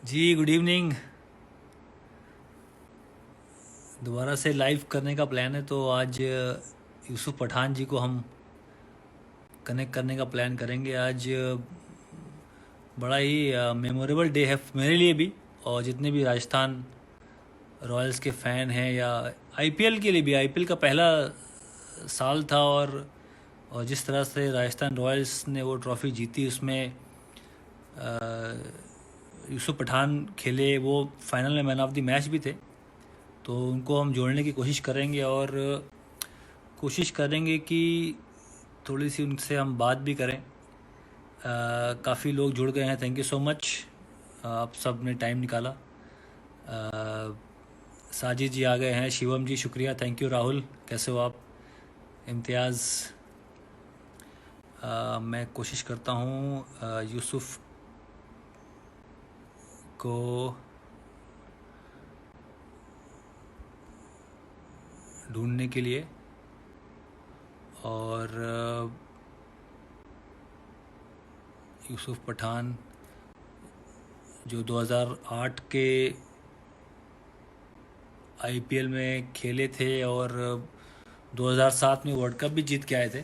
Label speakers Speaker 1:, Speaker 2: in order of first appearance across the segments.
Speaker 1: जी good evening. दोबारा से live करने का प्लान है तो आज यूसुफ पठान जी को हम कनेक्ट करने का प्लान करेंगे। आज बड़ा ही मेमोरेबल डे है मेरे लिए भी, और जितने भी राजस्थान रॉयल्स के फ़ैन हैं, या आईपीएल के लिए भी। आईपीएल का पहला साल था, और जिस तरह से राजस्थान रॉयल्स ने वो ट्रॉफ़ी जीती, उसमें यूसुफ पठान खेले, वो फाइनल में मैन ऑफ द मैच भी थे। तो उनको हम जोड़ने की कोशिश करेंगे, और कोशिश करेंगे कि थोड़ी सी उनसे हम बात भी करें। काफ़ी लोग जुड़ गए हैं, थैंक यू सो मच, आप सब ने टाइम निकाला। साजिद जी आ गए हैं, शिवम जी शुक्रिया, थैंक यू। राहुल कैसे हो आप? इम्तियाज़। मैं कोशिश करता हूँ यूसुफ को ढूंढने के लिए, और यूसुफ पठान जो 2008 के आईपीएल में खेले थे, और 2007 में वर्ल्ड कप भी जीत के आए थे।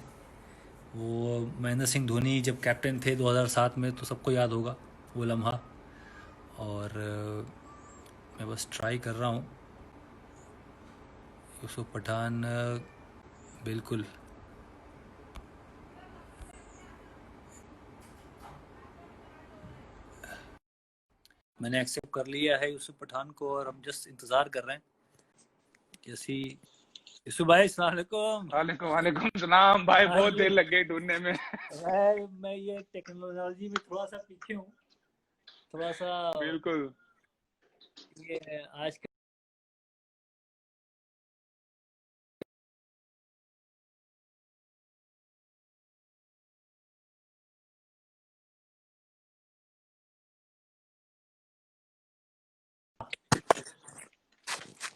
Speaker 1: वो महेंद्र सिंह धोनी जब कैप्टन थे 2007 में, तो सबको याद होगा वो लम्हा। और मैं बस ट्राई कर रहा हूँ। यूसुफ पठान बिल्कुल, मैंने एक्सेप्ट कर लिया है यूसुफ पठान को, और हम जस्ट इंतज़ार कर रहे हैं जैसी। यूसुफ भाई अस्सलाम वालेकुम।
Speaker 2: वालेकुम वालेकुम सलाम भाई,
Speaker 1: हाँ
Speaker 2: बहुत
Speaker 1: जी।
Speaker 2: देर लग गई ढूंढने में।
Speaker 1: मैं ये टेक्नोलॉजी में थोड़ा सा पीछे हूँ, थोड़ा सा।
Speaker 2: बिल्कुल।
Speaker 1: ये आज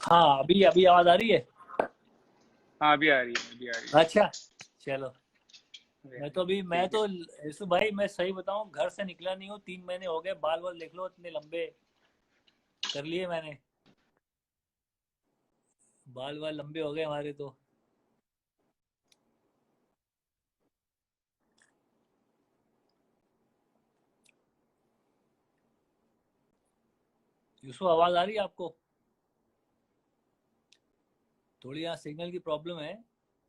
Speaker 1: हाँ, अभी अभी आवाज़ आ रही है।
Speaker 2: हाँ अभी आ रही है, अभी आ रही
Speaker 1: अच्छा, चलो।
Speaker 2: है, अभी आ
Speaker 1: मैं
Speaker 2: रही
Speaker 1: तो
Speaker 2: है।
Speaker 1: अभी मैं
Speaker 2: ठीक है।
Speaker 1: तो यूसुफ भाई, मैं सही बताऊं, घर से निकला नहीं हूँ, 3 महीने हो गए। बाल वाल देख लो, इतने लंबे कर लिए मैंने। बाल वाल लंबे हो गए हमारे तो। यूसुफ आवाज़ आ रही है आपको? थोड़ी यहाँ सिग्नल की प्रॉब्लम है,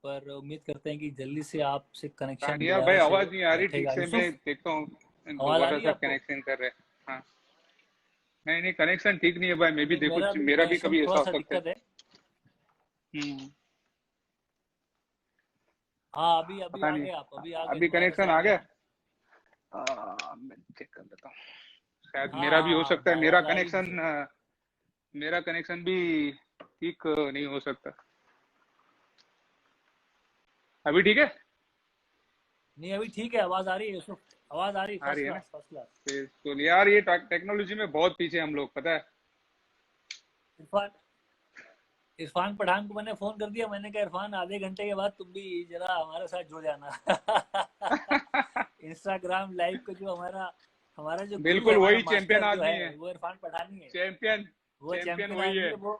Speaker 1: पर उम्मीद करते हैं कि जल्दी से आपसे कनेक्शन
Speaker 2: तानिया भाई
Speaker 1: दोबारा से
Speaker 2: आवाज नहीं आ रही ठीक
Speaker 1: बैठेगा।
Speaker 2: से, मैं
Speaker 1: यूसुफ,
Speaker 2: देखता हूँ
Speaker 1: आवाज़ आ
Speaker 2: दोबारा
Speaker 1: रही है
Speaker 2: सा
Speaker 1: आपको?
Speaker 2: कनेक्शन कर रहे हैं। हाँ। नहीं नहीं, कनेक्शन ठीक नहीं है भाई, मैं भी
Speaker 1: नहीं,
Speaker 2: देखो,
Speaker 1: मेरा भी
Speaker 2: मेरा भी
Speaker 1: कनेक्शन
Speaker 2: कभी
Speaker 1: थोड़ा
Speaker 2: ऐसा हो
Speaker 1: सा
Speaker 2: सकता है।
Speaker 1: दिक्कत है।
Speaker 2: हम्म।
Speaker 1: हाँ, अभी अभी
Speaker 2: पता
Speaker 1: आ
Speaker 2: नहीं,
Speaker 1: गए आप, अभी आ गए,
Speaker 2: अभी
Speaker 1: दोबारा से
Speaker 2: कनेक्शन
Speaker 1: आ
Speaker 2: आ
Speaker 1: गए
Speaker 2: गया।
Speaker 1: आप।
Speaker 2: मैं चेक कर लेता हूँ, शायद
Speaker 1: हाँ
Speaker 2: मेरा भी हो
Speaker 1: हाँ
Speaker 2: सकता
Speaker 1: हाँ,
Speaker 2: है।
Speaker 1: आवाज़ आ रही मुझे।
Speaker 2: मेरा कनेक्शन भी ठीक नहीं हो सकता। अभी ठीक है।
Speaker 1: नहीं, अभी ठीक है, आवाज़ आ रही है यूसुफ। आवाज़ आ रही,
Speaker 2: आ
Speaker 1: फर्स्ट
Speaker 2: रही है ना।
Speaker 1: Class, first class.
Speaker 2: तो यार ये टेक्नोलॉजी में बहुत पीछे हम लोग, पता है।
Speaker 1: इरफान इरफान पठान को मैंने फ़ोन कर दिया। मैंने कहा, इरफान आधे घंटे के बाद तुम भी ज़रा हमारे साथ जुड़ जाना। इंस्टाग्राम लाइव का जो हमारा हमारा जो गुरु है,
Speaker 2: बिल्कुल
Speaker 1: हमारा
Speaker 2: वही चैंपियन
Speaker 1: मास्टर जो
Speaker 2: आदमी
Speaker 1: है,
Speaker 2: है।
Speaker 1: वो इरफान पठान ही है।
Speaker 2: चैंपियन
Speaker 1: वो
Speaker 2: चैंपियन
Speaker 1: चैंपियन
Speaker 2: वही
Speaker 1: आदमी
Speaker 2: है।
Speaker 1: है वो।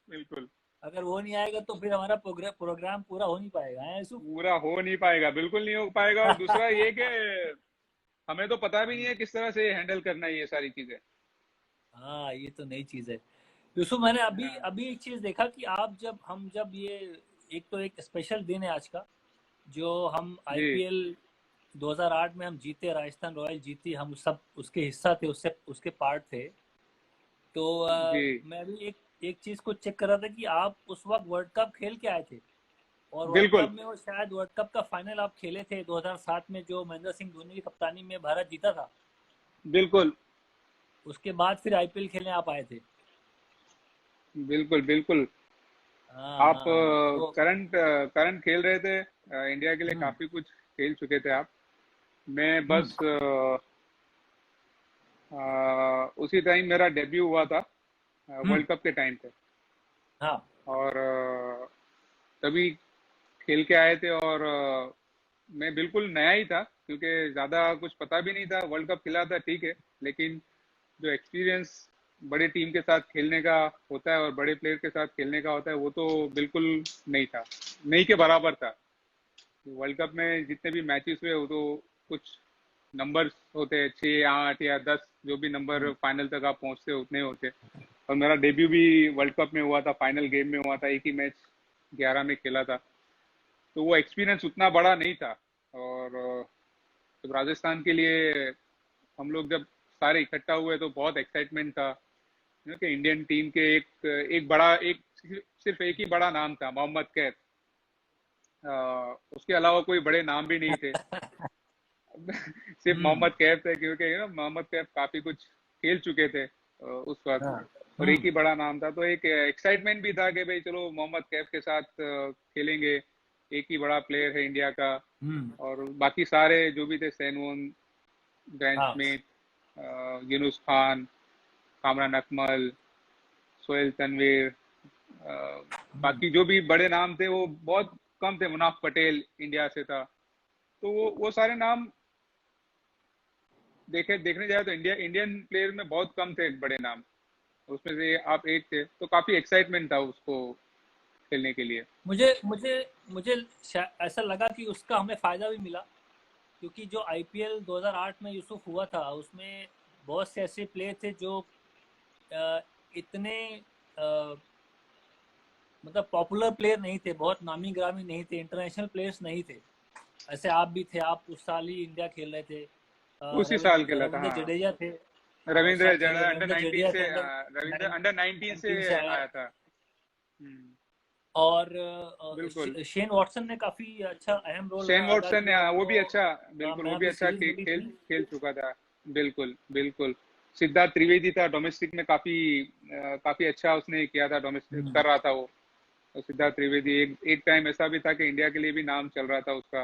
Speaker 2: बिल्कुल।
Speaker 1: अगर वो नहीं आएगा तो फिर हमारा प्रोग्राम पूरा हो नहीं पाएगा, है यूसुफ?
Speaker 2: पूरा हो नहीं पाएगा, बिल्कुल नहीं हो पाएगा। और दूसरा ये कि हमें तो पता भी नहीं है किस तरह से हैंडल करना है ये सारी चीजें।
Speaker 1: हाँ, ये तो नई चीज़ है। यूसुफ, मैंने अभी
Speaker 2: हाँ,
Speaker 1: अभी एक चीज़ देखा कि आप जब ये, एक तो एक स्पेशल दिन है आज का, जो हम
Speaker 2: जी
Speaker 1: आईपीएल 2008 में हम जीते, राजस्थान रॉयल जीती, हम सब उसके हिस्सा थे, उससे उसके पार्ट थे। तो
Speaker 2: जी।
Speaker 1: मैं अभी एक चीज़ को चेक कर रहा था कि आप उस वक्त वर्ल्ड कप खेल के आए थे, और वर्ल्ड
Speaker 2: बिल्कुल
Speaker 1: कप में, वो शायद वर्ल्ड कप का फाइनल आप खेले थे 2007 में, जो महेंद्र सिंह धोनी की कप्तानी में भारत जीता था।
Speaker 2: बिल्कुल
Speaker 1: उसके बाद फिर आईपीएल खेलने आप आए थे।
Speaker 2: बिल्कुल बिल्कुल।
Speaker 1: हाँ
Speaker 2: आप
Speaker 1: हाँ हाँ, तो
Speaker 2: करंट करंट खेल रहे थे, इंडिया के लिए
Speaker 1: हम्म
Speaker 2: काफी कुछ खेल चुके थे आप। मैं
Speaker 1: हम्म
Speaker 2: बस उसी टाइम मेरा डेब्यू हुआ था,
Speaker 1: हम्म।
Speaker 2: वर्ल्ड कप के टाइम पे।
Speaker 1: हाँ
Speaker 2: और तभी खेल के आए थे। और मैं बिल्कुल नया ही था, क्योंकि ज्यादा कुछ पता भी नहीं था। वर्ल्ड कप खिला था ठीक है, लेकिन जो एक्सपीरियंस बड़े टीम के साथ खेलने का होता है और बड़े प्लेयर के साथ खेलने का होता है, वो तो बिल्कुल नहीं था, नहीं के बराबर था। वर्ल्ड कप में जितने भी मैचेस हुए वो तो कुछ नंबर्स होते हैं, 6 8 या 10, जो भी नंबर फाइनल तक आप पहुंचते हो उतने होते। और मेरा डेब्यू भी वर्ल्ड कप में हुआ था, फाइनल गेम में हुआ था, एक ही मैच 11 में खेला था। तो वो एक्सपीरियंस उतना बड़ा नहीं था। और जब राजस्थान के लिए हम लोग जब सारे इकट्ठा हुए तो बहुत एक्साइटमेंट था, कि इंडियन टीम के एक बड़ा एक सिर्फ एक ही बड़ा नाम था, मोहम्मद कैफ। उसके अलावा कोई बड़े नाम भी नहीं थे। सिर्फ
Speaker 1: हम्म।
Speaker 2: मोहम्मद कैफ थे, क्योंकि मोहम्मद कैफ काफी कुछ खेल चुके थे उस वक्त।
Speaker 1: हाँ।
Speaker 2: और एक ही बड़ा नाम था, तो एक एक्साइटमेंट भी था कि भाई चलो मोहम्मद कैफ के साथ खेलेंगे, एक ही बड़ा प्लेयर है इंडिया का।
Speaker 1: हम्म।
Speaker 2: और बाकी सारे जो भी थे, सैनवोन, ग्रैंड
Speaker 1: हाँ।
Speaker 2: स्मिथ, यूनुस खान, कामरान अकमल, सोहेल तनवीर,
Speaker 1: हम्म।
Speaker 2: बाकी जो भी बड़े नाम थे वो बहुत कम थे। मुनाफ पटेल इंडिया से था। तो वो सारे नाम देखने जाए तो इंडियन प्लेयर में बहुत कम थे बड़े नाम। उसमें से आप एक थे, तो काफी एक्साइटमेंट था उसको खेलने के लिए।
Speaker 1: मुझे मुझे मुझे ऐसा लगा कि उसका हमें फायदा भी मिला, क्योंकि जो आईपीएल 2008 में यूसुफ हुआ था उसमें बहुत से ऐसे प्लेयर थे जो अ, इतने अ, मतलब पॉपुलर प्लेयर नहीं थे, बहुत नामी ग्रामी नहीं थे, इंटरनेशनल प्लेयर्स नहीं थे। ऐसे आप भी थे, आप उस साल ही इंडिया खेल रहे थे।
Speaker 2: उसी साल खेला था,
Speaker 1: रविंद्र
Speaker 2: हाँ।
Speaker 1: जडेजा थे, उस
Speaker 2: रविंद्र
Speaker 1: साल खेले।
Speaker 2: जडेजा अंडर
Speaker 1: रविंद्र
Speaker 2: 19
Speaker 1: जडेजा थे,
Speaker 2: से,
Speaker 1: अंडर
Speaker 2: रविंद्र अंडर 19 से
Speaker 1: 19 से आया।
Speaker 2: आया था। हम्म,
Speaker 1: और
Speaker 2: बिल्कुल।
Speaker 1: शेन वॉटसन ने काफी अच्छा अहम रोल
Speaker 2: शेन
Speaker 1: अदा
Speaker 2: वॉटसन,
Speaker 1: किया
Speaker 2: वो भी
Speaker 1: उनको।
Speaker 2: अच्छा, बिल्कुल
Speaker 1: मैन
Speaker 2: वो
Speaker 1: ऑफ
Speaker 2: भी
Speaker 1: द
Speaker 2: अच्छा
Speaker 1: सीरीज मिली
Speaker 2: खेल
Speaker 1: थी।
Speaker 2: खेल चुका था। बिल्कुल बिल्कुल। सिद्धार्थ त्रिवेदी था, डोमेस्टिक में काफी अच्छा उसने किया था, डोमेस्टिक
Speaker 1: हम्म।
Speaker 2: कर रहा था वो। और सिद्धार्थ त्रिवेदी एक टाइम ऐसा भी था कि इंडिया के लिए भी नाम चल रहा था उसका।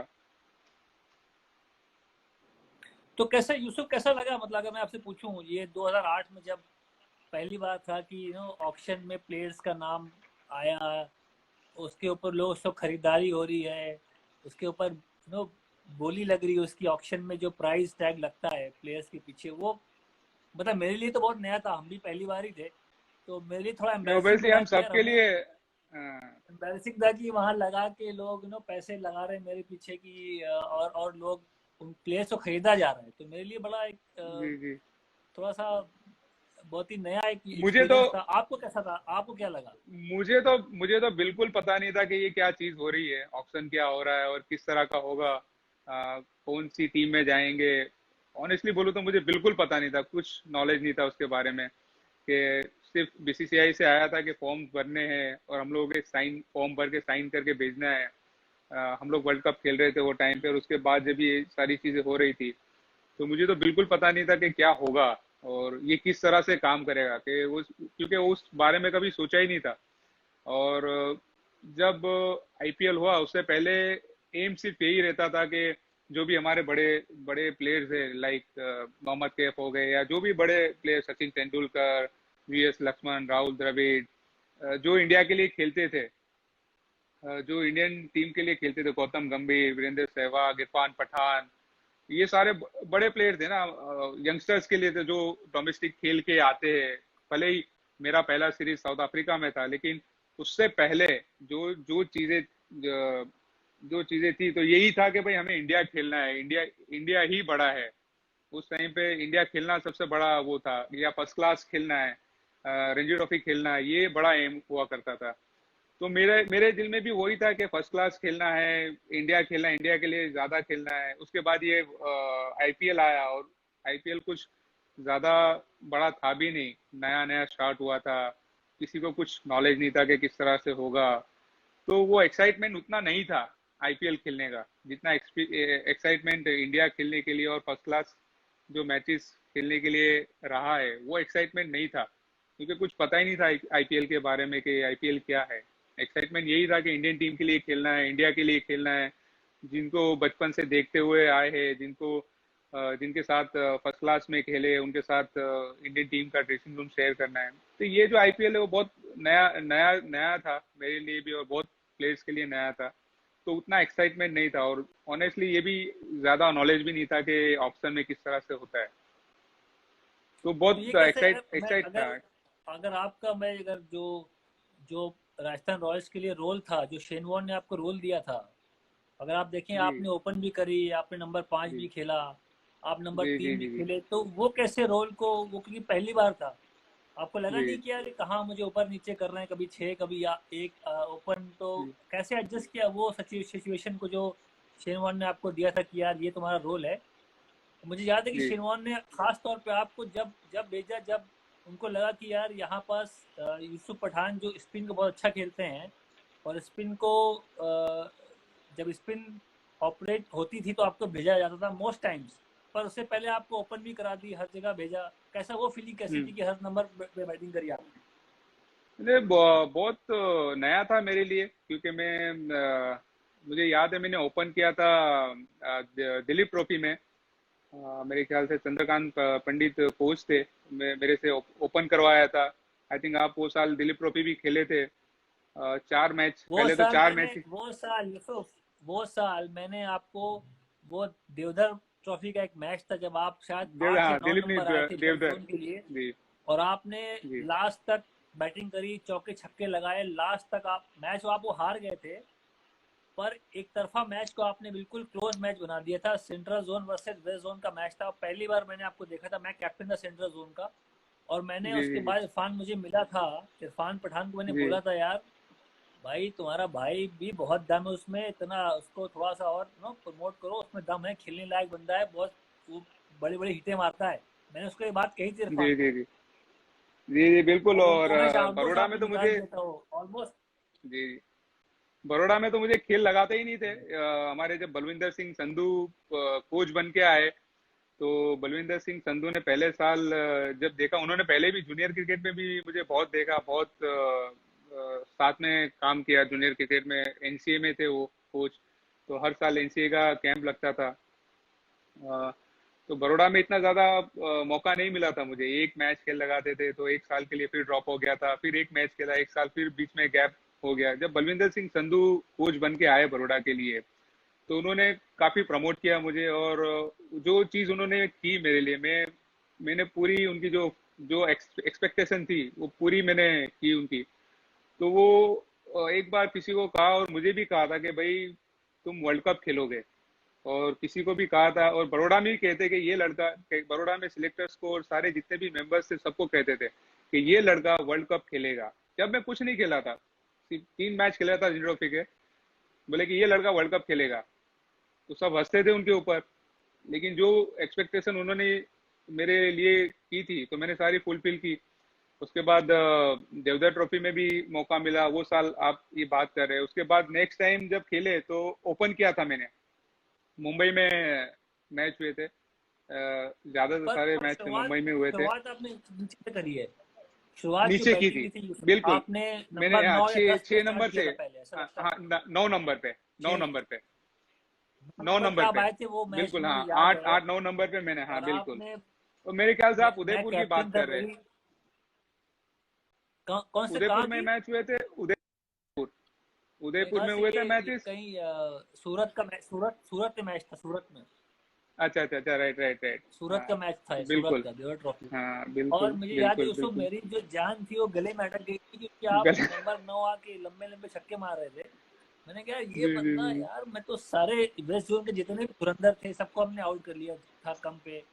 Speaker 1: तो कैसे यूसुफ, कैसा लगा, मतलब अगर मैं आपसे पूछूं, ये 2008 में जब पहली बार था कि ऑक्शन में प्लेयर्स का नाम आया, उसके ऊपर लोग सब खरीदारी हो रही है, उसके ऊपर बोली लग रही है, उसकी ऑक्शन में जो प्राइस टैग लगता है प्लेयर्स के पीछे, वो मतलब मेरे लिए तो बहुत नया था, हम भी पहली बार ही थे, तो मेरे लिए थोड़ा
Speaker 2: नहीं,
Speaker 1: एम्बेरसिंग
Speaker 2: ऑब्वियसली
Speaker 1: लगा
Speaker 2: हम
Speaker 1: कि यार
Speaker 2: सबके
Speaker 1: हमें,
Speaker 2: लिए
Speaker 1: एम्बेरसिंग था कि वहां लगा के लोग पैसे लगा रहे हैं मेरे पीछे की, और लोग उन प्लेयर्स को खरीदा जा रहा है, तो मेरे लिए बड़ा एक
Speaker 2: जी जी।
Speaker 1: थोड़ा सा बहुत ही नया एक
Speaker 2: मुझे तो
Speaker 1: एक्सपीरियंस था। आपको कैसा था, आपको क्या लगा?
Speaker 2: मुझे तो बिल्कुल पता नहीं था कि ये क्या चीज हो रही है, ऑप्शन क्या हो रहा है और किस तरह का होगा, कौन सी टीम में जाएंगे। ऑनेस्टली बोलूँ तो मुझे बिल्कुल पता नहीं था, कुछ नॉलेज नहीं था उसके बारे में। कि सिर्फ बीसीसीआई से आया था कि फॉर्म भरने हैं और हम लोगों के साइन, फॉर्म भर के साइन करके भेजना है। हम लोग वर्ल्ड कप खेल रहे थे वो टाइम पे, और उसके बाद जब ये सारी चीजें हो रही थी तो मुझे तो बिल्कुल पता नहीं था कि क्या होगा और ये किस तरह से काम करेगा, कि क्योंकि उस बारे में कभी सोचा ही नहीं था। और जब आईपीएल हुआ उससे पहले एम सिर्फ यही रहता था कि जो भी हमारे बड़े बड़े प्लेयर्स है, लाइक मोहम्मद कैफ हो गए या जो भी बड़े प्लेयर, सचिन तेंदुलकर, वीएस लक्ष्मण, राहुल द्रविड़, जो इंडिया के लिए खेलते थे, जो इंडियन टीम के लिए खेलते थे, गौतम गंभीर, वीरेंद्र सहवाग, इरफान पठान, ये सारे बड़े प्लेयर थे ना, यंगस्टर्स के लिए थे, जो डोमेस्टिक खेल के आते हैं। भले ही मेरा पहला सीरीज साउथ अफ्रीका में था, लेकिन उससे पहले जो जो चीजें जो चीजें थी, तो यही था कि भाई हमें इंडिया खेलना है, इंडिया इंडिया ही बड़ा है। उस टाइम पे इंडिया खेलना सबसे बड़ा वो था, या फर्स्ट क्लास खेलना है, रणजी ट्रॉफी खेलना है, ये बड़ा एम हुआ करता था। तो मेरे मेरे दिल में भी वही था कि फर्स्ट क्लास खेलना है, इंडिया खेलना है, इंडिया के लिए ज्यादा खेलना है। उसके बाद ये आईपीएल आया, और आईपीएल कुछ ज्यादा बड़ा था भी नहीं, नया नया स्टार्ट हुआ था, किसी को कुछ नॉलेज नहीं था कि किस तरह से होगा। तो वो एक्साइटमेंट उतना नहीं था आईपीएल खेलने का, जितना एक्साइटमेंट इंडिया खेलने के लिए और फर्स्ट क्लास जो मैचेस खेलने के लिए रहा है, वो एक्साइटमेंट नहीं था। क्योंकि कुछ पता ही नहीं था आईपीएल के बारे में कि आईपीएल क्या है। एक्साइटमेंट यही था कि इंडियन टीम के लिए खेलना है, इंडिया के लिए खेलना है, जिनको बचपन से देखते हुए आए हैं, जिनके साथ फर्स्ट क्लास में खेले, उनके साथ इंडियन टीम का ड्रेसिंग रूम शेयर करना है। तो ये जो आईपीएल है वो बहुत नया नया नया था मेरे लिए भी, और बहुत प्लेयर्स के लिए नया था। तो उतना एक्साइटमेंट नहीं था, और ऑनेस्टली ये भी ज्यादा नॉलेज भी नहीं था कि ऑप्शन में किस तरह से होता है। तो
Speaker 1: तो ये
Speaker 2: बहुत
Speaker 1: कैसे है? मैं
Speaker 2: एक्साइट था।
Speaker 1: अगर अगर आपका मैं अगर जो जो राजस्थान रॉयल्स के लिए रोल था, जो शेन वॉर्न ने आपको रोल दिया था, अगर आप देखें
Speaker 2: जी
Speaker 1: आपने ओपन भी करी, आपने नंबर 5 भी
Speaker 2: जी
Speaker 1: खेला, आप नंबर
Speaker 2: जी जी
Speaker 1: 3 भी
Speaker 2: जी जी
Speaker 1: खेले, तो वो कैसे रोल को, वो क्योंकि पहली बार था, आपको लगा नहीं
Speaker 2: जी
Speaker 1: कि यार ये कहाँ मुझे ऊपर नीचे करना है, कभी 6 कभी या एक ओपन, तो
Speaker 2: जी
Speaker 1: कैसे एडजस्ट किया वो सिचुएशन को जो शेन वॉर्न ने आपको दिया था कि यार ये तुम्हारा रोल है? मुझे याद है कि
Speaker 2: जी
Speaker 1: शेनवॉर्न ने खास तौर पे आपको जब जब भेजा, जब उनको लगा कि यार यहाँ पास यूसुफ पठान जो स्पिन को बहुत अच्छा खेलते हैं, और स्पिन को जब स्पिन ऑपरेट होती थी तो आपको भेजा जाता था मोस्ट टाइम्स, पर उससे पहले आपको ओपन भी करा दी, हर जगह भेजा। कैसा वो फीलिंग कैसी
Speaker 2: हम्म।
Speaker 1: थी कि हर नंबर पे बैटिंग करी आपने?
Speaker 2: बहुत नया था मेरे लिए, क्योंकि मुझे याद है मैंने ओपन किया था दिलीप ट्रॉफी में। मेरे ख्याल से चंद्रकांत पंडित कोच थे, मेरे से ओपन करवाया था। आई थिंक आप वो साल दिलीप ट्रॉफी भी खेले थे। 4 मैच,
Speaker 1: वो
Speaker 2: पहले तो
Speaker 1: साल
Speaker 2: चार
Speaker 1: मैंने
Speaker 2: मैच ही।
Speaker 1: वो साल यूसुफ वो साल मैंने आपको वो देवधर ट्रॉफी का एक मैच था जब आप शायद आठ या
Speaker 2: हाँ,
Speaker 1: नौ
Speaker 2: दिलीप नहीं,
Speaker 1: नंबर आए थे वेस्ट
Speaker 2: देवधर।
Speaker 1: जोन के लिए,
Speaker 2: जी
Speaker 1: और आपने
Speaker 2: जी
Speaker 1: लास्ट तक बैटिंग करी, चौके छक्के लगाए, लास्ट तक आप मैच, आप वो हार गए थे, पर एक तरफा मैच को आपने बिल्कुल क्लोज मैच बना दिया था। Central zone versus west zone का मैच था, पहली बार मैंने आपको देखा था, मैं कैप्टन था सेंट्रल जोन का, और मैंने
Speaker 2: जी
Speaker 1: उसके
Speaker 2: जी
Speaker 1: बाद इरफान मुझे मिला था, इरफान पठान को मैंने
Speaker 2: जी
Speaker 1: बोला था यार भाई तुम्हारा भाई भी बहुत दम है उसमें, इतना उसको थोड़ा सा और नो प्रमोट करो, उसमें दम है, खेलने लायक बंदा है बहुत, वो बड़ी बड़ी हिटें मारता है। मैंने उसको ये बात कही थी
Speaker 2: जी
Speaker 1: इरफान
Speaker 2: जी
Speaker 1: को,
Speaker 2: जी जी जी बिल्कुल।
Speaker 1: और
Speaker 2: और
Speaker 1: उनको मैं ऑलमोस्ट
Speaker 2: बड़ौदा में
Speaker 1: आपने
Speaker 2: तो
Speaker 1: निकाल
Speaker 2: मुझे,
Speaker 1: दिया था, वो ऑलमोस्ट।
Speaker 2: जी, बड़ौदा में तो मुझे खेल लगाते ही नहीं थे। हमारे जब बलविंदर सिंह संधू कोच बन के आए, तो बलविंदर सिंह संधू ने पहले साल जब देखा, उन्होंने पहले भी जूनियर क्रिकेट में भी मुझे बहुत देखा, बहुत साथ में काम किया जूनियर क्रिकेट में। एनसीए में थे वो कोच, तो हर साल एनसीए का कैंप लगता था। अ, तो बड़ौदा में इतना ज्यादा मौका नहीं मिला था मुझे। एक मैच खेल लगाते थे तो एक साल के लिए फिर ड्रॉप हो गया था, फिर एक मैच खेला एक साल, फिर बीच में गैप हो गया। जब बलविंदर सिंह संधू कोच बन के आए बड़ौदा के लिए, तो उन्होंने काफी प्रमोट किया मुझे। और जो चीज उन्होंने की मेरे लिए, मैंने पूरी उनकी जो जो एक्सपेक्टेशन थी वो पूरी मैंने की उनकी। तो वो एक बार किसी को कहा, और मुझे भी कहा था कि भाई तुम वर्ल्ड कप खेलोगे, और किसी को भी कहा था, और बड़ौदा में भी कहते कि ये लड़का, बड़ौदा में सिलेक्टर्स को और सारे जितने भी मेंबर्स थे सबको कहते थे कि ये लड़का वर्ल्ड कप खेलेगा। जब मैं कुछ नहीं खेला था, सिर्फ 3 मैच खेला था रणजी ट्रॉफी के, बोले कि ये लड़का वर्ल्ड कप खेलेगा, तो सब हंसते थे उनके ऊपर। लेकिन जो एक्सपेक्टेशन उन्होंने मेरे लिए की थी तो मैंने सारी फुलफिल की। उसके बाद देवधर ट्रॉफी में भी मौका मिला, वो साल आप ये बात कर रहे हैं। उसके बाद नेक्स्ट टाइम जब खेले तो ओपन किया था मैंने, मुंबई में मैच हुए थे। ज्यादा से सारे
Speaker 1: पर
Speaker 2: मैच थे
Speaker 1: शुरुआत
Speaker 2: मुंबई में हुए थे।
Speaker 1: शुरुआत आपने नीचे से करी है, शुरुआत जो
Speaker 2: नीचे की
Speaker 1: बैटिंग
Speaker 2: थी,
Speaker 1: की थी यूसुफ,
Speaker 2: बिल्कुल।
Speaker 1: आपने
Speaker 2: मैंने
Speaker 1: नंबर 9 या
Speaker 2: छः
Speaker 1: 10 पे
Speaker 2: छः
Speaker 1: स्टार्ट
Speaker 2: नंबर
Speaker 1: किया
Speaker 2: से,
Speaker 1: था पहले, ऐसा लगता है।
Speaker 2: हाँ, 9 नंबर पे, नौ
Speaker 1: छः
Speaker 2: नंबर पे,
Speaker 1: 9
Speaker 2: नौ
Speaker 1: नंबर पे
Speaker 2: नंबर
Speaker 1: आप
Speaker 2: पे,
Speaker 1: आए थे वो मैच,
Speaker 2: बिल्कुल।
Speaker 1: मुझे
Speaker 2: हाँ,
Speaker 1: याद
Speaker 2: आठ
Speaker 1: है।
Speaker 2: आठ 9 नंबर पे मैंने, हाँ
Speaker 1: और
Speaker 2: बिल्कुल।
Speaker 1: आपने,
Speaker 2: तो मेरे ख्याल से आप
Speaker 1: मैं
Speaker 2: उदयपुर की
Speaker 1: कैप्टन
Speaker 2: बात
Speaker 1: था
Speaker 2: कर रहे हैं।
Speaker 1: मेरी, कौन से
Speaker 2: उदयपुर
Speaker 1: कहाँ
Speaker 2: में
Speaker 1: की?
Speaker 2: मैच हुए थे, उदयपुर,
Speaker 1: मेरे
Speaker 2: उदयपुर
Speaker 1: ख्याल
Speaker 2: में
Speaker 1: से
Speaker 2: हुए थे
Speaker 1: ये
Speaker 2: मैचेस।
Speaker 1: कहीं सूरत का मैच, सूरत में मैच था, सूरत में,
Speaker 2: अच्छा अच्छा अच्छा, राइट राइट राइट।
Speaker 1: सूरत
Speaker 2: हाँ
Speaker 1: का मैच था ये, सूरत
Speaker 2: बिल्कुल।
Speaker 1: का देवर ट्रॉफी।
Speaker 2: हाँ
Speaker 1: और
Speaker 2: बिल्कुल
Speaker 1: मुझे याद है
Speaker 2: बिल्कुल
Speaker 1: उसको,
Speaker 2: बिल्कुल।
Speaker 1: मेरी जो जान थी वो गले में अटक गई थी, क्योंकि आप
Speaker 2: गल-
Speaker 1: नंबर 9 आके लंबे लंबे छक्के मार रहे थे। मैंने कहा ये
Speaker 2: जी जी
Speaker 1: बंदा
Speaker 2: जी
Speaker 1: यार, मैं तो सारे वेस्ट जोन के जितने भी धुरंधर थे सबको हमने आउट कर लिया था कम पे,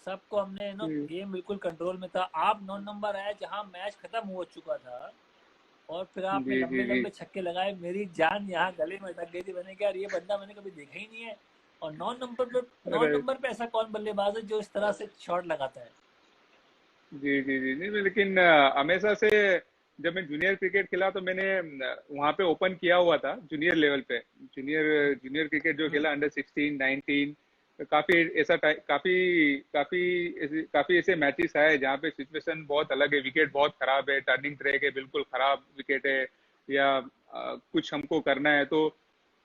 Speaker 1: सबको हमने नो,
Speaker 2: जी
Speaker 1: गेम बिल्कुल कंट्रोल में था। आप 9 नंबर आए जहां मैच खत्म हो चुका था, और फिर आपने
Speaker 2: जी
Speaker 1: लंबे
Speaker 2: जी जी।
Speaker 1: लंबे छक्के लगाए, मेरी जान यहाँ गले में अटक गई थी। मैंने कहा यार ये बंदा मैंने कभी देखा ही नहीं है, और 9
Speaker 2: राइट।
Speaker 1: नंबर पे ऐसा कौन बल्लेबाज है जो इस तरह से शॉट लगाता है?
Speaker 2: जी जी जी नहीं, लेकिन हमेशा से जब मैं जूनियर क्रिकेट खेला तो मैंने वहां पे ओपन किया हुआ था जूनियर लेवल पे। जूनियर क्रिकेट जो
Speaker 1: हम्म,
Speaker 2: खेला, अंडर 16 19, काफी ऐसा काफी काफी ऐसे मैचेस आए जहाँ पे सिचुएशन बहुत अलग है, विकेट बहुत खराब है, टर्निंग ट्रैक है, बिल्कुल खराब विकेट है, या कुछ हमको करना है तो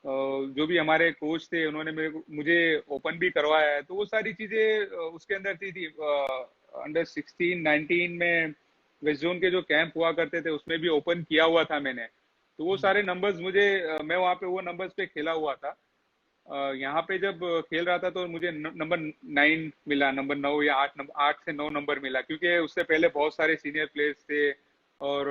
Speaker 2: जो भी हमारे कोच थे उन्होंने मुझे ओपन भी करवाया है। तो वो सारी चीजें उसके अंदर थी। अंडर 16 19 में वेस्ट जोन के जो कैंप हुआ करते थे उसमें भी ओपन किया हुआ था मैंने। तो वो
Speaker 1: हम्म,
Speaker 2: सारे नंबर्स मुझे मैं वहाँ पे वो नंबर्स पे खेला हुआ था। यहाँ पे जब खेल रहा था तो मुझे नंबर 9 मिला, नंबर 9 या 8, नंबर 8 से 9 नंबर मिला, क्योंकि उससे पहले बहुत सारे सीनियर प्लेयर्स थे और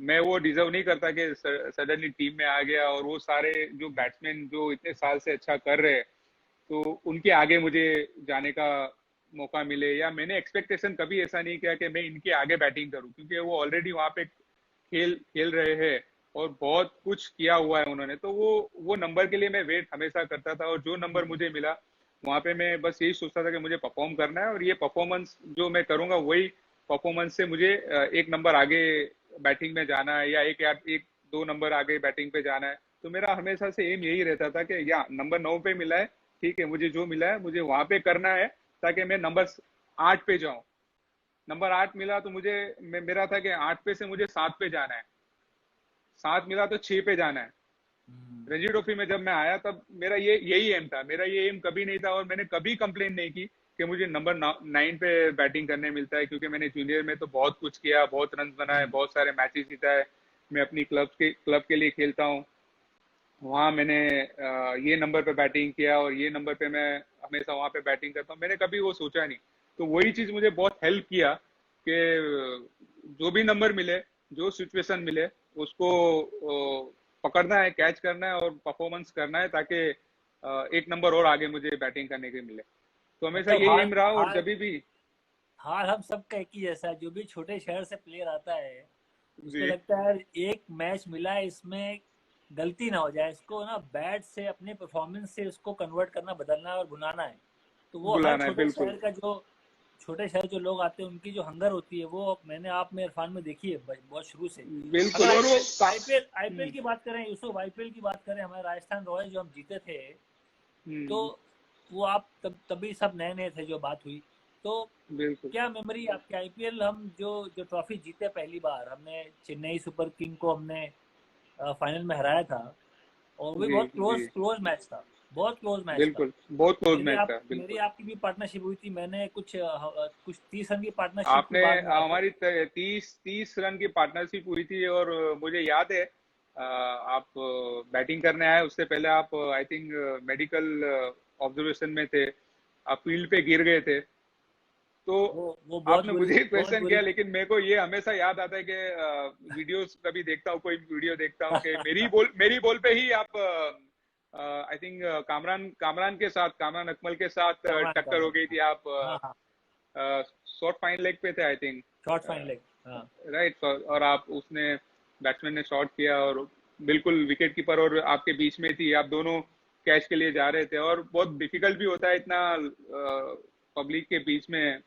Speaker 2: मैं वो डिजर्व नहीं करता कि सडनली टीम में आ गया, और वो सारे जो बैट्समैन जो इतने साल से अच्छा कर रहे हैं, तो उनके आगे मुझे जाने का मौका मिले, या मैंने एक्सपेक्टेशन कभी ऐसा नहीं किया कि मैं इनके आगे बैटिंग करूं, क्योंकि वो ऑलरेडी वहां पे खेल खेल रहे हैं और बहुत कुछ किया हुआ है उन्होंने, तो वो नंबर के लिए मैं वेट हमेशा करता था, और जो नंबर मुझे मिला वहां पे मैं बस यही सोचता था कि मुझे परफॉर्म करना है, और ये परफॉर्मेंस जो मैं करूंगा वही परफॉर्मेंस से मुझे एक नंबर आगे बैटिंग में जाना है, या एक दो नंबर आगे बैटिंग पे जाना है। तो मेरा हमेशा से एम यही रहता था कि या नंबर 9 पे मिला है, ठीक है, मुझे जो मिला है मुझे वहां पे करना है, ताकि मैं नंबर 8 पे जाऊं। नंबर 8 मिला तो मेरा था कि 8 पे से मुझे 7 पे जाना है, 7 मिला तो 6 पे जाना है। रणजी ट्रॉफी में जब मैं आया तब मेरा यही एम था, मेरा ये एम कभी नहीं था, और मैंने कभी कंप्लेन नहीं की कि मुझे नंबर 9 पे बैटिंग करने मिलता है, क्योंकि मैंने जूनियर में तो बहुत कुछ किया, बहुत रन बनाए, बहुत सारे मैचेस जीता है, मैं अपनी क्लब के लिए खेलता हूँ। वहां मैंने ये नंबर पे बैटिंग किया और ये नंबर पे मैं हमेशा वहां पे बैटिंग करता हूँ, मैंने कभी वो सोचा नहीं। तो वही चीज मुझे बहुत हेल्प किया कि जो भी नंबर मिले, जो सिचुएशन मिले, उसको पकड़ना है, कैच करना है और परफॉर्मेंस करना है, ताकि एक नंबर और आगे मुझे बैटिंग करने के मिले। तो हमेशा
Speaker 1: मतलब
Speaker 2: यही
Speaker 1: हाल
Speaker 2: एम रहा, और
Speaker 1: हाल
Speaker 2: जब भी।
Speaker 1: हाल हम सबका एक ही जैसा है। जो भी छोटे शहर से प्लेयर आता है उसको
Speaker 2: जी,
Speaker 1: लगता है एक मैच मिला है, इसमें गलती ना हो जाए, इसको ना बैट से अपने परफॉर्मेंस से उसको कन्वर्ट करना, बदलना है और बुलाना है। तो वो हर
Speaker 2: बुलाना है
Speaker 1: छोटे
Speaker 2: बिल्कुल।
Speaker 1: शहर का जो छोटे शहर जो लोग आते हैं उनकी जो हंगर होती है वो मैंने आप में इरफान में देखी है बहुत शुरू से। अगर
Speaker 2: बिल्कुल, और वो
Speaker 1: आईपीएल आईपीएल आईपीएल की बात करें यूसुफ, आईपीएल की बात करें, हमारे राजस्थान रॉयल्स जो हम जीते थे, तो
Speaker 2: हम्म,
Speaker 1: वो आप तभी सब नए नए थे जो बात हुई। तो
Speaker 2: बिल्कुल।
Speaker 1: क्या मेमोरी आपकी आईपीएल, हम जो जो ट्रॉफी जीते पहली बार, हमने चेन्नई सुपर किंग को हमने फाइनल में हराया था, और वो भी
Speaker 2: जी,
Speaker 1: बहुत क्लोज
Speaker 2: जी,
Speaker 1: क्लोज मैच था, बहुत क्लोज मैच था।
Speaker 2: बिल्कुल, बहुत क्लोज
Speaker 1: मेरी
Speaker 2: मैच
Speaker 1: आप
Speaker 2: था,
Speaker 1: मेरी
Speaker 2: बिल्कुल।
Speaker 1: आपकी भी पार्टनरशिप हुई थी, मैंने कुछ 30 रन की पार्टनरशिप की
Speaker 2: आपने
Speaker 1: बाद में आके।
Speaker 2: हमारी 30 रन की पार्टनरशिप हुई थी, और मुझे याद है आप बैटिंग करने आए, उससे पहले आप आई थिंक मेडिकल ऑब्जर्वेशन में थे, आप फील्ड पे गिर गए थे। तो
Speaker 1: वो
Speaker 2: आपने मुझे
Speaker 1: बहुत
Speaker 2: क्वेश्चन किया,
Speaker 1: बुरी।
Speaker 2: लेकिन मेरे को ये हमेशा याद आता है कि वीडियोस कभी देखता हूँ, कोई वीडियो देखता हूँ कि मेरी बॉल पे ही आप आई थिंक कामरान के साथ, कामरान अकमल के साथ
Speaker 1: कमान
Speaker 2: टक्कर हो
Speaker 1: कमान
Speaker 2: गई थी, आप
Speaker 1: हाँ हाँ,
Speaker 2: शॉर्ट फाइन लेग पे थे I think,
Speaker 1: short fine leg, हाँ।
Speaker 2: राइट। और आप उसने बैट्समैन ने शॉट किया, और बिल्कुल विकेट कीपर और आपके बीच में थी, आप दोनों कैच के लिए जा रहे थे, और बहुत डिफिकल्ट भी होता है इतना पब्लिक के बीच में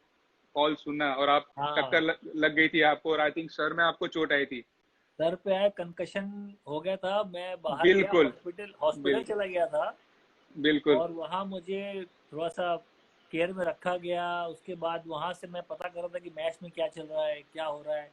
Speaker 2: कॉल सुनना, और आप टक्कर
Speaker 1: हाँ,
Speaker 2: लग गई थी आपको, और आई थिंक सर में आपको चोट आई थी।
Speaker 1: सर पे आया, कंकशन हो गया था, मैं बाहर गया,
Speaker 2: बिल्कुल,
Speaker 1: हॉस्पिटल हॉस्पिटल
Speaker 2: बिल्कुल,
Speaker 1: चला गया था।
Speaker 2: बिल्कुल।
Speaker 1: और वहाँ मुझे थोड़ा सा केयर में रखा गया। उसके बाद वहाँ से मैं पता कर रहा था कि मैच में क्या चल रहा है, क्या हो रहा है।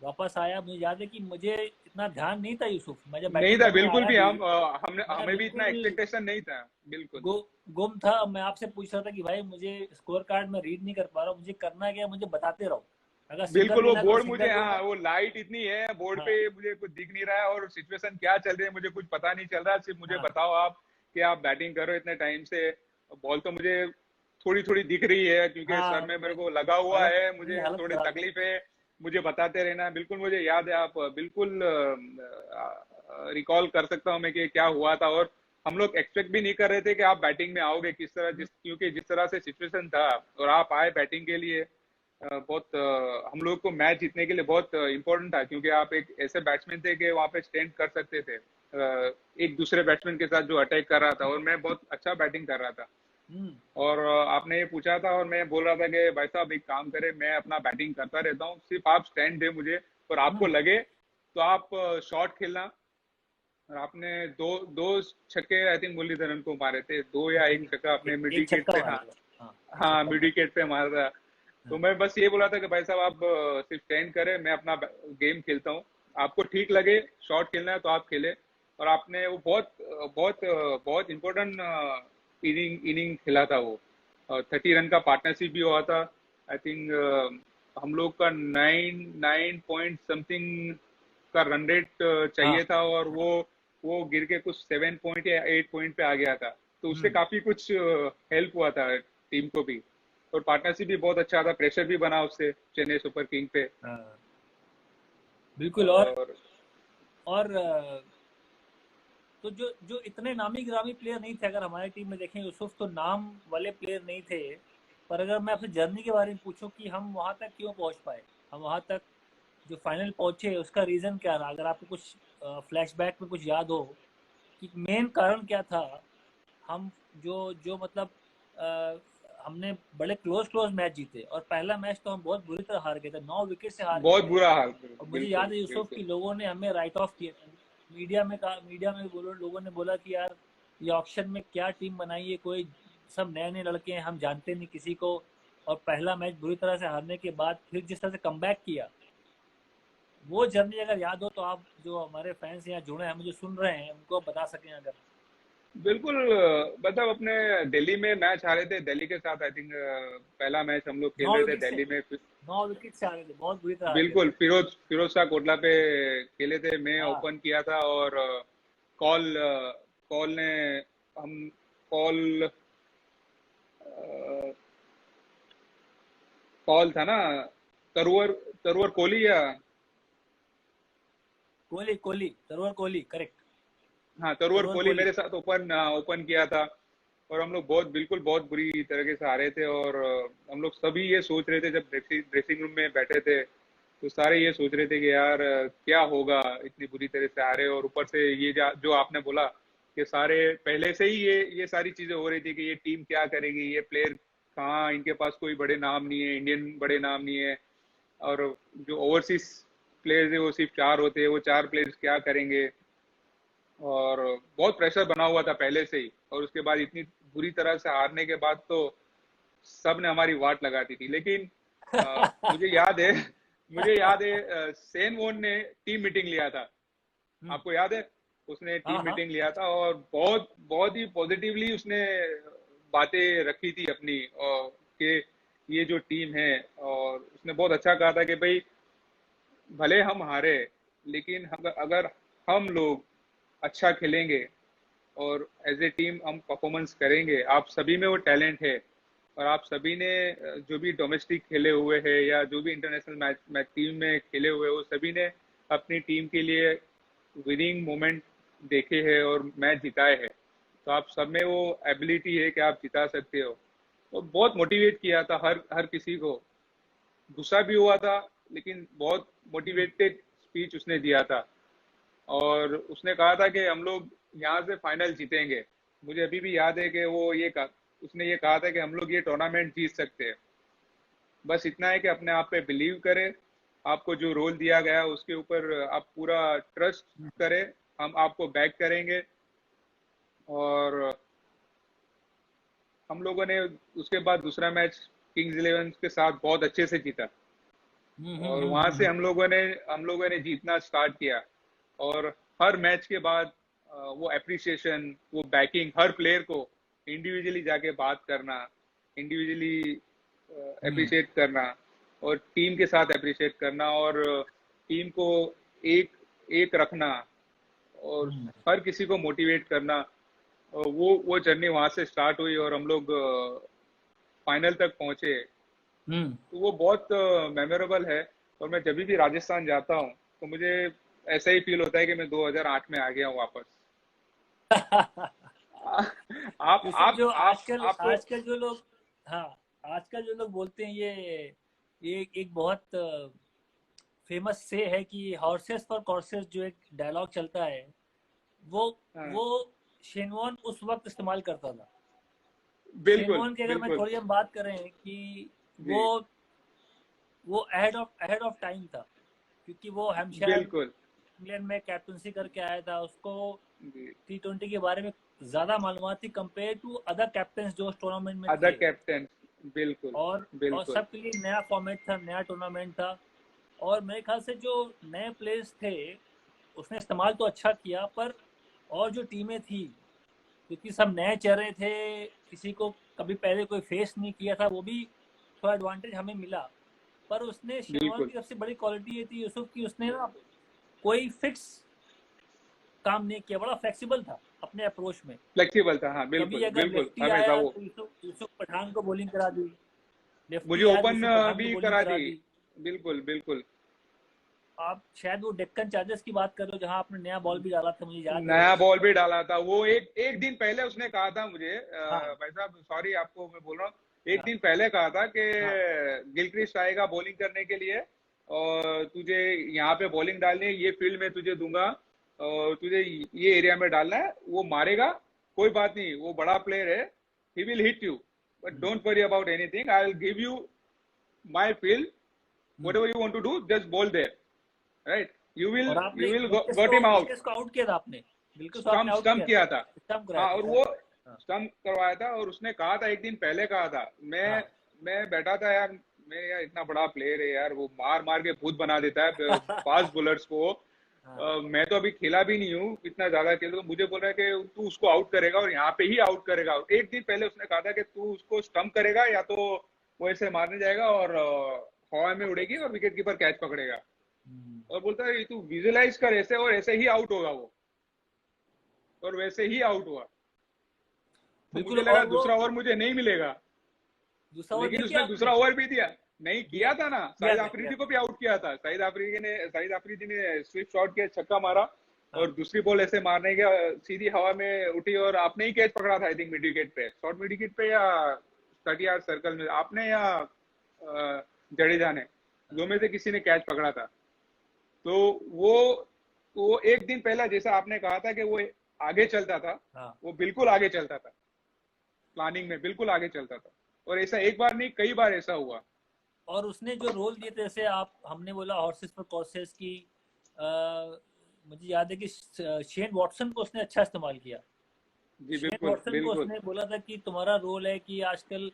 Speaker 1: वापस आया, मुझे याद है कि मुझे इतना ध्यान नहीं था यूसुफ, मैं जब
Speaker 2: नहीं
Speaker 1: बैटिंग
Speaker 2: था
Speaker 1: करने
Speaker 2: बिल्कुल
Speaker 1: आया
Speaker 2: भी,
Speaker 1: भी,
Speaker 2: हमने
Speaker 1: मैं
Speaker 2: हमें भी इतना
Speaker 1: बिल्कुल
Speaker 2: एक्सपेक्टेशन नहीं था, बिल्कुल।
Speaker 1: गु, गुम था। मैं आपसे पूछ रहा था कि भाई मुझे स्कोर कार्ड में रीड नहीं कर पा रहा हूँ, मुझे करना क्या है, मुझे बताते रहो, अगर सिंगल
Speaker 2: बिल्कुल, वो
Speaker 1: लेना है तो
Speaker 2: बोर्ड मुझे,
Speaker 1: सिंगल
Speaker 2: हाँ,
Speaker 1: लूंगा।
Speaker 2: वो लाइट इतनी है बोर्ड पे,
Speaker 1: हाँ
Speaker 2: मुझे कुछ दिख नहीं रहा है, और सिचुएशन क्या चल रही है मुझे कुछ पता नहीं चल रहा, सिर्फ मुझे
Speaker 1: हाँ
Speaker 2: बताओ आप कि आप बैटिंग कर रहे हो इतने टाइम से। बॉल तो मुझे थोड़ी थोड़ी दिख रही है, क्योंकि सर
Speaker 1: हाँ,
Speaker 2: में मेरे को लगा हुआ
Speaker 1: हालत,
Speaker 2: है,
Speaker 1: मेरी
Speaker 2: मुझे
Speaker 1: हालत
Speaker 2: थोड़ी
Speaker 1: खराब थी।
Speaker 2: तकलीफ है, मुझे बताते रहना। बिल्कुल मुझे याद है, आप बिल्कुल रिकॉल कर सकता हूँ मैं कि क्या हुआ था, और हम लोग एक्सपेक्ट भी नहीं कर रहे थे कि आप बैटिंग में आओगे किस तरह, क्योंकि जिस तरह से सिचुएशन था, और आप आए बैटिंग के लिए, बहुत हम लोग को मैच जीतने के लिए बहुत इंपॉर्टेंट था, क्योंकि आप एक ऐसे बैट्समैन थे कि वहां पे स्टैंड कर सकते थे एक दूसरे बैट्समैन के साथ जो अटैक कर रहा था, और मैं बहुत अच्छा बैटिंग कर रहा था।
Speaker 1: हम्म।
Speaker 2: और आपने ये पूछा था, और मैं बोल रहा था कि भाई साहब एक काम करें, मैं अपना बैटिंग करता रहता हूँ, सिर्फ आप स्टैंड दे मुझे, और आपको
Speaker 1: हम्म।
Speaker 2: लगे तो आप शॉट खेलना। और आपने दो दो छक्के आई थिंक मुरलीधरन को मारे थे, दो या एक छक्का अपने मिड
Speaker 1: एक
Speaker 2: विकेट
Speaker 1: छक्का
Speaker 2: पे,
Speaker 1: मारा
Speaker 2: हाँ,
Speaker 1: था। हाँ, एक
Speaker 2: हाँ,
Speaker 1: छक्का
Speaker 2: मिड
Speaker 1: मारा
Speaker 2: विकेट पे मारा था।
Speaker 1: था।
Speaker 2: तो
Speaker 1: हाँ।
Speaker 2: मैं बस ये बोला था कि भाई साहब आप सिर्फ स्टैंड करें, मैं अपना गेम खेलता हूँ, आपको ठीक लगे शॉट खेलना है तो आप खेले। और आपने वो बहुत इंपॉर्टेंट इनिंग इनिंग खेला था वो, 30 रन का पार्टनरशिप भी हुआ था आई थिंक। हम लोग का 9 9 पॉइंट समथिंग का रन रेट
Speaker 1: हाँ
Speaker 2: चाहिए था, और वो गिर के कुछ 7 पॉइंट या 8 पॉइंट पे आ गया था। तो उससे काफी कुछ हेल्प हुआ था टीम को भी, और पार्टनरशिप भी बहुत अच्छा था, प्रेशर भी बना उससे चेन्नई सुपर किंग पे।
Speaker 1: हाँ, बिल्कुल।
Speaker 2: और
Speaker 1: और तो जो जो इतने नामी गिरामी प्लेयर नहीं थे, अगर हमारी टीम में देखें यूसुफ, तो नाम वाले प्लेयर नहीं थे। पर अगर मैं आपसे जर्नी के बारे में पूछूं कि हम वहां तक क्यों पहुंच पाए, हम वहां तक जो फाइनल पहुंचे, उसका रीज़न क्या रहा? अगर आपको कुछ फ्लैशबैक में कुछ याद हो कि मेन कारण क्या था। हम जो जो मतलब अ, हमने बड़े क्लोज मैच जीते, और पहला मैच तो हम बहुत बुरी तरह हार गए थे, 9 विकेट से हार गए
Speaker 2: बहुत
Speaker 1: थे।
Speaker 2: बुरा हाल,
Speaker 1: और मुझे
Speaker 2: बिल्कुल
Speaker 1: याद है यूसुफ
Speaker 2: बिल्कुल।
Speaker 1: कि लोगों ने हमें राइट ऑफ किया था। मीडिया में कहा, मीडिया में बोलो, लोगों ने बोला कि यार ये ऑक्शन में क्या टीम बनाई है, कोई सब नए नए लड़के हैं, हम जानते नहीं किसी को। और पहला मैच बुरी तरह से हारने के बाद फिर जिस तरह से कमबैक किया, वो जर्नी अगर याद हो तो आप जो हमारे फैंस यहाँ जुड़े हैं, मुझे सुन रहे हैं, उनको आप बता सकें अगर।
Speaker 2: बिल्कुल, मतलब अपने दिल्ली में मैच हारे थे दिल्ली के साथ, आई थिंक पहला मैच हम लोग खेल
Speaker 1: नौ
Speaker 2: रहे थे
Speaker 1: विकेट से
Speaker 2: दिल्ली में।
Speaker 1: 9 विकेट से हारे थे, बहुत बुरी तरह हार गए थे।
Speaker 2: बिल्कुल, फिरोज फिरोज शाह कोटला पे खेले थे, मैं
Speaker 1: हाँ।
Speaker 2: ओपन किया था, और कॉल कॉल ने हम कॉल कॉल था ना, तरुवर तरुवर कोहली या,
Speaker 1: कोहली, कोहली, सरवर कोहली, करेक्ट।
Speaker 2: हाँ तरुवर
Speaker 1: सरवर
Speaker 2: कोहली
Speaker 1: कोहली।
Speaker 2: मेरे साथ ओपन ओपन किया था। और हम लोग बहुत बुरी तरीके से हारे थे, और हम लोग सभी ये सोच रहे थे, जब ड्रेसिंग रूम में बैठे थे तो सारे ये सोच रहे थे कि यार क्या होगा, इतनी बुरी तरह से हारे। और ऊपर से ये जो आपने बोला कि सारे पहले से ही ये सारी चीजें हो रही थी कि ये टीम क्या करेगी, ये प्लेयर कहाँ, इनके पास कोई बड़े नाम नहीं है, इंडियन बड़े नाम नहीं है, और जो ओवरसीज प्लेयर्स है वो सिर्फ 4 होते हैं, वो 4 प्लेयर्स क्या करेंगे। और बहुत प्रेशर बना हुआ था पहले से ही, और उसके बाद इतनी बुरी तरह से हारने के बाद तो सब ने हमारी वाट लगा दी थी। लेकिन मुझे याद है सेन वोन ने टीम मीटिंग लिया था,
Speaker 1: हम्म।
Speaker 2: आपको याद है? उसने
Speaker 1: हाँ,
Speaker 2: टीम
Speaker 1: हाँ।
Speaker 2: मीटिंग लिया था, और बहुत बहुत ही पॉजिटिवली उसने बातें रखी थी अपनी, और कि ये जो टीम है, और उसने बहुत अच्छा कहा था कि भाई भले हम हारे, लेकिन अगर हम लोग अच्छा खेलेंगे और एज ए टीम हम परफॉर्मेंस करेंगे, आप सभी में वो टैलेंट है, और आप सभी ने जो भी डोमेस्टिक खेले हुए हैं या जो भी इंटरनेशनल मैच टीम में खेले हुए हैं, वो सभी ने अपनी टीम के लिए विनिंग मोमेंट देखे हैं और मैच जिताए हैं। तो आप सब में वो एबिलिटी है कि आप जिता सकते हो। तो बहुत मोटिवेट किया था हर किसी को, गुस्सा भी हुआ था, लेकिन बहुत
Speaker 1: हम्म।
Speaker 2: मोटिवेटेड स्पीच उसने दिया था। और उसने कहा था कि हम लोग यहाँ से फाइनल जीतेंगे। मुझे अभी भी याद है कि उसने ये कहा था कि हम लोग ये टूर्नामेंट जीत सकते हैं, बस इतना है कि अपने आप पे बिलीव करें, आपको जो रोल दिया गया उसके ऊपर आप पूरा ट्रस्ट करें, हम आपको बैक करेंगे। और हम लोगों ने उसके बाद दूसरा मैच किंग्स इलेवन के साथ बहुत अच्छे से जीता,
Speaker 1: हम्म।
Speaker 2: और वहां से हम लोगों ने जीतना स्टार्ट किया। और हर मैच के बाद वो अप्रिसिएशन, वो बैकिंग, हर प्लेयर को इंडिविजुअली जाके बात करना, इंडिविजुअली
Speaker 1: हम्म।
Speaker 2: अप्रिशिएट करना, और टीम के साथ अप्रिशिएट करना, और टीम को एक एक रखना, और
Speaker 1: हम्म।
Speaker 2: हर किसी को मोटिवेट करना। और वो जर्नी वहां से स्टार्ट हुई, और हम लोग फाइनल तक पहुंचे।
Speaker 1: हम्म।
Speaker 2: तो वो बहुत मेमोरेबल है। और मैं जब भी राजस्थान जाता हूँ तो मुझे ऐसा ही फील होता है कि मैं 2008 में आ गया हूँ वापस। आप
Speaker 1: यूसुफ,
Speaker 2: आप
Speaker 1: जो
Speaker 2: आप
Speaker 1: आजकल
Speaker 2: आपको
Speaker 1: आजकल जो लोग, हाँ, आजकल जो लोग बोलते हैं, ये एक बहुत फेमस से है कि हॉर्सेस फॉर कोर्सेस, जो एक डायलॉग चलता है, वो
Speaker 2: हाँ,
Speaker 1: वो शेनवॉर्न उस वक्त इस्तेमाल करता था।
Speaker 2: बिल्कुल
Speaker 1: शेनवॉर्न की अगर मैं
Speaker 2: बिल्कुल।
Speaker 1: थोड़ी हम बात करें कि
Speaker 2: जी,
Speaker 1: वो अहेड ऑफ टाइम था, क्योंकि वो हैम्पशायर
Speaker 2: बिल्कुल।
Speaker 1: इंग्लैंड में कैप्टनसी करके आया था। उसको
Speaker 2: जी,
Speaker 1: T20 के बारे में ज़्यादा मालूमात थी कंपेयर टू अदर कैप्टन्स जो उस टूर्नामेंट में
Speaker 2: अदर
Speaker 1: थे।
Speaker 2: कैप्टन, बिल्कुल
Speaker 1: और
Speaker 2: बिल्कुल।
Speaker 1: सबके लिए नया फॉर्मेट था, नया टूर्नामेंट था। और मेरे ख्याल से जो नए प्लेयर्स थे, उसने इस्तेमाल तो अच्छा किया, पर और जो टीमें थी, क्योंकि सब नए चेहरे थे, किसी को कभी पहले कोई फेस नहीं किया था, वो भी थोड़ा एडवांटेज हमें मिला। पर उसने, शेनवॉर्न
Speaker 2: बिल्कुल
Speaker 1: की सबसे बड़ी क्वालिटी ये थी यूसुफ की, उसने ना कोई फिक्स काम नहीं किया, बड़ा फ्लेक्सिबल था
Speaker 3: अपने अप्रोच में।
Speaker 2: फ्लेक्सिबल था, हाँ
Speaker 3: कभी
Speaker 2: बिल्कुल
Speaker 3: अगर
Speaker 2: बिल्कुल,
Speaker 3: लेफ्टी
Speaker 2: हमेशा
Speaker 3: आया
Speaker 2: वो
Speaker 3: तो यूसुफ पठान को बॉलिंग करा दी,
Speaker 2: मुझे
Speaker 3: लेफ्टी आया तो
Speaker 2: ओपन
Speaker 3: यूसुफ पठान को
Speaker 2: भी
Speaker 3: बॉलिंग
Speaker 2: करा
Speaker 3: करा
Speaker 2: दी।
Speaker 3: दी।
Speaker 2: बिल्कुल बिल्कुल।
Speaker 3: आप शायद वो डेक्कन चार्जर्स की बात कर रहे हो जहां आपने नया बॉल भी डाला था, मुझे याद है
Speaker 2: नया
Speaker 3: वो।
Speaker 2: बॉल भी डाला था वो, एक दिन पहले उसने कहा था मुझे,
Speaker 3: हाँ
Speaker 2: भाई साहब सॉरी आपको मैं बोल रहा हूँ, एक
Speaker 3: हाँ
Speaker 2: दिन पहले कहा था कि
Speaker 3: हाँ
Speaker 2: गिलक्रिस्ट आएगा बॉलिंग करने के लिए और तुझे यहाँ पे बॉलिंग डालनी है, ये फील्ड में तुझे दूंगा और तुझे ये एरिया में डालना है, वो मारेगा, कोई बात नहीं, वो बड़ा प्लेयर है, he will hit you, but don't worry about anything, I will give you my field, whatever you want to do just ball there, right,
Speaker 3: और
Speaker 2: यू
Speaker 3: आपने
Speaker 2: will got him out.
Speaker 3: Gilchrist को out किया था आपने, Gilchrist को आपने
Speaker 2: stump
Speaker 3: out
Speaker 2: stump
Speaker 3: किया था,
Speaker 2: किया था।
Speaker 3: स्टंप कराया
Speaker 2: हाँ,
Speaker 3: था
Speaker 2: और
Speaker 3: क्या?
Speaker 2: वो
Speaker 3: हाँ
Speaker 2: स्टम्प करवाया था और उसने कहा था, एक दिन पहले कहा था, मैं
Speaker 3: हाँ
Speaker 2: मैं बैठा था यार, मैं यार इतना बड़ा प्लेयर है यार, वो मार मार के भूत बना देता है फास्ट बॉलर्स को,
Speaker 3: हाँ
Speaker 2: मैं तो अभी खेला भी नहीं हूँ इतना ज्यादा खेल, तो मुझे बोल रहा है कि तू उसको आउट करेगा और यहाँ पे ही आउट करेगा। एक दिन पहले उसने कहा था कि तू उसको स्टम्प करेगा या तो वो ऐसे मारने जाएगा और हवा में उड़ेगी और विकेट कीपर कैच पकड़ेगा,
Speaker 3: हम्म,
Speaker 2: और बोलता है तू विजुअलाइज कर ऐसे और ऐसे ही आउट होगा वो, और वैसे ही आउट हुआ। तो
Speaker 3: बिल्कुल।
Speaker 2: मुझे लगा
Speaker 3: और वो
Speaker 2: दूसरा ओवर मुझे नहीं मिलेगा,
Speaker 3: दूसरा ओवर
Speaker 2: लेकिन
Speaker 3: नहीं किया
Speaker 2: उसने
Speaker 3: आपने?
Speaker 2: दूसरा ओवर भी दिया, नहीं किया था ना,
Speaker 3: किया
Speaker 2: शाहिद
Speaker 3: था किया
Speaker 2: आफरीदी
Speaker 3: था।
Speaker 2: को भी आउट किया था, शाहिद आफरीदी ने स्विप शॉट किया, छक्का मारा
Speaker 3: हाँ
Speaker 2: और दूसरी बॉल ऐसे मारने गया, सीधी हवा में उठी और आपने ही कैच पकड़ा था, आई थिंक मिड विकेट पे, शॉर्ट मिड विकेट पे या 30 यार्ड सर्कल में, आपने या जडेजा ने, दो में से किसी ने कैच पकड़ा था। तो वो एक दिन पहला जैसा आपने कहा था कि वो आगे चलता था,
Speaker 3: हाँ।
Speaker 2: वो बिल्कुल आगे चलता था, प्लानिंग में बिल्कुल आगे चलता था, और ऐसा एक बार नहीं कई बार ऐसा हुआ।
Speaker 3: और उसने जो रोल दिए थे, जैसे आप हमने बोला हॉर्सेस फॉर कॉर्सेस की, मुझे याद है कि शेन वॉटसन को उसने अच्छा इस्तेमाल किया।
Speaker 2: जी
Speaker 3: शेन
Speaker 2: बिल्कुल
Speaker 3: वॉटसन को
Speaker 2: बिल्कुल।
Speaker 3: उसने बोला था कि तुम्हारा रोल है कि आजकल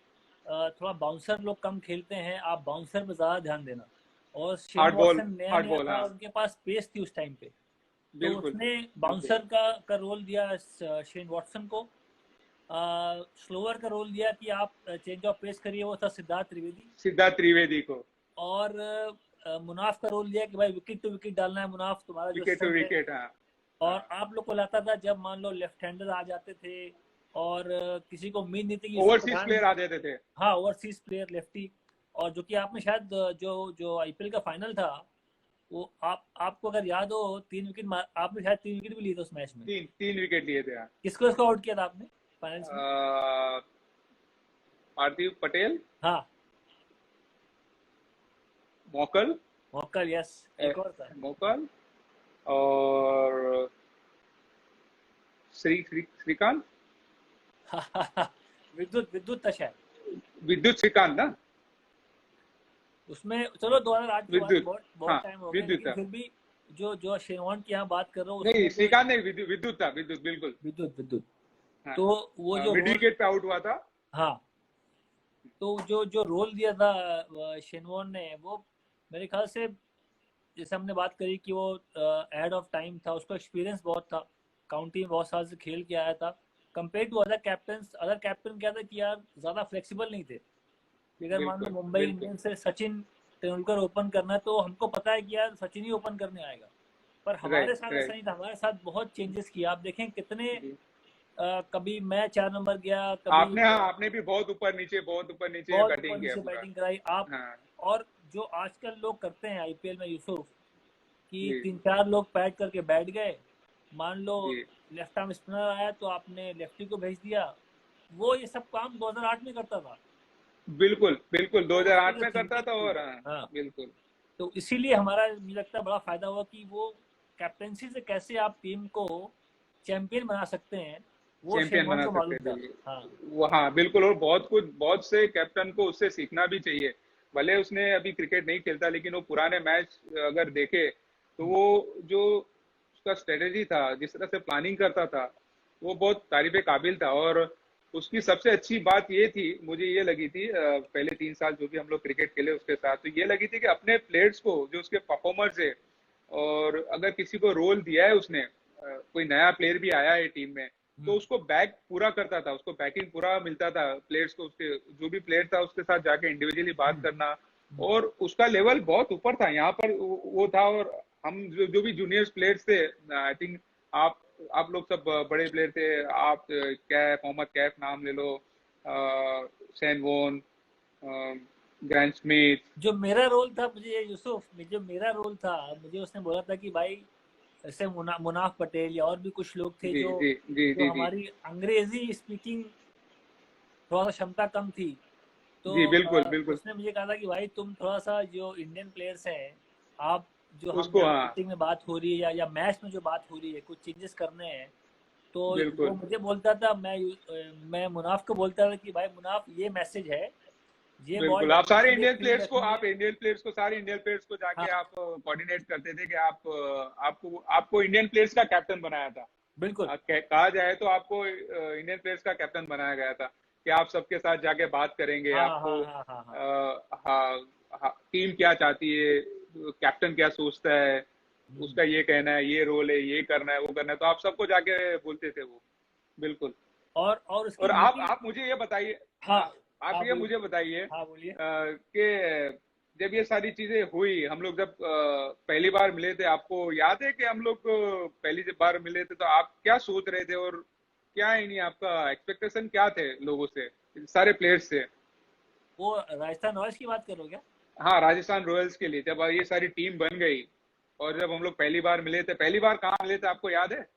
Speaker 3: थोड़ा बाउंसर लोग कम खेलते हैं, आप बाउंसर पे ज़्यादा ध्यान देना। और शेन वॉटसन नया
Speaker 2: हार्ड
Speaker 3: नया
Speaker 2: बॉल,
Speaker 3: था,
Speaker 2: हाँ
Speaker 3: उनके पास पेस थी उस टाइम पे, तो
Speaker 2: बिल्कुल
Speaker 3: उसने
Speaker 2: बिल्कुल।
Speaker 3: बाउंसर का रोल दिया शेन वॉटसन को। स्लोअर का रोल दिया कि आप चेंज ऑफ पेस करिए, वो था सिद्धार्थ त्रिवेदी।
Speaker 2: सिद्धार्थ त्रिवेदी को
Speaker 3: और मुनाफ का रोल दिया कि भाई विकेट टू विकेट डालना है, मुनाफ तुम्हारा जो
Speaker 2: विकेट टू
Speaker 3: स्ट्रेंथ है।
Speaker 2: विकेट, हाँ
Speaker 3: और
Speaker 2: हाँ।
Speaker 3: आप लोग को लगता था जब मान लो लेफ्ट हैंडर आ जाते थे और किसी को उम्मीद नहीं थी कि यूसुफ
Speaker 2: ओवरसीज
Speaker 3: पठान
Speaker 2: प्लेयर
Speaker 3: भी,
Speaker 2: आ जाते थे।
Speaker 3: हाँ ओवरसीज प्लेयर लेफ्टी, और जो कि आपने शायद जो जो आईपीएल का फाइनल था, वो आपको अगर याद हो 3 विकेट आपने शायद 3 विकेट भी लिए थे उस मैच में।
Speaker 2: तीन तीन विकेट लिए थे, हाँ।
Speaker 3: किसको इसको आउट किया था आपने फाइनल्स में?
Speaker 2: पार्थिव पटेल,
Speaker 3: हाँ
Speaker 2: मोकल,
Speaker 3: मौकल, यस। एक और था।
Speaker 2: मोकल और श्रीकांत,
Speaker 3: विद्युत विद्युत था शायद
Speaker 2: विद्युत श्रीकांत ना,
Speaker 3: उसमें। चलो 2008 की बात,
Speaker 2: विद्युत,
Speaker 3: बहुत
Speaker 2: हाँ
Speaker 3: बहुत टाइम हो गया,
Speaker 2: विद्युत
Speaker 3: लेकिन
Speaker 2: था,
Speaker 3: फिर भी जो शेनवॉन की यहाँ बात कर रहा हूँ,
Speaker 2: नहीं
Speaker 3: उसमें जो
Speaker 2: श्रीकांत नहीं, विद्युत था, विद्युत बिल्कुल,
Speaker 3: विद्युत विद्युत,
Speaker 2: हाँ।
Speaker 3: तो वो जो
Speaker 2: मिड
Speaker 3: रोल,
Speaker 2: विकेट पे आउट हुआ था।
Speaker 3: हाँ, तो जो जो रोल दिया था शेनवॉन ने, वो मेरे ख्याल से, जैसे हमने बात करी कि वो एड ऑफ टाइम था, उसको एक्सपीरियंस बहुत था, काउंटी में बहुत साल से खेल के आया था, कंपेयर टू अदर कैप्टन क्या था कि यार ज़्यादा फ्लेक्सिबल नहीं थे। अगर मान लो
Speaker 2: बिल्कुल
Speaker 3: मुंबई
Speaker 2: बिल्कुल,
Speaker 3: इंडियंस से सचिन तेंदुलकर ओपन करना है, तो हमको पता है कि यार सचिन ही ओपन करने आएगा, पर हमारे
Speaker 2: राइट
Speaker 3: साथ ऐसा
Speaker 2: राइट।
Speaker 3: नहीं था, हमारे साथ बहुत चेंजेस किया। आप देखें कितने,
Speaker 2: जी,
Speaker 3: कभी मैं 4 नंबर गया, कभी
Speaker 2: आपने, हाँ आपने भी बहुत ऊपर नीचे
Speaker 3: बहुत ऊपर
Speaker 2: बैटिंग किया
Speaker 3: नीचे
Speaker 2: पूरा,
Speaker 3: बैटिंग कराई आप।
Speaker 2: हाँ
Speaker 3: और जो आजकल लोग करते हैं आईपीएल में यूसुफ, कि
Speaker 2: जी
Speaker 3: 3-4 लोग पैड करके बैठ गए, मान लो
Speaker 2: जी
Speaker 3: लेफ्ट आर्म स्पिनर आया तो आपने लेफ्टी को भेज दिया, वो ये सब काम 2008 में करता था,
Speaker 2: बिल्कुल बिल्कुल,
Speaker 3: तो उसकी
Speaker 2: 2008
Speaker 3: जो
Speaker 2: में करता
Speaker 3: थिंकिंग
Speaker 2: था,
Speaker 3: थी,
Speaker 2: और हाँ
Speaker 3: हाँ,
Speaker 2: बिल्कुल,
Speaker 3: तो इसीलिए हमारा मुझे लगता है बड़ा फायदा हुआ कि वो कैप्टेंसी से कैसे आप टीम को चैंपियन बना सकते हैं, वो
Speaker 2: चैंपियन
Speaker 3: शेनवॉन
Speaker 2: बना
Speaker 3: को
Speaker 2: सकते
Speaker 3: मालूम
Speaker 2: थे
Speaker 3: था। हाँ
Speaker 2: वो, हाँ बिल्कुल, और बहुत कुछ, बहुत से कैप्टन को उससे सीखना भी चाहिए, भले उसने अभी क्रिकेट नहीं खेलता, लेकिन वो पुराने मैच अगर देखे तो वो जो उसका स्ट्रेटेजी था, जिस तरह से प्लानिंग करता था, वो बहुत तारीफ काबिल था। और उसकी सबसे अच्छी बात ये थी, मुझे ये लगी थी, पहले 3 साल जो भी हम लोग क्रिकेट खेले उसके साथ, तो ये लगी थी कि अपने प्लेयर्स को, जो उसके परफॉर्मर्स है, और अगर किसी को रोल दिया है उसने, कोई नया प्लेयर भी आया है टीम में, तो
Speaker 3: हम्म,
Speaker 2: उसको बैक पूरा करता था, उसको बैकिंग पूरा मिलता था प्लेयर्स को, उसके जो भी प्लेयर था उसके साथ जाके इंडिविजुअली बात
Speaker 3: हम्म,
Speaker 2: करना,
Speaker 3: हम्म,
Speaker 2: और उसका लेवल बहुत ऊपर था यहाँ पर, वो था। और हम जो भी जूनियर्स प्लेयर्स थे, आई थिंक आप आप लोग सब बड़े प्लेयर थे। आप कैफ, मोहम्मद कैफ नाम ले लो, सैन वोन, ग्रैंड स्मिथ।
Speaker 3: जो मेरा रोल था, मुझे यूसुफ, जो मेरा रोल था, मुझे उसने बोला था कि भाई ऐसे मुनाफ पटेल या और भी कुछ लोग थे
Speaker 2: जी
Speaker 3: जो
Speaker 2: जी जी
Speaker 3: जो
Speaker 2: जी जी
Speaker 3: हमारी अंग्रेजी स्पीकिंग थोड़ा सा क्षमता कम थी। तो
Speaker 2: जी, बिल्कुल बिल्कुल।
Speaker 3: उसने मुझे कहा था कि भाई तुम थोड़ा सा जो इंडियन प्लेयर्स हैं, आप जो हम
Speaker 2: उसको,
Speaker 3: यहाँ
Speaker 2: हाँ,
Speaker 3: पिचिंग में बात हो रही है या मैच में जो बात हो रही है, कुछ चेंजेस करने हैं। तो वो
Speaker 2: बिल्कुल
Speaker 3: मुझे बोलता था, मैं मुनाफ को बोलता था कि भाई मुनाफ, ये मैसेज है, ये बॉल
Speaker 2: बिल्कुल। आप
Speaker 3: डलनी
Speaker 2: सारे
Speaker 3: चाहिए,
Speaker 2: इंडियन
Speaker 3: क्लीन
Speaker 2: प्लेयर्स को,
Speaker 3: रखनी है।
Speaker 2: सारे इंडियन प्लेयर्स को जाके
Speaker 3: हाँ,
Speaker 2: आप कोऑर्डिनेट करते थे कि आप आपको आपको इंडियन प्लेयर्स का कैप्टन बनाया था।
Speaker 3: बिल्कुल।
Speaker 2: कहा जाए तो आपको इंडियन प्लेयर्स का कैप्टन बनाया गया था कि आप सबके साथ जाके बात करेंगे।
Speaker 3: हाँ हाँ
Speaker 2: आपको
Speaker 3: हाँ हाँ हाँ।
Speaker 2: हाँ, हाँ, टीम क्या चाहती है, कैप्टन क्या सोचता है,
Speaker 3: हम्म।
Speaker 2: उसका ये कहना है, ये रोल है, ये करना है, वो करना है, तो आप सबको जाके बोलते थे वो। बिल्कुल।
Speaker 3: और उसकी
Speaker 2: और
Speaker 3: मीटिंग।
Speaker 2: आप मुझे ये बताइए,
Speaker 3: हाँ,
Speaker 2: आप
Speaker 3: हाँ
Speaker 2: ये
Speaker 3: बोलिए।
Speaker 2: मुझे बताइए
Speaker 3: हाँ बोलिए।
Speaker 2: कि जब ये सारी चीजें हुई, हम लोग जब पहली बार मिले थे, आपको याद है कि हम लोग पहली जब बार मिले थे तो आप क्या सोच रहे थे, और क्या है नहीं आपका एक्सपेक्टेशन क्या थे लोगों से, सारे प्लेयर्स से?
Speaker 3: वो राजस्थान रॉयल्स की बात कर रहे हो क्या?
Speaker 2: हाँ, राजस्थान रॉयल्स के लिए जब ये सारी टीम बन गई और जब हम लोग पहली बार मिले थे, पहली बार कहाँ मिले थे आपको याद है?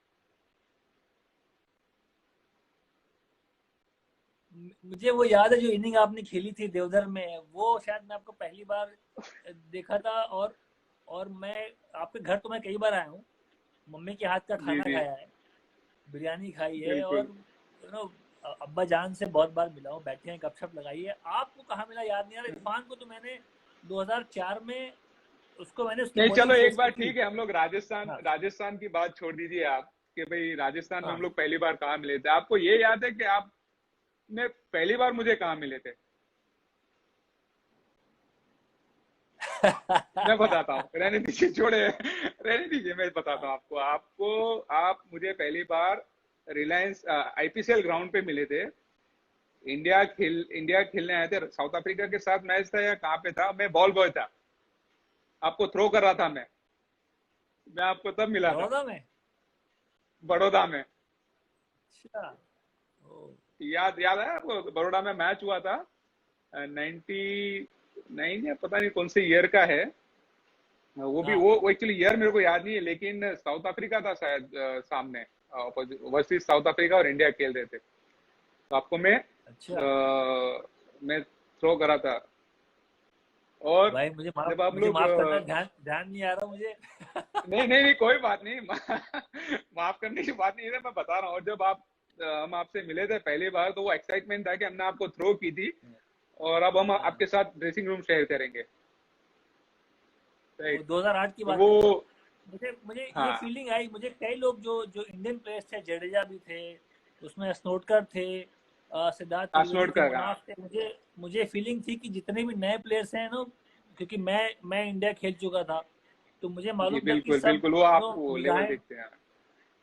Speaker 3: मुझे वो याद है, जो इनिंग आपने खेली थी देवधर में, वो शायद मैं आपको पहली बार देखा था। और मैं आपके घर तो मैं कई बार आया हूँ, मम्मी के हाथ का
Speaker 2: जी
Speaker 3: खाना
Speaker 2: जी,
Speaker 3: खाया है, बिरयानी खाई है, और
Speaker 2: बिल्कुल।
Speaker 3: अब्बा जान से बहुत बार मिला हूँ, बैठे हैं, गपशप लगाई है। आपको कहाँ मिला याद नहीं आ रहा। इरफान को तो मैंने 2004 में, उसको मैंने उसकी
Speaker 2: नहीं, चलो
Speaker 3: बॉलिंग
Speaker 2: एक
Speaker 3: फेस
Speaker 2: बार
Speaker 3: की थी।
Speaker 2: ठीक है, हम लोग राजस्थान
Speaker 3: हाँ
Speaker 2: राजस्थान की बात छोड़ दीजिए आप, कि भाई राजस्थान में हम
Speaker 3: हाँ।
Speaker 2: लोग पहली बार कहाँ मिले थे। आपको ये याद है कि आपने पहली बार मुझे कहाँ मिले थे? मैं बताता हूँ, रहने दीजिए, छोड़े, रहने दीजिए, मैं बताता हूँ आपको। आप मुझे पहली बार रिलायंस आईपीसीएल ग्राउंड पे मिले थे। इंडिया खेलने आए थे, साउथ अफ्रीका के साथ मैच था या कहाँ पे था, मैं बॉल बॉय था, आपको थ्रो कर रहा था मैं आपको तब मिला था,
Speaker 3: बड़ौदा में।
Speaker 2: बड़ौदा में।
Speaker 3: अच्छा। ओ,
Speaker 2: याद याद है आपको? बड़ौदा में मैच हुआ था, 99 या पता नहीं कौन से ईयर का है। वो भी,
Speaker 3: हाँ।
Speaker 2: वो एक्चुअली ईयर मेरे को याद नहीं है, लेकिन साउथ अफ्रीका था शायद सामने, वर्सेस साउथ अफ्रीका और इंडिया खेल रहे थे, तो आपको
Speaker 3: अच्छा
Speaker 2: मैं थ्रो करा था। और
Speaker 3: भाई,
Speaker 2: जब आप
Speaker 3: मुझे
Speaker 2: लोग
Speaker 3: माफ करना, ध्यान ध्यान नहीं आ रहा मुझे।
Speaker 2: नहीं नहीं नहीं, कोई बात नहीं, माफ करने की बात नहीं है, मैं बता रहा हूँ। और जब हम आपसे मिले थे पहली बार, तो वो एक्साइटमेंट था कि हमने आपको थ्रो की थी और अब हम
Speaker 3: हाँ,
Speaker 2: आपके साथ ड्रेसिंग रूम शेयर करेंगे,
Speaker 3: वो
Speaker 2: राइट?
Speaker 3: 2008 की
Speaker 2: तो
Speaker 3: बात
Speaker 2: वो,
Speaker 3: कर रहे हो। मुझे मुझे ये
Speaker 2: हाँ,
Speaker 3: फीलिंग आई, मुझे कई लोग जो इंडियन प्लेयर्स थे, जडेजा भी थे उसमें, स्नोडकर थे, सिद्धार्थ त्रिवेदी
Speaker 2: आसनोड
Speaker 3: थे,
Speaker 2: का, हाँ,
Speaker 3: मुनाफ थे। मुझे मुझे फीलिंग थी कि जितने भी नए प्लेयर्स हैं ना, क्योंकि मैं इंडिया खेल चुका था, तो मुझे
Speaker 2: जी
Speaker 3: मालूम था कि
Speaker 2: बिल्कुल
Speaker 3: सब
Speaker 2: बिल्कुल, वो
Speaker 3: नो
Speaker 2: आपको लेवल
Speaker 3: निगाहें,
Speaker 2: देखते हैं।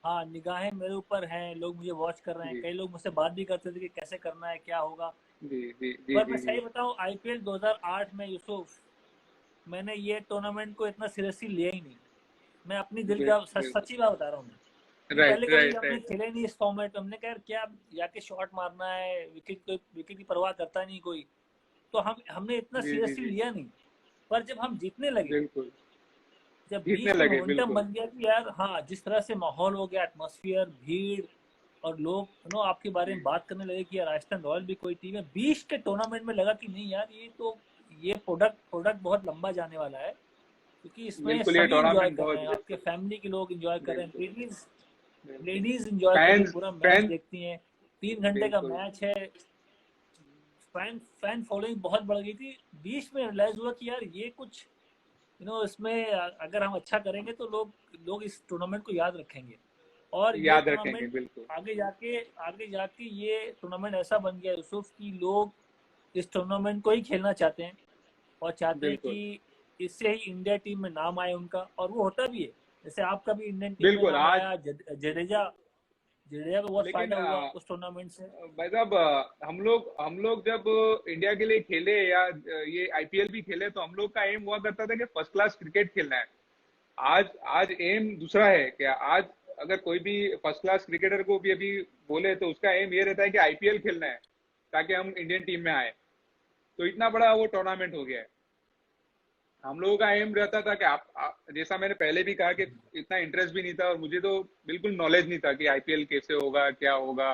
Speaker 3: हाँ निगाहें मेरे ऊपर हैं, लोग मुझे वॉच कर रहे हैं।
Speaker 2: जी
Speaker 3: कई लोग मुझसे बात भी करते थे कि कैसे करना है, क्या होगा।
Speaker 2: जी जी जी
Speaker 3: पर मैं
Speaker 2: जी जी
Speaker 3: सही बताऊं, आईपीएल 2008 में यूसुफ, मैंने ये टूर्नामेंट को इतना सीरियसली लिया ही नहीं। मैं अपनी दिल का
Speaker 2: बिल्कुल,
Speaker 3: सच्ची बात बता रहा हूँ मैं, कि पहले
Speaker 2: राइट
Speaker 3: कभी
Speaker 2: राइट
Speaker 3: हमने
Speaker 2: राइट,
Speaker 3: खेले नहीं इस फॉर्मेट में। हमने कहा यार, क्या जाके शॉट मारना है, विकेट की परवाह करता नहीं कोई। तो हमने इतना
Speaker 2: जी जी
Speaker 3: सीरियसली
Speaker 2: जी,
Speaker 3: लिया नहीं। पर जब हम जीतने लगे,
Speaker 2: बिल्कुल,
Speaker 3: जब
Speaker 2: जीतने
Speaker 3: बीच में
Speaker 2: लगे,
Speaker 3: मोमेंटम
Speaker 2: बिल्कुल।
Speaker 3: बन गया कि यार हाँ, जिस तरह से माहौल हो गया, एटमॉस्फेयर, भीड़, और लोग आपके बारे
Speaker 2: जी
Speaker 3: में बात करने लगे कि यार राजस्थान रॉयल भी कोई टीम है। बीच के टूर्नामेंट में लगा कि नहीं यार, ये प्रोडक्ट बहुत लंबा जाने वाला है, क्योंकि इसमें
Speaker 2: बिल्कुल, ये
Speaker 3: सभी इंजॉय
Speaker 2: टूर्नामेंट
Speaker 3: कर रहे
Speaker 2: बहुत,
Speaker 3: हैं, आपके
Speaker 2: बिल्कुल
Speaker 3: फैमिली के लोग इंजॉय कर रहे हैं,
Speaker 2: बिल्कुल
Speaker 3: लेडीज
Speaker 2: बिल्कुल,
Speaker 3: लेडीज इंजॉय कर रही है,
Speaker 2: फैंस
Speaker 3: पूरा मैच
Speaker 2: फैन
Speaker 3: देखती हैं। 3 घंटे का
Speaker 2: बिल्कुल,
Speaker 3: मैच है। फैन फॉलोइंग बहुत बढ़ गई थी। बीच में रियलाइज हुआ कि यार ये कुछ, इसमें अगर हम अच्छा करेंगे तो लोग इस टूर्नामेंट को याद रखेंगे। और ये
Speaker 2: याद रखेंगे,
Speaker 3: टूर्नामेंट
Speaker 2: बिल्कुल
Speaker 3: आगे जाके ये टूर्नामेंट ऐसा बन गया यूसुफ, कि लोग इस टूर्नामेंट को ही खेलना चाहते हैं, और चाहते हैं
Speaker 2: बिल्कुल
Speaker 3: कि इससे ही इंडिया टीम में नाम आए उनका, और वो होता भी है। जैसे आपका भी इंडियन टीम में
Speaker 2: बिल्कुल।
Speaker 3: नाम
Speaker 2: आज
Speaker 3: आया, जडेजा जडेजा को बहुत
Speaker 2: लेकिन
Speaker 3: फायदा हुआ उस टूर्नामेंट से।
Speaker 2: भाई साहब, हम लोग जब इंडिया के लिए खेले या ये आईपीएल भी खेले, तो हम लोग का एम हुआ करता था कि फर्स्ट क्लास क्रिकेट खेलना है। आज आज एम दूसरा है क्या? आज अगर कोई भी फर्स्ट क्लास क्रिकेटर को भी अभी बोले तो उसका एम ये रहता है कि आईपीएल खेलना है ताकि हम इंडियन टीम में आए। तो इतना बड़ा वो टूर्नामेंट हो गया है। हम लोगों का एम रहता था कि जैसा मैंने पहले भी कहा कि इतना इंटरेस्ट भी नहीं था और मुझे तो बिल्कुल नॉलेज नहीं था कि आईपीएल कैसे होगा, क्या होगा,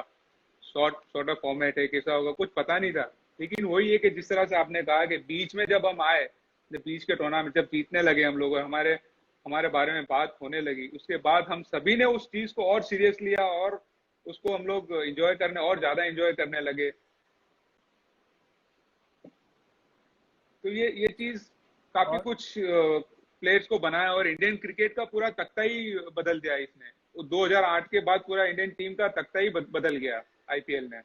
Speaker 2: शॉर्ट ऑफ फॉर्मेट है, कैसा होगा, कुछ पता नहीं था। लेकिन वही है कि जिस तरह से आपने कहा कि बीच में जब हम आए, जब बीच के टूर्नामेंट जब जीतने लगे हम लोग, हमारे हमारे बारे में बात होने लगी, उसके बाद हम सभी ने उस चीज को और सीरियस लिया और उसको हम लोग एंजॉय करने और ज्यादा एंजॉय करने लगे। तो ये चीज काफी
Speaker 3: और
Speaker 2: कुछ प्लेयर्स को बनाया और इंडियन क्रिकेट का पूरा तख्ता ही बदल दिया इसने। 2008 के बाद पूरा इंडियन टीम का तख्ता ही बदल गया आईपीएल ने।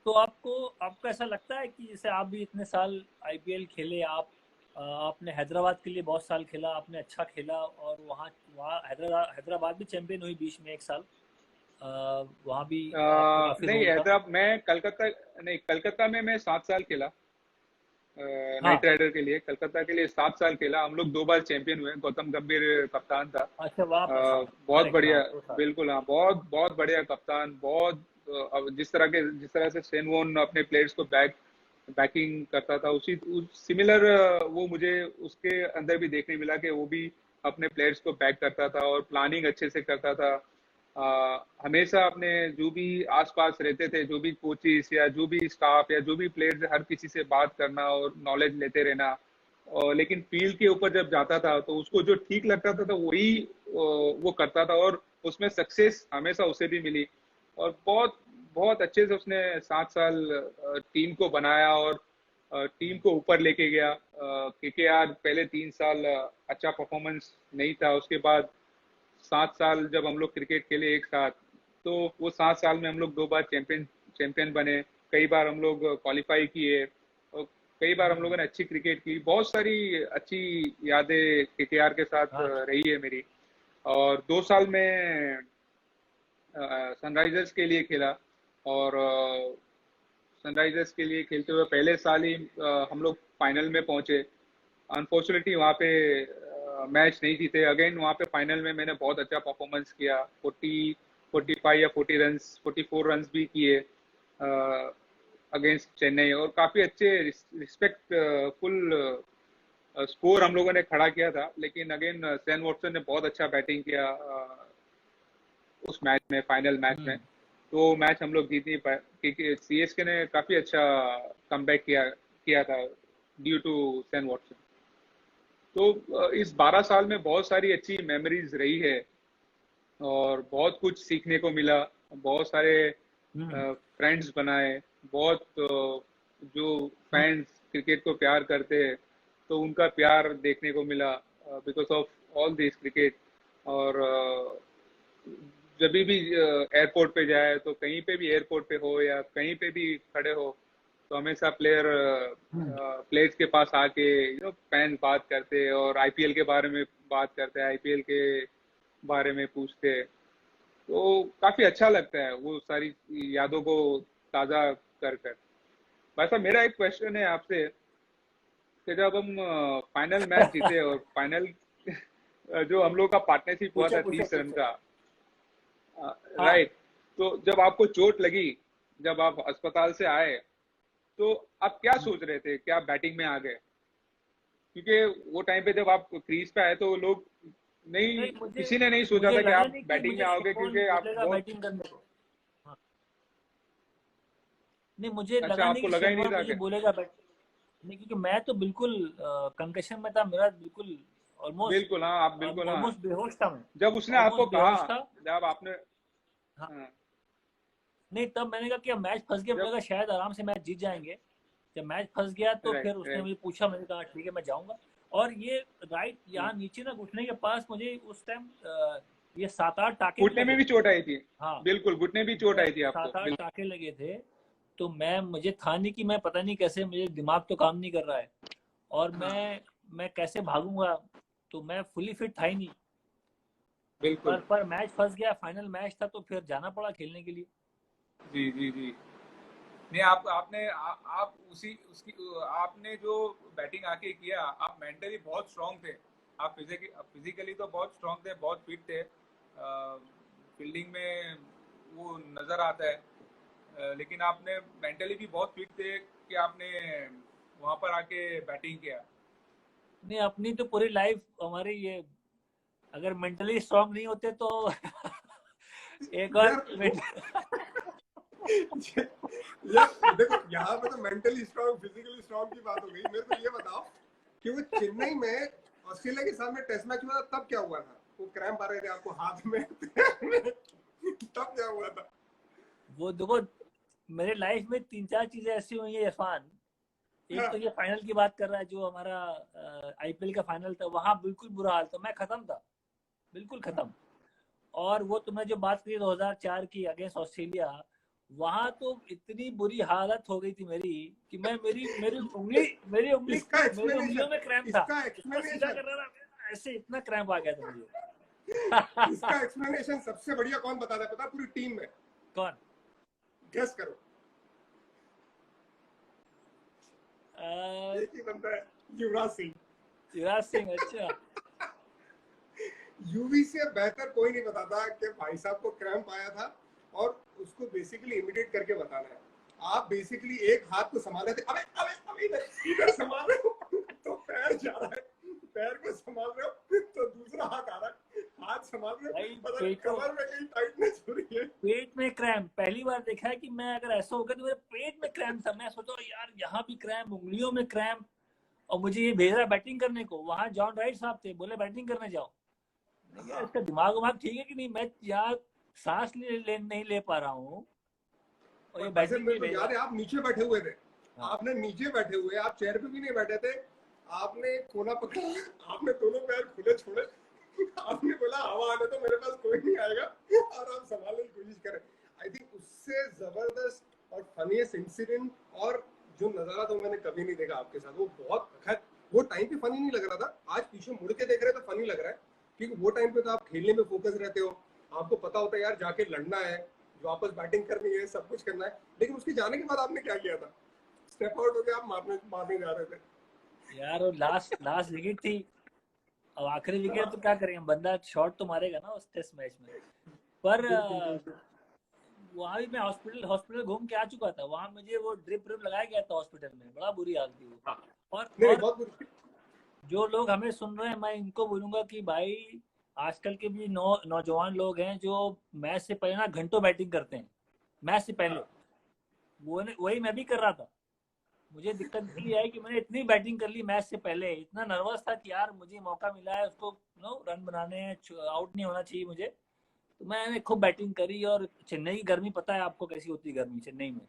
Speaker 3: तो आपको ऐसा लगता है कि जैसे आप भी इतने साल आईपीएल खेले, आपने हैदराबाद के लिए बहुत साल खेला, आपने अच्छा खेला, और वहाँ वहाँ हैदराबाद भी चैंपियन हुई बीच में एक साल, वहाँ भी आपका काफी
Speaker 2: नहीं,
Speaker 3: रोल था।
Speaker 2: हैदराबाद मैं कलकत्ता, नहीं कलकत्ता में मैं 7 साल खेला।
Speaker 3: हाँ,
Speaker 2: नाइट राइडर के लिए कलकत्ता के लिए 7 साल खेला। हम लोग 2 बार चैंपियन हुए, गौतम गंभीर कप्तान था।
Speaker 3: अच्छा वहाँ पर, हाँ
Speaker 2: बहुत
Speaker 3: करेक्ट, हाँ
Speaker 2: बढ़िया,
Speaker 3: 2 साल।
Speaker 2: बिल्कुल हाँ, बहुत बहुत बढ़िया कप्तान। बहुत अब जिस तरह से शेन वॉर्न अपने प्लेयर्स को बैकिंग करता था, उसी सिमिलर वो मुझे उसके अंदर भी देखने मिला कि वो भी अपने प्लेयर्स को बैक करता था और प्लानिंग अच्छे से करता था। हमेशा अपने जो भी आसपास रहते थे, जो भी कोचिस या जो भी स्टाफ या जो भी प्लेयर्स, हर किसी से बात करना और नॉलेज लेते रहना। और लेकिन फील्ड के ऊपर जब जाता था तो उसको जो ठीक लगता था तो वही वो करता था और उसमें सक्सेस हमेशा उसे भी मिली। और बहुत बहुत अच्छे से उसने 7 साल टीम को बनाया और टीम को ऊपर लेके गया। केकेआर पहले 3 साल अच्छा परफॉर्मेंस नहीं था, उसके बाद 7 साल जब हम लोग क्रिकेट खेले एक साथ, तो वो 7 साल में हम लोग 2 बार चैंपियन बने। कई बार हम लोग क्वालिफाई किए और कई बार हम लोगों ने अच्छी क्रिकेट की। बहुत सारी अच्छी यादें केकेआर के साथ
Speaker 3: हाँ
Speaker 2: रही है मेरी। और 2 साल में सनराइजर्स के लिए खेला और सनराइजर्स के लिए खेलते हुए पहले साल ही हम लोग फाइनल में पहुंचे। अनफॉर्चुनेटली वहाँ पे मैच नहीं जीते। अगेन वहाँ पे फाइनल में मैंने बहुत अच्छा परफॉर्मेंस किया, 45 या 44 रन भी किए अगेंस्ट चेन्नई, और काफी अच्छे रिस्पेक्ट फुल स्कोर हम लोगों ने खड़ा किया था। लेकिन अगेन सैन वॉटसन ने बहुत अच्छा बैटिंग किया उस मैच में, फाइनल मैच में। तो मैच हम लोग जीत नहीं पाए क्योंकि सीएसके ने काफी अच्छा कमबैक किया था ड्यू टू सैन वॉटसन। तो इस 12 साल में बहुत सारी अच्छी मेमोरीज रही है और बहुत कुछ सीखने को मिला। बहुत सारे
Speaker 3: हम्म
Speaker 2: फ्रेंड्स बनाए। बहुत जो
Speaker 3: हम्म,
Speaker 2: फैंस क्रिकेट को प्यार करते हैं तो उनका प्यार देखने को मिला because of all this cricket. और जब भी एयरपोर्ट पे जाए तो कहीं पे भी एयरपोर्ट पे हो या कहीं पे भी खड़े हो तो हमेशा
Speaker 3: हम्म।
Speaker 2: प्लेयर्स के पास आके फैंस बात करते हैं और आईपीएल के बारे में बात करते हैं, आईपीएल के बारे में पूछते हैं। तो काफी अच्छा लगता है वो सारी यादों को ताजा कर कर। वैसा मेरा एक क्वेश्चन है आपसे कि जब हम फाइनल मैच जीते और फाइनल जो हम लोग का पार्टनरशिप हुआ
Speaker 3: पूछो
Speaker 2: था
Speaker 3: पूछो
Speaker 2: 30 रन
Speaker 3: पूछो।
Speaker 2: का,
Speaker 3: हाँ,
Speaker 2: राइट, तो जब आपको चोट लगी, जब आप अस्पताल से आए, तो आप क्या सोच रहे थे? क्या आप बैटिंग में आ गए? क्योंकि वो टाइम पे जब आप क्रीज पे आए तो लोग नहीं,
Speaker 3: नहीं मुझे
Speaker 2: किसी ने नहीं सोचा
Speaker 3: मुझे
Speaker 2: था कि
Speaker 3: लगा
Speaker 2: आप
Speaker 3: नहीं कि
Speaker 2: बैटिंग में
Speaker 3: मुझे
Speaker 2: आओगे
Speaker 3: शेनवॉर्न
Speaker 2: क्योंकि आप
Speaker 3: बोलेगा
Speaker 2: बहुत।
Speaker 3: बैटिंग करने को। हाँ, नहीं मुझे
Speaker 2: अच्छा,
Speaker 3: लगा नहीं
Speaker 2: आपको
Speaker 3: कि
Speaker 2: लगा ही नहीं
Speaker 3: शेनवॉर्न
Speaker 2: था
Speaker 3: मुझे
Speaker 2: क्या?
Speaker 3: बोलेगा बैट। नहीं, क्योंकि मैं तो बिल्कुल कंकशन में था, मेरा बिल्कुल ऑलमोस्ट
Speaker 2: बिल्कुल हाँ, आप बिल्कुल हाँ।
Speaker 3: ऑलमोस्ट बेहोश था मैं।
Speaker 2: जब उसने आपको
Speaker 3: ऑलमोस्ट
Speaker 2: कहा,
Speaker 3: बेहोश था।
Speaker 2: जब आपने,
Speaker 3: हाँ,
Speaker 2: हाँ,
Speaker 3: नहीं तब मैंने कहा कि अब मैच फंस गया, मैंने
Speaker 2: जब,
Speaker 3: कहा शायद आराम से मैच जीत जाएंगे। जब मैच फंस गया तो
Speaker 2: राइट
Speaker 3: फिर उसने
Speaker 2: राइट,
Speaker 3: मुझे पूछा, मैंने कहा ठीक है मैं जाऊंगा। और ये राइट यहाँ नीचे ना घुटने के पास मुझे उस टाइम ये 7-8 टाके भी
Speaker 2: घुटने
Speaker 3: लगे
Speaker 2: में भी
Speaker 3: थे।
Speaker 2: चोट आई थी?
Speaker 3: हाँ,
Speaker 2: बिल्कुल, घुटने भी चोट
Speaker 3: मैं
Speaker 2: आई थी आपको,
Speaker 3: 7-8
Speaker 2: बिल्कुल।
Speaker 3: टाके लगे थे। तो मुझे था नहीं कि मैं, पता नहीं कैसे, मुझे दिमाग तो काम नहीं कर रहा है और
Speaker 2: हाँ,
Speaker 3: मैं कैसे भागूंगा। तो मैं फुली फिट था ही नहीं।
Speaker 2: बिल्कुल।
Speaker 3: पर मैच फंस गया, फाइनल मैच था तो फिर जाना पड़ा खेलने के लिए।
Speaker 2: जी जी जी। नहीं, आप उसी उसकी आपने जो बैटिंग आके किया, आप मेंटली बहुत स्ट्रांग थे। आप फिजिकली तो बहुत स्ट्रांग थे, बहुत फिट थे। फील्डिंग में वो नजर आता है, लेकिन आपने मेंटली भी बहुत फिट थे कि आपने वहां पर आके बैटिंग किया।
Speaker 3: नहीं, अपनी तो पूरी लाइफ हमारी ये, अगर मेंटली स्ट्रांग नहीं होते तो एक और
Speaker 4: यार यार देखो, यहाँ पे तो मेंटली स्ट्रांग फिजिकली स्ट्रांग की बात हो गई। मेरे को ये बताओ कि वो चेन्नई में ऑस्ट्रेलिया के सामने टेस्ट मैच हुआ था, तब क्या हुआ था? वो क्रैम्प आ रहे थे आपको हाथ में तब क्या हुआ था?
Speaker 3: वो देखो, मेरे लाइफ में 3-4 चीजें ऐसी हुई है इरफान। एक तो ये फाइनल की बात कर रहा है, जो हमारा आईपीएल का फाइनल था, वहां बिल्कुल बुरा हाल था, मैं खत्म था, बिल्कुल खत्म। और वो तुमने जो बात करी 2004 की अगेंस्ट ऑस्ट्रेलिया, वहां तो इतनी बुरी हालत हो गई थी मेरी कि मैं मेरी उंगली
Speaker 4: इसका
Speaker 3: मेरी उंगलियों में क्रैम्प था,
Speaker 4: इसका
Speaker 3: सीधा
Speaker 4: एक्सप्लेनेशन
Speaker 3: कर रहा था ऐसे, इतना क्रैम्प आ गया था मुझे।
Speaker 4: इसका एक्सप्लेनेशन सबसे बढ़िया कौन बताता है पता? पूरी टीम में
Speaker 3: कौन?
Speaker 4: गेस करो।
Speaker 3: अ,
Speaker 4: एक ही बंदा है, युवराज सिंह।
Speaker 3: युवराज सिंह, अच्छा।
Speaker 4: यूवी से बेहतर कोई नहीं बताता कि भाई साहब को क्रैम्प आया था और उसको बेसिकली इमिटेट करके बताना है। आप बेसिकली एक हाथ को संभाले थे, अबे अबे अबे इधर संभाल रहे हो तो पैर जा रहा है, पैर को संभाल रहे हो तो दूसरा हाथ आ रहा है, हाथ संभाल रहे
Speaker 3: भाई,
Speaker 4: हो पता नहीं कमर में कहीं टाइटनेस हो रही है।
Speaker 3: पेट में क्रैम्प पहली बार देखा है कि मैं, अगर ऐसा होगा तो मेरे पेट में क्रैम्प था। मैं सोचा यार यहाँ भी क्रैम्प, उंगलियों में क्रैम्प, और मुझे ये भेज रहा बैटिंग करने को। वहां जॉन राइट साहब थे, बोले बैटिंग करने जाओ। मैंने कहा, इसका दिमाग उमाग ठीक है कि नहीं? मैं यहाँ सांस नहीं ले पा रहा हूँ और ये
Speaker 4: और वैसे
Speaker 3: बैटिंग
Speaker 4: मेरे
Speaker 3: नहीं
Speaker 4: को
Speaker 3: भेज
Speaker 4: याद है
Speaker 3: रहा।
Speaker 4: आप नीचे बैठे हुए थे।
Speaker 3: हाँ।
Speaker 4: आपने नीचे बैठे हुए, आप चेयर पे भी नहीं बैठे थे, आपने कोना पकड़ा, आपने दोनों पैर खुले छोड़े, आपने बोला हवा आने तो मेरे पास कोई नहीं आएगा और आप संभालने की कोशिश करें। आई थिंक उससे जबरदस्त और फनीएस्ट इंसिडेंट और जो नजारा तो मैंने कभी नहीं देखा आपके साथ। वो बहुत, खैर वो टाइम पे फनी नहीं लग रहा था, आज पीछे मुड़ के देख रहे तो फनी लग रहा है, क्योंकि वो टाइम पे तो आप खेलने में फोकस रहते हो, आपको पता होता है यार जाके लड़ना है, वापस बैटिंग करनी है, सब कुछ करना है। लेकिन उसके जाने के बाद आपने क्या किया था? स्टेप आउट हो गया, आप मारने जा रहे थे
Speaker 3: यार वो लास्ट विकेट थी, अब आखिरी विकेट तो क्या करेंगे, बंदा शॉट तो मारेगा ना उस टेस्ट मैच में। पर वहां भी मैं हॉस्पिटल घूम के आ चुका था। वहां मुझे वो ड्रिप लगाया गया था हॉस्पिटल में, बड़ा बुरी हालत थी वो।
Speaker 4: नहीं,
Speaker 3: और
Speaker 4: बहुत बुरी।
Speaker 3: जो लोग हमें सुन रहे हैं, मैं इनको बोलूंगा कि भाई, आजकल के भी नौजवान लोग हैं जो मैच से पहले ना घंटों बैटिंग करते हैं, मैच से पहले। वही मैं भी कर रहा था। मुझे दिक्कत इसलिए आई कि मैंने इतनी बैटिंग कर ली मैच से पहले, इतना नर्वस था कि यार मुझे मौका मिला है, उसको रन बनाने हैं, आउट नहीं होना चाहिए मुझे। तो मैंने खूब बैटिंग करी। और चेन्नई की गर्मी पता है आपको कैसी होती है? गर्मी चेन्नई में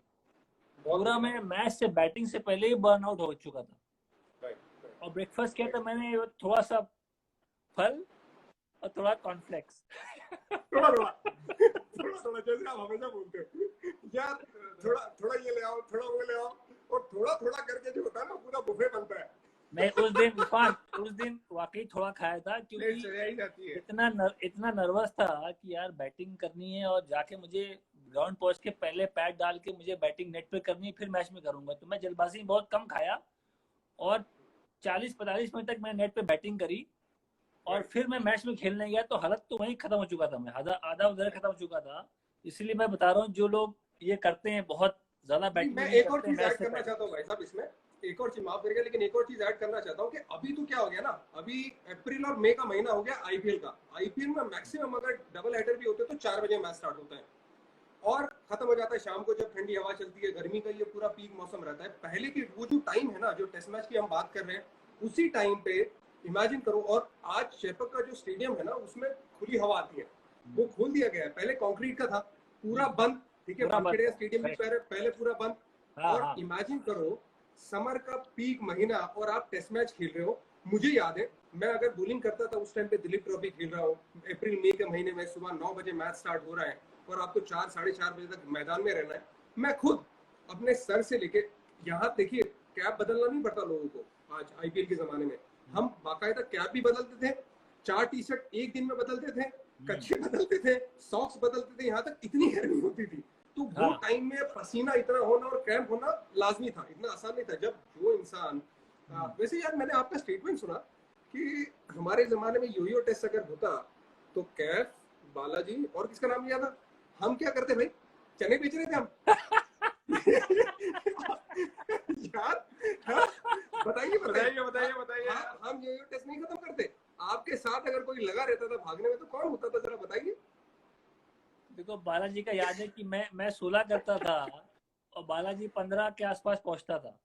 Speaker 3: पूरा, मैं मैच से बैटिंग से पहले ही बर्न आउट हो चुका था। और ब्रेकफास्ट किया था मैंने, थोड़ा सा फल और थोड़ा कॉर्नफ्लेक्स।
Speaker 4: थोड़ा थोड़ा जैसे आप हमेशा बोलते हो यार, थोड़ा ये ले आओ, थोड़ा वो ले आओ, और थोड़ा थोड़ा करके जो होता है ना, पूरा बुफे बनता है।
Speaker 3: नहीं, उस दिन वाकई थोड़ा खाया था, क्योंकि इतना नर्वस था कि यार बैटिंग करनी है और जाके मुझे ग्राउंड पहुंच के पहले पैड डाल के मुझे बैटिंग नेट पे करनी है, फिर मैच में करूंगा। तो मैं जल्दबाजी में बहुत कम खाया और 40-45 मिनट तक मैं नेट पे बैटिंग करी और फिर मैं मैच में खेलने गया तो हालत तो वहीं खत्म हो चुका था, मैं आधा उधर खत्म हो चुका था। इसलिए मैं बता रहा हूँ, जो लोग ये करते हैं, बहुत ज्यादा बैटिंग
Speaker 4: मैं
Speaker 3: नहीं
Speaker 4: एक और
Speaker 3: करते
Speaker 4: चीज
Speaker 3: मैच
Speaker 4: ऐड
Speaker 3: से
Speaker 4: करना
Speaker 3: पहले।
Speaker 4: चाहता हूँ भाई साहब इसमें, एक और चीज, माफ करिएगा, लेकिन एक और चीज ऐड करना चाहता हूँ कि अभी तो क्या हो गया ना, अभी अप्रैल और मई का महीना हो गया आईपीएल का। आईपीएल में मैक्सिमम अगर डबल हेडर भी होते तो 4 बजे मैच स्टार्ट होता है और खत्म हो जाता है शाम को, जब ठंडी हवा चलती है, गर्मी का ये पूरा पीक मौसम रहता है। पहले की वो जो टाइम है ना, जो टेस्ट मैच की हम बात कर रहे हैं, उसी टाइम पे इमेजिन करो। और आज शेफक का जो स्टेडियम है ना, उसमें खुली हवा आती है, वो खोल दिया गया है। पहले कंक्रीट का था, पूरा बंद, ठीक है, वानखेड़े स्टेडियम भी पहले पूरा बंद। और इमेजिन करो समर का पीक महीना और आप टेस्ट मैच खेल रहे हो। मुझे याद है, मैं अगर बॉलिंग करता था उस टाइम पे, दिलीप ट्रॉफी खेल रहा हूँ, अप्रैल मई के महीने में, सुबह 9 बजे मैच स्टार्ट हो रहा है और आपको 4-4:30 बजे तक मैदान में रहना है। मैं खुद अपने सर से लेके यहाँ, देखिए कैप बदलना नहीं पड़ता लोगों को आज आईपीएल के जमाने में। हम बाकायदा कैप भी बदलते थे, 4 टी-शर्ट एक दिन में बदलते थे, कच्छे बदलते थे, सॉक्स बदलते थे, यहाँ तक इतनी गर्मी होती थी। तो वो टाइम में पसीना इतना होना और क्रैम्प होना लाजमी था, इतना आसान नहीं था। जब जो इंसान, वैसे यार मैंने आपका स्टेटमेंट सुना कि हमारे जमाने में यो-यो टेस्ट अगर होता तो कैफ बालाजी और किसका नाम लिया था? हम क्या करते भाई, चने बेच रहे थे हम। यार हाँ, बताइए बताइए। हाँ, हम यो टेस्ट नहीं खत्म करते। आपके साथ अगर कोई लगा रहता था भागने में तो कौन होता था, जरा बताइए।
Speaker 3: देखो बालाजी का याद है कि मैं 16 करता था और बालाजी 15 के आसपास पहुंचता था।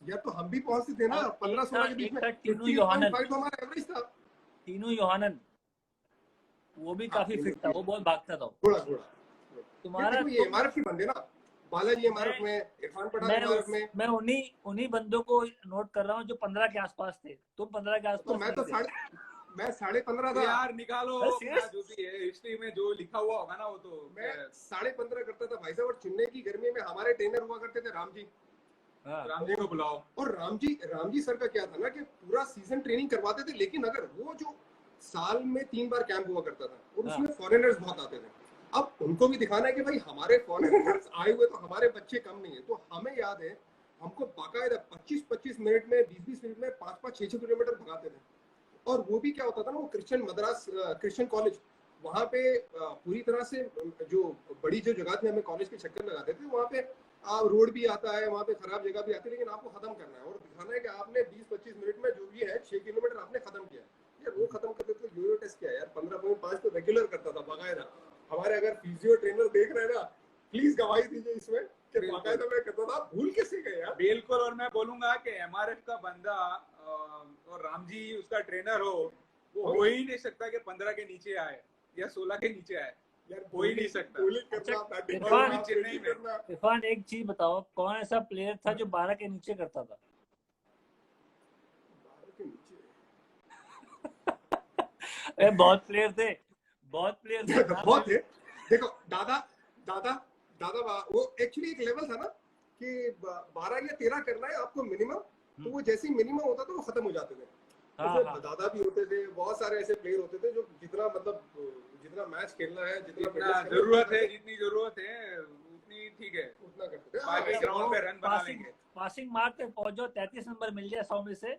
Speaker 4: यार तो हम भी पहुंचते थे ना
Speaker 3: और
Speaker 4: 15-16 के बीच में।
Speaker 3: टीनू योहानन,
Speaker 4: 58 तो हमारा एवरेज था।
Speaker 3: टीनू योहानन वो भी
Speaker 4: हाँ,
Speaker 3: काफी फिट था, वो बहुत भागता था।
Speaker 4: थोड़ा
Speaker 3: तुम्हारा
Speaker 4: देखो ये एमआरएफ के बंदे ना, बालाजी एमआरएफ में, इरफान पठान एमआरएफ में।
Speaker 3: मैं उन्हीं बंदों को नोट कर रहा हूँ जो 15 के आसपास थे। तुम 15 के
Speaker 4: तो
Speaker 3: आसपास
Speaker 4: मैं तो
Speaker 3: नहीं थे।
Speaker 4: मैं 15.5 था
Speaker 2: यार। निकालो
Speaker 3: बस
Speaker 2: क्या जो भी है हिस्ट्री में जो लिखा हुआ होगा ना वो तो।
Speaker 4: मैं 15.5 करता था भाई साहब। और चेन्नई की गर्मी में हमारे ट्रेनर हुआ करते थे राम जी।
Speaker 3: हाँ।
Speaker 2: राम जी को बुलाओ।
Speaker 4: और राम जी सर का क्या था ना कि पूरा सीजन ट्रेनिंग करवाते थे, लेकिन अगर वो जो साल में 3 बार कैंप हुआ करता था और उसमें फॉरेनर्स बहुत आते थे। अब उनको भी दिखाना है कि भाई हमारे फॉरेनर्स आए हुए तो हमारे बच्चे कम नहीं है। तो हमें याद है हमको बाकायदा 25-25 मिनट में, 20-20 मिनट में 5-5, 6-6 किलोमीटर भगाते थे। और वो भी क्या होता था ना, वो क्रिश्चियन कॉलेज, वहाँ पे पूरी तरह से जो बड़ी जो जगह थी, हमें कॉलेज के चक्कर लगाते थे। वहाँ पे रोड भी आता है, वहाँ पे खराब जगह भी आती है, लेकिन आपको खत्म करना है और दिखाना है कि आपने 20-25 मिनट में जो भी है 6 किलोमीटर आपने खत्म किया। यार वो खत्म करते थे यूरो टेस्ट किया यार 15.5 तो रेगुलर करता था बाकायदा। हमारे अगर फिजियो ट्रेनर देख रहे हैं ना, प्लीज गवाही दीजिए इसमें कि बाकायदा मैं करता था। भूल कैसे गए यार।
Speaker 2: बिल्कुल। और मैं बोलूंगा कि एमआरएफ का बंदा और राम जी उसका ट्रेनर वो हो ही नहीं सकता कि 15 के नीचे आए या 16 के नीचे आए। यार हो ही नहीं सकता।
Speaker 3: इरफान एक चीज बताओ, कौन ऐसा प्लेयर था जो 12 के नीचे करता था?
Speaker 4: 12 के नीचे
Speaker 3: बहुत प्लेयर थे, बहुत
Speaker 4: बहुत है। देखो दादा वो एक्चुअली एक लेवल था ना कि 12 या 13 करना है आपको मिनिमम। तो वो जैसे ही मिनिमम होता था वो खत्म हो जाते थे। उसमें दादा भी होते थे, बहुत सारे ऐसे प्लेयर होते थे जो जितना मैच खेलना है, जितना
Speaker 2: जरूरत है, जितनी जरूरत है उतनी ठीक है,
Speaker 4: उतना करते थे।
Speaker 2: बाकी ग्राउंड पे रन बना लेंगे।
Speaker 3: पासिंग मारते पहुंचो, 33 नंबर मिल जाए 100 में से।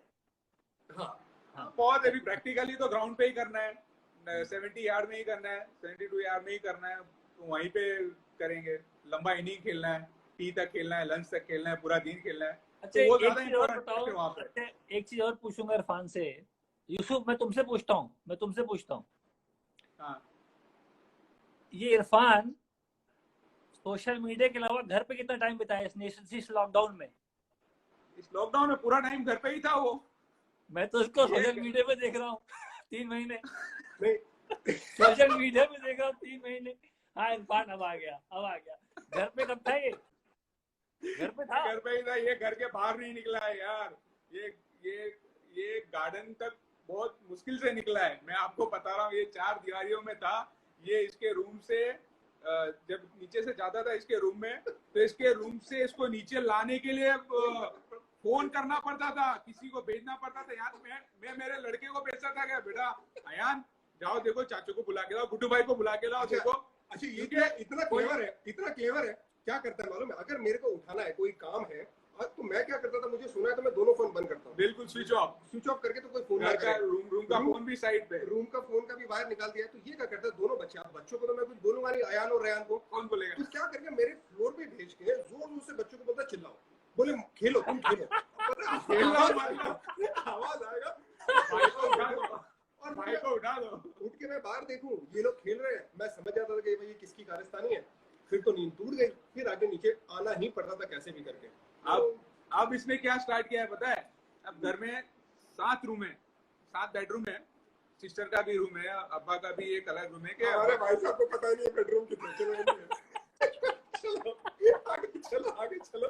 Speaker 4: हाँ
Speaker 2: बहुत अभी प्रैक्टिकली तो ग्राउंड पे ही करना है, 70 यार्ड में ही करना है, 72 यार्ड में ही करना है, तो वहीं पे करेंगे। लंबा इनिंग खेलना है, टी तक खेलना है, लंच तक खेलना है, पूरा दिन खेलना है।
Speaker 3: अच्छा
Speaker 2: तो वो
Speaker 3: एक चीज और बताओ, एक चीज और पूछूंगा इरफान से। यूसुफ मैं तुमसे पूछता हूँ,
Speaker 2: हाँ।
Speaker 3: ये इरफान सोशल मीडिया के अलावा घर पे कितना टाइम बिताया इसने इस लॉकडाउन में?
Speaker 2: इस लॉकडाउन में पूरा टाइम घर पे ही था वो।
Speaker 3: मैं तो उसको सोशल मीडिया पे देख रहा हूँ 3 महीने सोशल मीडिया पे देख रहा हूँ 3 महीने। हाँ इरफान अब आ गया। घर पे कब था ये? घर पे ही था।
Speaker 2: ये घर के बाहर नहीं निकला है यार। ये गार्डन तक बहुत मुश्किल से निकला है। मैं आपको बता रहा हूँ, ये 4 दीवारियों में था। ये इसके रूम से जब नीचे से जाता था इसके रूम में, तो इसके रूम से इसको नीचे लाने के लिए फोन करना पड़ता था, किसी को भेजना पड़ता था। यार मैं मेरे लड़के को भेजता था कि बेटा अयान जाओ देखो चाचू को बुला के लाओ, गुड्डू भाई को बुला के लाओ। देखो
Speaker 4: अच्छा ये इतना क्लेवर है। क्या करता है मालूम है? अगर मेरे को उठाना है, कोई काम है, तो मैं क्या करता था, मुझे सुना है तो मैं दोनों फोन बंद करता हूँ।
Speaker 2: बिल्कुल स्विच ऑफ
Speaker 4: करके तो कोई फोन ना करे।
Speaker 2: रूम का फोन भी साइड पे,
Speaker 4: रूम का फोन का भी वायर निकाल दिया है। तो ये क्या करता है, दोनों बच्चे, अब बच्चों को तो मैं कुछ बोलूंगा नहीं, अयान और रयान को
Speaker 2: कौन बोलेगा।
Speaker 4: तो क्या करके मेरे फ्लोर पे भेज के जोर से बच्चों को बोलता चिल्लाओ, बोले खेलो तुम खेलो। आवाज आएगा और भाई को उठा दो। उठ के मैं बाहर देखूं ये लोग खेल रहे हैं, मैं समझ जाता था कि भाई ये किसकी कारस्तानी है। फिर तो नींद टूट गई, फिर आगे नीचे आना ही पड़ता था कैसे भी करके।
Speaker 2: अब इसने क्या स्टार्ट किया है पता है? अब घर में 7 रूम है, 7 बेडरूम है, सिस्टर का भी रूम है, अब्बा का भी एक अलग रूम है। क्या
Speaker 4: हमारे भाई साहब को पता नहीं है बेडरूम कितने। चलो आगे चलो।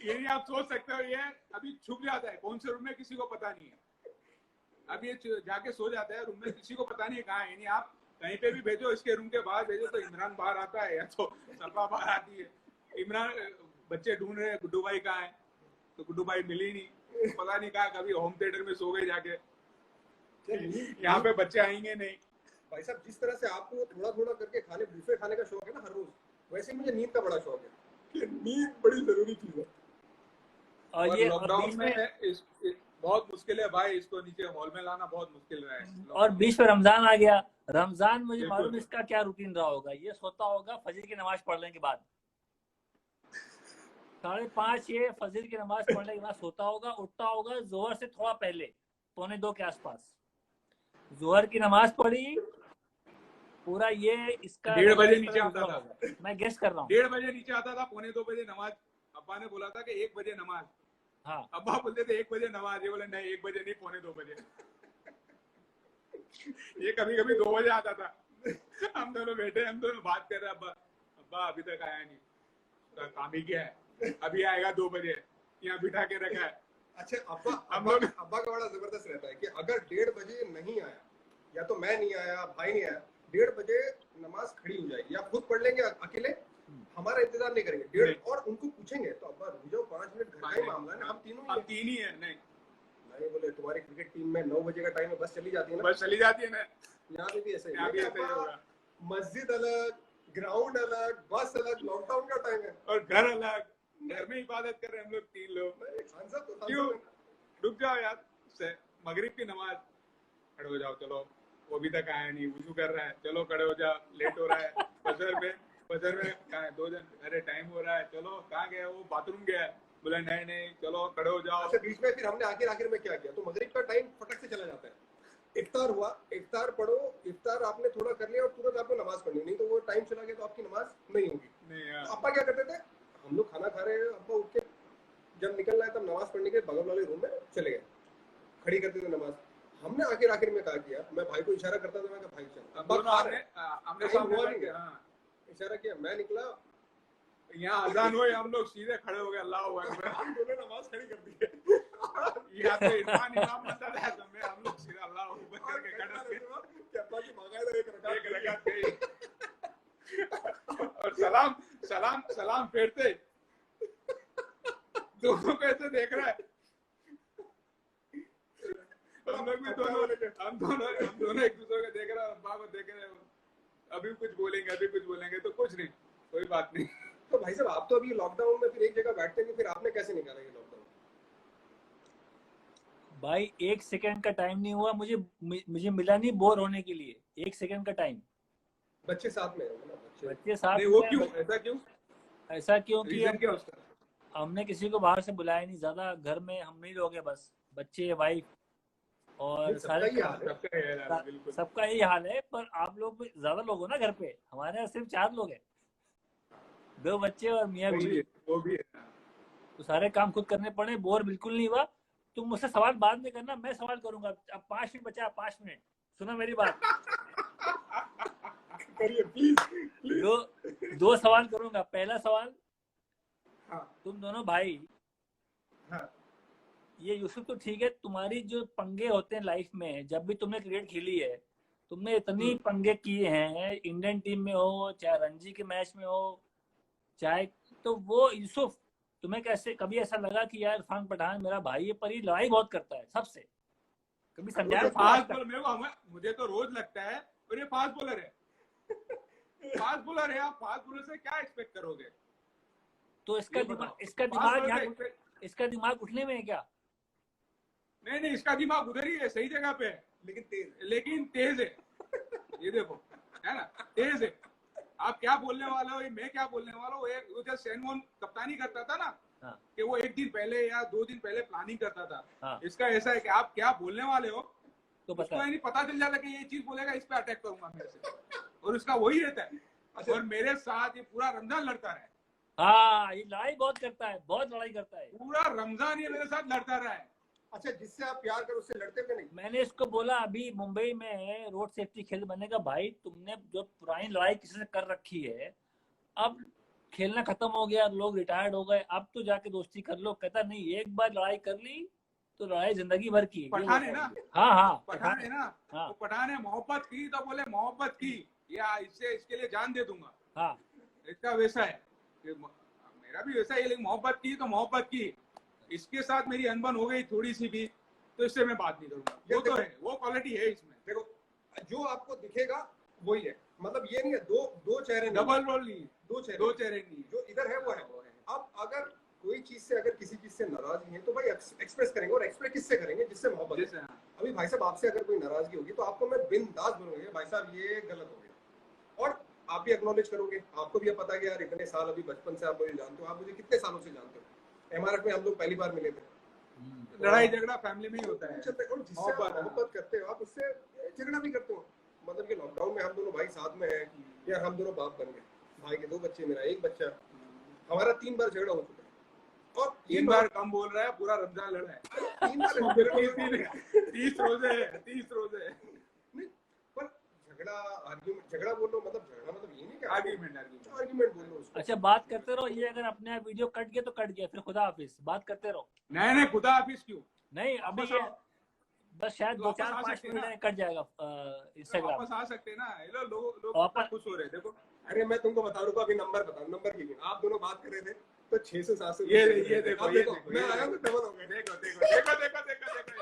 Speaker 2: ये आप सोच सकते हो, ये अभी छुप जाता है कौन से रूम में, किसी को पता नहीं है। अब ये जाके सो जाता है रूम में, किसी को पता नहीं है कहाँ है। नहीं आप कहीं पे भी भेजो, इसके रूम के बाहर भेजो तो इमरान बाहर आता है या तो सपा बाहर आती है। इमरान बच्चे ढूंढ रहे हैं गुड्डू भाई कहाँ है, तो गुड्डू भाई मिली नहीं, पता नहीं कहा, कभी होम थिएटर में सो गए जाके। यहाँ पे बच्चे आएंगे नहीं।
Speaker 4: भाई साहब जिस तरह से आपको थोड़ा थोड़ा करके बुफे खाने का शौक है ना हर रोज, वैसे मुझे नींद का बड़ा शौक है। नींद बड़ी जरूरी चीज है।
Speaker 2: और ये लॉकडाउन में बहुत मुश्किल है भाई, इसको नीचे हॉल में लाना बहुत मुश्किल रहा है।
Speaker 3: और बीच में रमजान आ गया। रमजान मुझे
Speaker 2: बिल्कुल।
Speaker 3: मालूम है इसका क्या रूटीन रहा होगा। ये सोता होगा फजर की नमाज पढ़ने के बाद, 5:30 ये फजर की नमाज पढ़ने के बाद सोता होगा, उठता होगा जोहर से थोड़ा पहले, 1:45 के आसपास। जोहर की नमाज पढ़ी, पूरा ये इसका
Speaker 2: 1:30 बजे नीचे आता था।
Speaker 3: मैं गेस कर रहा हूँ
Speaker 2: 1:30 बजे नीचे आता था, 1:45 बजे नमाज। अब्बा ने बोला था कि 1 बजे नमाज।
Speaker 3: हाँ।
Speaker 2: अब्बा बोलते थे 1 बजे नमाज, ये बोले नहीं 1 बजे नहीं, 1:45 बजे। ये कभी कभी 2 बजे आता था। हम दोनों बैठे, हम दोनों बात कर रहे हैं, अब्बा अभी तक आया नहीं, उसका काम ही क्या है, अभी आएगा 2 बजे, यहाँ बिठा के रखा है।
Speaker 4: अच्छा, अब्बा का बड़ा जबरदस्त रहता है कि अगर 1:30 बजे नहीं आया, या तो मैं नहीं आया, भाई नहीं आया, 1:30 बजे नमाज खड़ी हो जाएगी, या खुद पढ़ लेंगे अकेले, हमारा इंतजार नहीं करेंगे। 1:30 और उनको पूछेंगे तो अब्बा रुक जाओ 5 मिनट, घर का ही मामला है ना, हम तीन ही है। नहीं बोले तुम्हारी क्रिकेट टीम में 9 बजे का टाइम है, बस चली जाती है ना,
Speaker 2: बस चली जाती है ना।
Speaker 4: यहाँ पे भी ऐसे ही
Speaker 2: होगा।
Speaker 4: मस्जिद अलग, ग्राउंड अलग, बस अलग, लॉकडाउन का टाइम है
Speaker 2: और घर अलग। घर में इबादत कर रहे हैं हम लोग 3 लोग। क्यों रुक जाओ यार, मगरिब की नमाज, खड़े हो जाओ, चलो वो अभी तक आया नहीं, वुजू कर रहा है, चलो खड़े हो जाओ, लेट हो रहा है। फजर में कहाँ है 2 दिन, अरे टाइम हो रहा है, चलो कहाँ गया वो, बाथरूम गया, बोला नहीं चलो खड़े हो जाओ। अच्छा, बीच में फिर हमने आखिर में क्या किया, तो मगरिब का टाइम फटक से चला जाता है, इफ्तार हुआ, इफ्तार पढ़ो, इफ्तार आपने थोड़ा कर लिया और तुरंत आपको नमाज पढ़नी, नहीं तो वो टाइम चला गया तो आपकी नमाज नहीं होगी। तो अब्बा क्या करते थे, हम लोग खाना खा रहे हैं, अब्बा उठ के जब निकलना है तब नमाज पढ़ने के बगल वाले रूम में चले गए, खड़ी करते थे नमाज। हमने आखिर में कहा किया, मैं भाई को इशारा करता था, मैं कहा भाई चल, हमने इशारा किया, मैं निकला, यहाँ अजान हुई, हम लोग सीधे खड़े हो गए, अल्लाह अकबर, हम दोनों नमाज खड़ी कर दी है। यहाँ तो इमाम बनता था, तो मैं हम लोग सीधा अल्लाह अकबर करके खड़े हो गए, कि अब्बा की बाकायदा एक रकात गई और सलाम फेरते दोनों को ऐसे देख रहा है, हम लोग भी हम दोनों एक दूसरे को देख रहे हैं, अब्बा को देख रहे हैं, अभी कुछ बोलेंगे तो कुछ नहीं, कोई बात नहीं। तो भाई साहब, आप तो अभी लॉकडाउन में फिर एक जगह बैठते हैं, फिर आपने कैसे निकाला ये लॉकडाउन?
Speaker 3: भाई 1 सेकंड का टाइम नहीं हुआ मुझे मिला नहीं बोर होने के लिए, 1 सेकंड का टाइम।
Speaker 4: बच्चे साथ में होंगे ना,
Speaker 3: बच्चे साथ में,
Speaker 2: वो क्यों, ऐसा क्यों
Speaker 3: कि हमने किसी को बाहर से बुलाया नहीं, ज्यादा घर में हम ही लोग हैं बस, बच्चे, वाइफ और सारे, सबका यही हाल है। पर आप लोग ज्यादा लोग हो ना घर पे, हमारे यहाँ सिर्फ 4 लोग हैं, 2 बच्चे और मियाँ बीवी,
Speaker 2: वो भी है,
Speaker 3: तो सारे काम खुद करने पड़े। बोर बिल्कुल नहीं हुआ। तुम मुझसे सवाल बाद में करना, मैं सवाल करूंगा। अब 5 मिनट बचा, 5 मिनट सुनो मेरी बात।
Speaker 2: करिए प्लीज।
Speaker 3: 2 सवाल करूंगा। पहला सवाल,
Speaker 4: हाँ।
Speaker 3: तुम दोनों भाई,
Speaker 4: हाँ।
Speaker 3: ये यूसुफ तो ठीक है, तुम्हारी जो पंगे होते हैं लाइफ में, जब भी तुमने क्रिकेट खेली है, तुमने इतनी पंगे किए हैं, इंडियन टीम में हो, चाहे रणजी के मैच में हो, चाहे, तो वो यूसुफ तुम्हें कैसे कभी ऐसा लगा कि यार इरफान पठान मेरा भाई है, पर ये लड़ाई बहुत करता है सबसे, कभी समझाया?
Speaker 2: मुझे तो रोज लगता है, और ये फास्ट बॉलर है, फास्ट बॉलर से क्या एक्सपेक्ट करोगे?
Speaker 3: तो इसका दिमाग उठने में है क्या?
Speaker 2: नहीं, इसका दिमाग उधर ही है, सही जगह पे है, लेकिन तेज है। ये देखो, है ना, तेज है। आप क्या बोलने वाले हो, मैं क्या बोलने वाला हूँ, वो जब सैनवॉन कप्तानी करता था ना,
Speaker 3: हाँ।
Speaker 2: कि वो 1 दिन पहले या 2 दिन पहले प्लानिंग करता था।
Speaker 3: हाँ।
Speaker 2: इसका ऐसा है कि आप क्या बोलने वाले हो,
Speaker 3: तो
Speaker 2: पता चल जाता कि ये चीज बोलेगा, इस पे अटैक करूंगा मेरे से, और उसका वही रहता है। और मेरे साथ ये पूरा रमजान लड़ता है।
Speaker 3: हाँ, ये लड़ाई बहुत करता है, बहुत लड़ाई करता है,
Speaker 2: पूरा रमजान ये मेरे साथ लड़ता रहा है।
Speaker 4: अच्छा, जिससे आप प्यार करो उससे लड़ते भी नहीं?
Speaker 3: मैंने इसको बोला अभी मुंबई में रोड सेफ्टी खेल बनने का, भाई तुमने जो पुरानी लड़ाई किसी से कर रखी है, अब खेलना खत्म हो गया, लोग रिटायर्ड हो गए, अब तो जाके दोस्ती कर लो। कहता नहीं, एक बार लड़ाई कर ली तो लड़ाई जिंदगी भर की।
Speaker 2: पठान है ना?
Speaker 3: हाँ,
Speaker 2: पठान है ना?
Speaker 3: हाँ।
Speaker 2: तो पठान है, मोहब्बत की तो बोले मोहब्बत की, या इसके लिए जान दे दूंगा।
Speaker 3: हाँ,
Speaker 2: इसका वैसा है, मेरा भी वैसा है, लेकिन मोहब्बत की तो मोहब्बत की। इसके साथ मेरी अनबन हो गई थोड़ी सी भी, तो इससे मैं बात नहीं करूंगा। वो तो है, वो क्वालिटी है इसमें।
Speaker 4: देखो, जो आपको दिखेगा वही है, मतलब ये नहीं है दो चेहरे,
Speaker 2: डबल रोल नहीं है,
Speaker 4: 2 चेहरे
Speaker 2: नहीं है।
Speaker 4: जो इधर है वो है। अब अगर कोई चीज से अगर किसी चीज से नाराजगी है तो भाई एक्सप्रेस करेंगे, और एक्सप्रेस किससे करेंगे? जिससे मोहब्बत है।
Speaker 2: जैसे हाँ,
Speaker 4: अभी भाई साहब आपसे अगर कोई नाराजगी होगी तो आपको मैं बिंदास बोलूंगा भाई साहब ये गलत हो गया, और आप भी एक्नॉलेज करोगे। आपको भी पता है कि यार इतने साल, अभी बचपन से आप मुझे जानते हो, आप मुझे कितने सालों से जानते हो, एमआरएफ में हम लोग पहली बार मिले थे।
Speaker 2: लड़ाई झगड़ा फैमिली में ही होता है,
Speaker 4: और जिससे आप मोहब्बत करते हो आप उससे झगड़ा भी करते हो। मतलब कि लॉकडाउन में हम दोनों भाई साथ में हैं यार, हम दोनों बाप बन गए, भाई के 2 बच्चे, मेरा 1 बच्चा, हमारा 3 बार झगड़ा हो चुका है। और
Speaker 2: 3 बार कम बोल रहा है, पूरा रमजान लड़ा है।
Speaker 4: 3 बार
Speaker 2: 30 रोजे है, 30 रोजे है।
Speaker 4: नहीं, पर झगड़ा आर्ग्यूमेंट, झगड़ा बोल लो मतलब झगड़ा मतलब ये नहीं कि
Speaker 2: आर्ग्यूमेंट
Speaker 4: आर्ग्यूमेंट बोल लो उसको।
Speaker 3: अच्छा बात करते रहो, ये अगर अपने आप वीडियो कट गया तो कट गया, फिर खुदा हाफिज, बात करते रहो।
Speaker 2: नहीं खुदा हाफिज क्यों?
Speaker 3: नहीं अभी
Speaker 2: वापस
Speaker 3: ये
Speaker 2: आओ।
Speaker 3: बस शायद
Speaker 2: तो
Speaker 3: 2-4-5
Speaker 2: सकते हैं
Speaker 3: मिनट
Speaker 2: ना,
Speaker 3: में कट जाएगा इंस्टाग्राम।
Speaker 2: वापस आ सकते हैं ना। ये लो, लोग
Speaker 3: वापस
Speaker 2: खुश हो रहे हैं, देखो।
Speaker 4: अरे मैं तुमको बता दूंगा, अभी नंबर बताओ, नंबर कीजिए। आप दोनों बात कर रहे थे तो 600-700
Speaker 2: ये देखो,
Speaker 4: अब
Speaker 2: ये
Speaker 4: देखो,
Speaker 2: देखो,
Speaker 4: मैं
Speaker 2: ये
Speaker 4: आया तो डबल हो गया।
Speaker 2: देखो देखो देखो देखो देखो देखो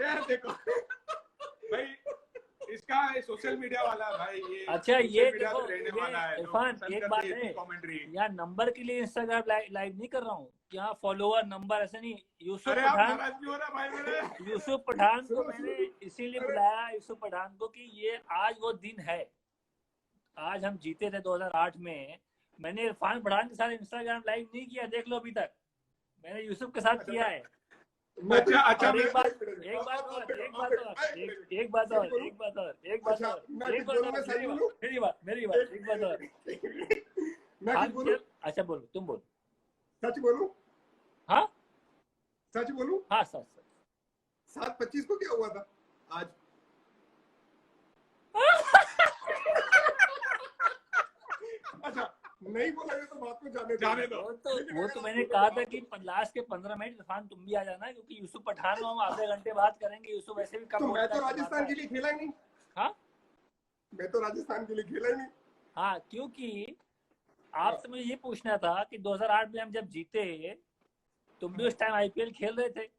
Speaker 2: ये देखो भाई, इसका सोशल मीडिया वाला भाई, ये
Speaker 3: अच्छा
Speaker 2: सोशल
Speaker 3: ये
Speaker 2: मीडिया
Speaker 3: देखो,
Speaker 2: पे रहने
Speaker 3: ये
Speaker 2: वाला है।
Speaker 3: इरफान एक बात है,
Speaker 2: कमेंट्री।
Speaker 3: यार नंबर के लिए इंस्टाग्राम लाइव नहीं कर रहा हूँ, यहाँ फॉलोअर नंबर ऐसे नहीं। यूसुफ
Speaker 2: अरे आप
Speaker 3: पठान,
Speaker 2: नाराज क्यों हो रहा भाई मेरे?
Speaker 3: यूसुफ पठान को
Speaker 4: सुनो,
Speaker 3: मैंने
Speaker 4: सुनो,
Speaker 3: इसीलिए
Speaker 4: अरे
Speaker 3: बुलाया, यूसुफ पठान को, कि ये आज वो दिन है। आज हम जीते थे 2008 में। मैंने इरफान पठान के साथ इंस्टाग्राम लाइव नहीं किया, देख लो अभी तक, मैंने यूसुफ के साथ किया है।
Speaker 2: अच्छा
Speaker 3: और
Speaker 2: मैं
Speaker 3: एक बात और एक बात और एक बात और मेरी बात एक बात और।
Speaker 4: मैं कुछ बोलूं?
Speaker 3: अच्छा बोलो, तुम बोलो।
Speaker 4: सच बोलूं?
Speaker 3: हाँ
Speaker 4: सच बोलूं?
Speaker 3: हाँ सच
Speaker 4: 7:25 को क्या हुआ था आज? अच्छा नहीं बोला तो बात को जाने दो।
Speaker 3: वो तो मैंने कहा था कि लास्ट के 15 मिनट इरफान तुम भी आ जाना, क्योंकि यूसुफ पठान हम आधे घंटे बात करेंगे। यूसुफ वैसे भी कम
Speaker 4: तो मैं
Speaker 3: बोलता
Speaker 4: तो
Speaker 3: है,
Speaker 4: राजस्थान के लिए खेला ही नहीं।
Speaker 3: हाँ
Speaker 4: मैं तो राजस्थान के लिए खेला ही नहीं।
Speaker 3: हाँ, क्योंकि आपसे मुझे ये पूछना था कि 2008 में हम जब जीते, तुम भी उस टाइम आईपीएल खेल रहे थे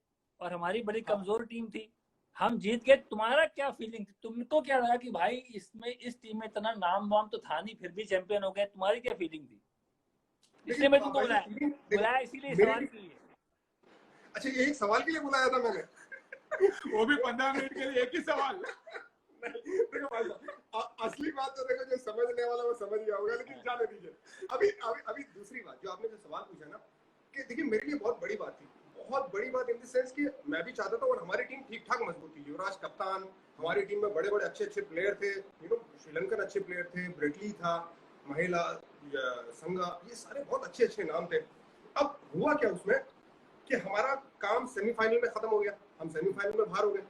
Speaker 3: और हमारी बड़ी कमजोर टीम थी, हम जीत गए, तुम्हारा क्या फीलिंग थी? तुमको क्या लगा कि भाई इसमें, इस टीम में इतना नाम वाम तो था नहीं, फिर भी चैंपियन हो गए, तुम्हारी क्या फीलिंग थी? इसलिए मैं तुमको बुलाया इसीलिए सवाल के लिए।
Speaker 4: अच्छा ये एक सवाल के लिए बुलाया था मैंने?
Speaker 2: वो भी 15 मिनट के लिए एक ही सवाल।
Speaker 4: देखो भाई साहब, असली बात तो देखो, जो समझने वाला वो समझ गया होगा, लेकिन जाने दीजिए। अभी अभी अभी दूसरी बात जो आपने जो सवाल पूछा ना, कि देखिए मेरे लिए बहुत बड़ी बात थी, बहुत बड़ी बात इन द सेंस कि मैं भी चाहता था, और हमारी टीम ठीक ठाक मजबूत थी। युवराज कप्तान, हमारी टीम में बड़े बड़े अच्छे प्लेयर थे, श्रीलंकन अच्छे प्लेयर थे, ब्रेटली था, महिला संगा, ये सारे बहुत अच्छे नाम थे। अब हुआ क्या उसमें कि हमारा काम सेमीफाइनल में खत्म हो गया, हम सेमीफाइनल में बाहर हो गए।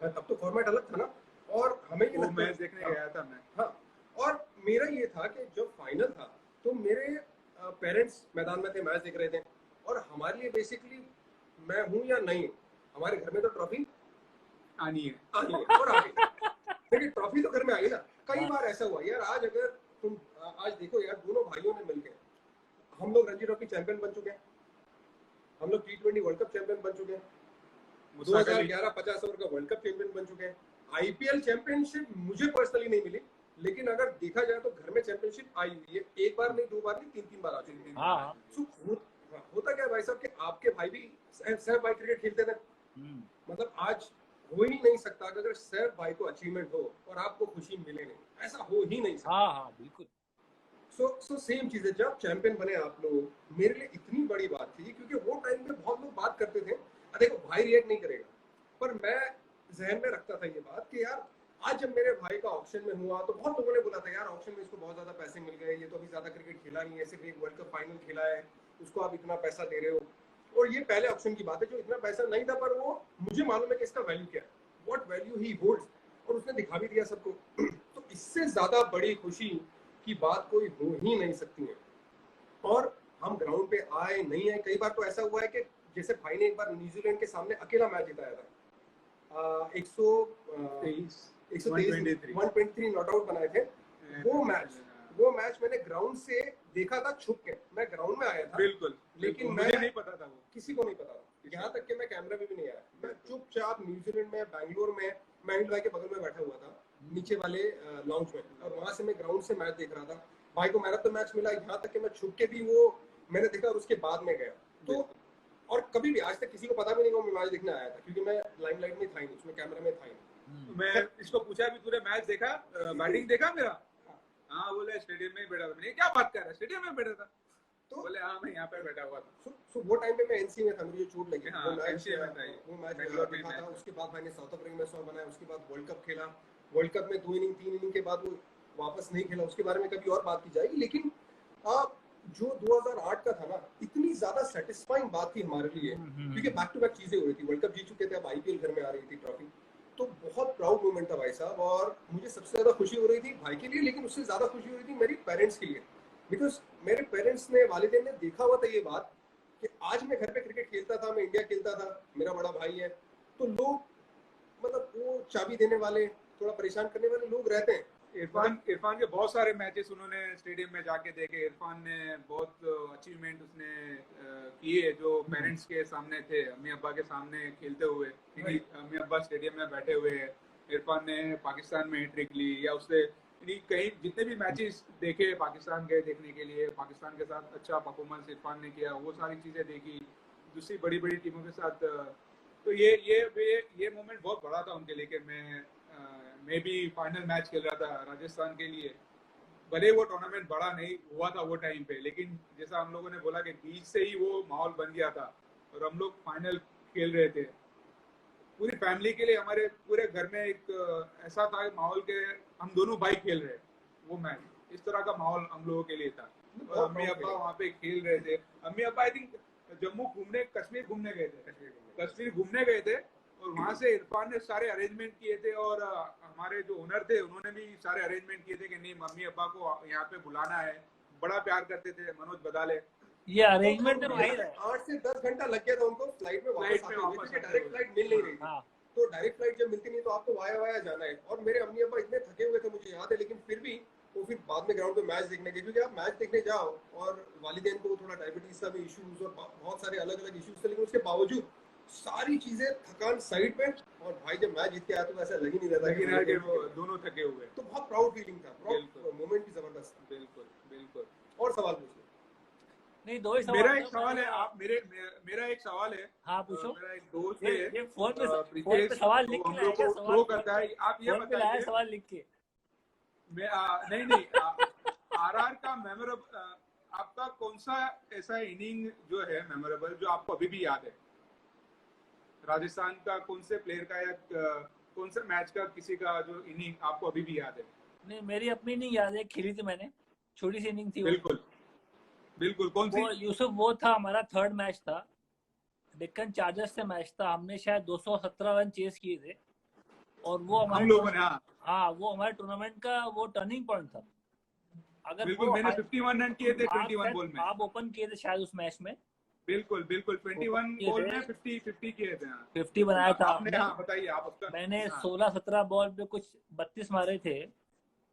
Speaker 4: तब तो फॉर्मेट अलग था ना, और हमें ये
Speaker 2: मैच देखने गया था मैं।
Speaker 4: हाँ, और मेरा ये था कि जब फाइनल था तो मेरे पेरेंट्स मैदान में थे, मैच देख रहे थे, और हमारे लिए बेसिकली मैं हूं या नहीं हूं, हमारे घर में तो ट्रॉफी
Speaker 2: आनी है
Speaker 4: और आ गई। देखिए ट्रॉफी तो घर में आई ना। कई बार ऐसा हुआ यार, आज अगर तुम आज देखो यार, दोनों भाइयों ने मिलकर हम लोग रणजी ट्रॉफी चैंपियन बन चुके हैं, हम लोग T20 वर्ल्ड कप चैंपियन बन चुके हैं, 2011 50 ओवर का वर्ल्ड कप चैंपियन बन चुके हैं। आईपीएल चैंपियनशिप मुझे पर्सनली नहीं मिली, लेकिन अगर देखा जाए तो घर में चैंपियनशिप आई हुई है, एक बार नहीं, 2 बार नहीं, 3 बार आ चुकी है। हाँ। होता क्या भाई साहब कि आपके भाई भी सैफ भाई क्रिकेट खेलते थे, मतलब आज हो ही नहीं सकता कि अगर सैफ भाई को अचीवमेंट हो और आपको खुशी मिले नहीं, ऐसा हो ही नहीं सकता।
Speaker 3: हाँ बिल्कुल।
Speaker 4: सो सेम चीज है, जब चैंपियन बने आप लोग, मेरे लिए इतनी बड़ी बात थी, क्योंकि वो टाइम पे बहुत लोग बात करते थे, देखो भाई रिएक्ट नहीं करेगा, पर मैं जहन में रखता था ये बात कि यार आज जब मेरे भाई का ऑक्शन में हुआ तो बहुत लोगों ने बोला था यार ऑक्शन में इसको बहुत ज्यादा पैसे मिल गए, ये तो अभी ज्यादा क्रिकेट खेला नहीं है, सिर्फ एक वर्ल्ड कप फाइनल खेला है, उसको आप इतना पैसा दे रहे हो। और ये पहले ऑक्शन की बात है, जो इतना पैसा नहीं था, पर वो मुझे मालूम है कि इसका वैल्यू क्या है, व्हाट वैल्यू ही होल्ड्स, और उसने दिखा भी दिया सबको। तो इससे ज्यादा बड़ी खुशी की बात कोई हो ही नहीं सकती है। और हम ग्राउंड पे आए नहीं आए, कई बार तो ऐसा हुआ है कि जैसे भाई ने एक बार न्यूजीलैंड के सामने अकेला मैच जिताया था, 123 नॉट आउट बनाए थे। वो मैच मैंने ग्राउंड से देखा था, छुप के, मैं ग्राउंड में आया था
Speaker 2: बिल्कुल,
Speaker 4: लेकिन
Speaker 2: मुझे नहीं पता था, वो
Speaker 4: किसी को नहीं पता था, यहाँ तक कि मैं कैमरा में भी नहीं आया, मैं चुपचाप न्यूजीलैंड में, बैंगलोर में, मैं भाई के बगल में बैठा हुआ था नीचे वाले लॉन्च में, और वहां से मैं ग्राउंड से मैच देख रहा था। भाई को मैन ऑफ द मैच मिला, यहाँ तक कि मैं छुप के भी वो मैंने देखा और उसके बाद में गया। तो और कभी भी आज तक किसी को पता भी नहीं कि मैं मैच देखने आया था, क्योंकि मैं लाइमलाइट में था ही नहीं, उसमें कैमरे में था ही नहीं।
Speaker 2: मैं इसको पूछा भी, तूने मैच देखा, बैटिंग देखा मेरा? हाँ बोले स्टेडियम में ही बैठा था। मैंने क्या बात कर रहा है, स्टेडियम में बैठा था? तो बोले हाँ मैं यहाँ पे बैठा हुआ था।
Speaker 4: सो वो टाइम पे मैं एनसी में था, मुझे चोट लगी।
Speaker 2: हाँ,
Speaker 4: वो मैच
Speaker 2: NCA में था ये।
Speaker 4: वो मैच
Speaker 2: बेंगलोर में
Speaker 4: देखा था।
Speaker 2: मैच।
Speaker 4: उसके बाद मैंने साउथ अफ्रीका में 100 बनाया, उसके बाद वर्ल्ड कप खेला। वर्ल्ड कप में 2 इनिंग 3 इनिंग के बाद वो वापस नहीं खेला, उसके बारे में कभी और बात की जाएगी। लेकिन जो 2008 का था ना, इतनी ज्यादा सेटिस्फाइंग बात थी हमारे लिए, क्योंकि बैक टू बैक चीजें हो रही थी। वर्ल्ड कप जीत चुके थे, अब आईपीएल घर में आ रही थी ट्रॉफी। तो बहुत प्राउड मोमेंट था भाई साहब, और मुझे सबसे ज्यादा खुशी हो रही थी भाई के लिए, लेकिन उससे ज्यादा खुशी हो रही थी मेरी पेरेंट्स के लिए। बिकॉज मेरे पेरेंट्स ने, वालिदैन ने देखा हुआ था ये बात कि आज मैं घर पे क्रिकेट खेलता था, मैं इंडिया खेलता था, मेरा बड़ा भाई है, तो लोग मतलब वो चाबी देने वाले, थोड़ा परेशान करने वाले लोग रहते हैं।
Speaker 2: इरफान के बहुत सारे मैचेस उन्होंने स्टेडियम में जाके देखे। इरफान ने बहुत अचीवमेंट उसने किए जो पेरेंट्स के सामने थे, अम्मी अब्बा के सामने खेलते हुए। अम्मी अब्बा स्टेडियम में बैठे हुए हैं, इरफान ने पाकिस्तान में हैट्रिक ली, या उससे कहीं जितने भी मैचेस देखे पाकिस्तान के देखने के लिए, पाकिस्तान के साथ अच्छा परफॉर्मेंस इरफान ने किया, वो सारी चीज़ें देखी दूसरी बड़ी बड़ी टीमों के साथ। तो ये मोमेंट बहुत बड़ा था उनके लिए कि मैं भी फाइनल मैच खेल रहा था राजस्थान के लिए। भले वो टूर्नामेंट बड़ा नहीं हुआ था वो टाइम पे, लेकिन जैसा हम लोगों ने बोला कि बीच से ही वो माहौल बन गया था और हम लोग फाइनल खेल रहे थे। पूरी फैमिली के लिए, हमारे पूरे घर में एक ऐसा था माहौल के हम दोनों भाई खेल रहे वो मैच, इस तरह का माहौल हम लोगों के लिए था। और अम्मी अब्बा वहाँ पे खेल रहे थे। अम्मी अब्बा आई थिंक जम्मू घूमने, कश्मीर घूमने गए थे और वहाँ से इरफान ने सारे अरेंजमेंट किए थे, और हमारे जो ओनर थे उन्होंने भी सारे अरेंजमेंट किए थे कि नहीं मम्मी अब्बा को यहाँ पे बुलाना है। बड़ा प्यार करते थे मनोज बदाले।
Speaker 3: ये अरेंजमेंट तो वही है।
Speaker 4: 8 से 10 घंटा लग गया था उनको फ्लाइट में वापस आते हुए, क्योंकि डायरेक्ट फ्लाइट मिल नहीं रही थी। तो डायरेक्ट फ्लाइट जब मिलती नहीं तो आपको वाया जाना है। और मेरे अम्मी अब्बा इतने थके हुए थे, मुझे याद है, लेकिन फिर भी वो फिर बाद में ग्राउंड पे मैच देखने गए, क्योंकि आप मैच देखने जाओ और वालिदैन को थोड़ा डायबिटीज का भी इश्यूज और बहुत सारे अलग अलग इश्यूज थे, लेकिन उसके बावजूद सारी चीजें थकान साइड पे, और भाई जब मैच जीत के आया तो ऐसा लग ही नहीं रहा था कि
Speaker 2: वो दोनों थके हुए।
Speaker 4: तो बहुत प्राउड फीलिंग था, मोमेंट भी जबरदस्त था। बिल्कुल। और सवाल पूछिए।
Speaker 3: नहीं, दो ही सवाल।
Speaker 2: मेरा एक सवाल है, आप मेरा एक सवाल है।
Speaker 3: हाँ पूछो।
Speaker 2: मेरा एक दोस्त है,
Speaker 3: ये फोन पे सवाल लिख के लाया,
Speaker 2: सवाल करता है। आप ये बताइए,
Speaker 3: सवाल लिख के।
Speaker 2: नहीं आरआर का मेमोरेबल, आपका कौन सा ऐसा इनिंग जो है मेमोरेबल जो आपको अभी भी याद है? राजस्थान का कौन से प्लेयर का या कौन से मैच का किसी का जो इनिंग आपको अभी भी याद है?
Speaker 3: नहीं, मेरी अपनी इनिंग याद है, खेली थी मैंने, छोटी सी इनिंग थी।
Speaker 2: बिल्कुल कौन सी?
Speaker 3: यूसुफ, वो था हमारा थर्ड मैच था, डेक्कन चार्जर्स से मैच था। हमने शायद 217 रन चेस किए थे, और वो हमारे वो हमारे टूर्नामेंट का वो टर्निंग पॉइंट था। अगर
Speaker 2: बिल्कुल, मैंने 51 रन किए थे 21 बॉल में।
Speaker 3: आप ओपन किए थे शायद उस मैच में।
Speaker 2: बिल्कुल 21 बॉल में 50 किए थे।
Speaker 3: 50 बनाया था
Speaker 2: आपने। हाँ बताइए आप उसका।
Speaker 3: मैंने 16-17 बॉल पे कुछ 32 मारे थे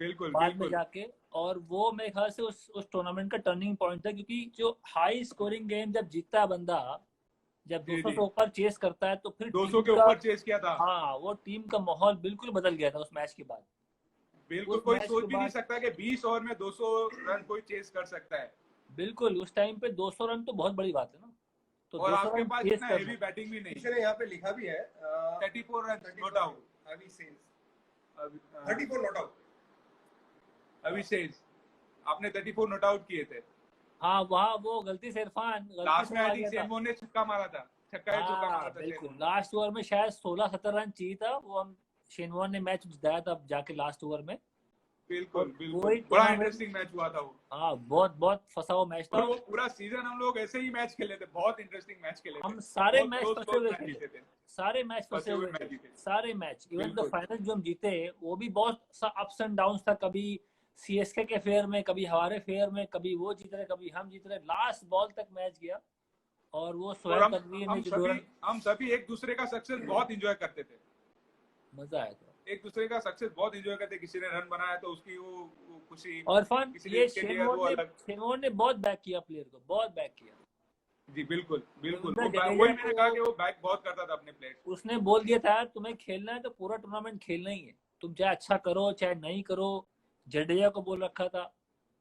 Speaker 3: बाद में जाके, और वो मेरे ख्याल से उस टूर्नामेंट का टर्निंग पॉइंट था, क्योंकि जो हाई स्कोरिंग गेम जब जीतता है बंदा, जब 200 से ऊपर चेस करता है, तो फिर
Speaker 2: 200 के ऊपर चेस किया था।
Speaker 3: हाँ, वो टीम का माहौल बिल्कुल बदल गया था उस मैच के बाद।
Speaker 2: बिल्कुल, कोई सोच भी नहीं सकता कि 20 ओवर में 200 रन कोई चेस कर सकता है।
Speaker 3: बिल्कुल, उस टाइम पे 200 रन तो बहुत बड़ी बात है ना। तो
Speaker 2: और आपके पास इतना हेवी बैटिंग भी नहीं।
Speaker 4: इसने यहाँ पे लिखा भी है
Speaker 2: 34 रन नॉट आउट।
Speaker 4: अभी सेज 34 नॉट आउट।
Speaker 2: अभी सेज आपने 34 नॉट आउट किए थे।
Speaker 3: हाँ, वहाँ वो गलती से इरफान
Speaker 2: लास्ट में आई थिंक शेनवॉर्न ने छक्का मारा था। चौका मारा था
Speaker 3: बिल्कुल, लास्ट ओवर में शायद 16-17 रन चाहिए था, वो हम शेनवॉर्न ने मैच जिताया था जाके लास्ट ओवर में।
Speaker 2: बिल्कुल बड़ा इंटरेस्टिंग मैच हुआ था वो।
Speaker 3: हाँ, बहुत फंसा हुआ मैच था।
Speaker 2: वो पूरा सीजन हम लोग ऐसे ही मैच खेले थे, बहुत इंटरेस्टिंग मैच खेले थे।
Speaker 3: हम सारे मैच फंसे हुए थे, सारे मैच फंसे हुए थे, सारे मैच। इवन द फाइनल जो हम जीते, वो भी बहुत सा अप्स एंड डाउन्स था। कभी सीएसके के फेयर में, कभी हमारे फेयर में, कभी वो जीत रहे, कभी हम जीत रहे। लास्ट बॉल तक मैच गया, और वो
Speaker 2: हम सभी एक दूसरे का सक्सेस बहुत एंजॉय करते थे।
Speaker 3: मजा आया था,
Speaker 2: एक दूसरे का सक्सेस बहुत एंजॉय करते। किसी ने रन बनाया तो उसकी वो खुशी।
Speaker 3: और ये शेनवॉर्न ने बहुत बैक किया प्लेयर को, बहुत बैक किया।
Speaker 2: जी बिल्कुल वही मैंने कहा कि वो बैक बहुत करता था अपने प्लेयर।
Speaker 3: उसने बोल दिया था, तुम्हें खेलना है तो पूरा टूर्नामेंट खेलना ही है, तुम चाहे अच्छा करो चाहे नहीं करो। जडेजा को बोल रखा था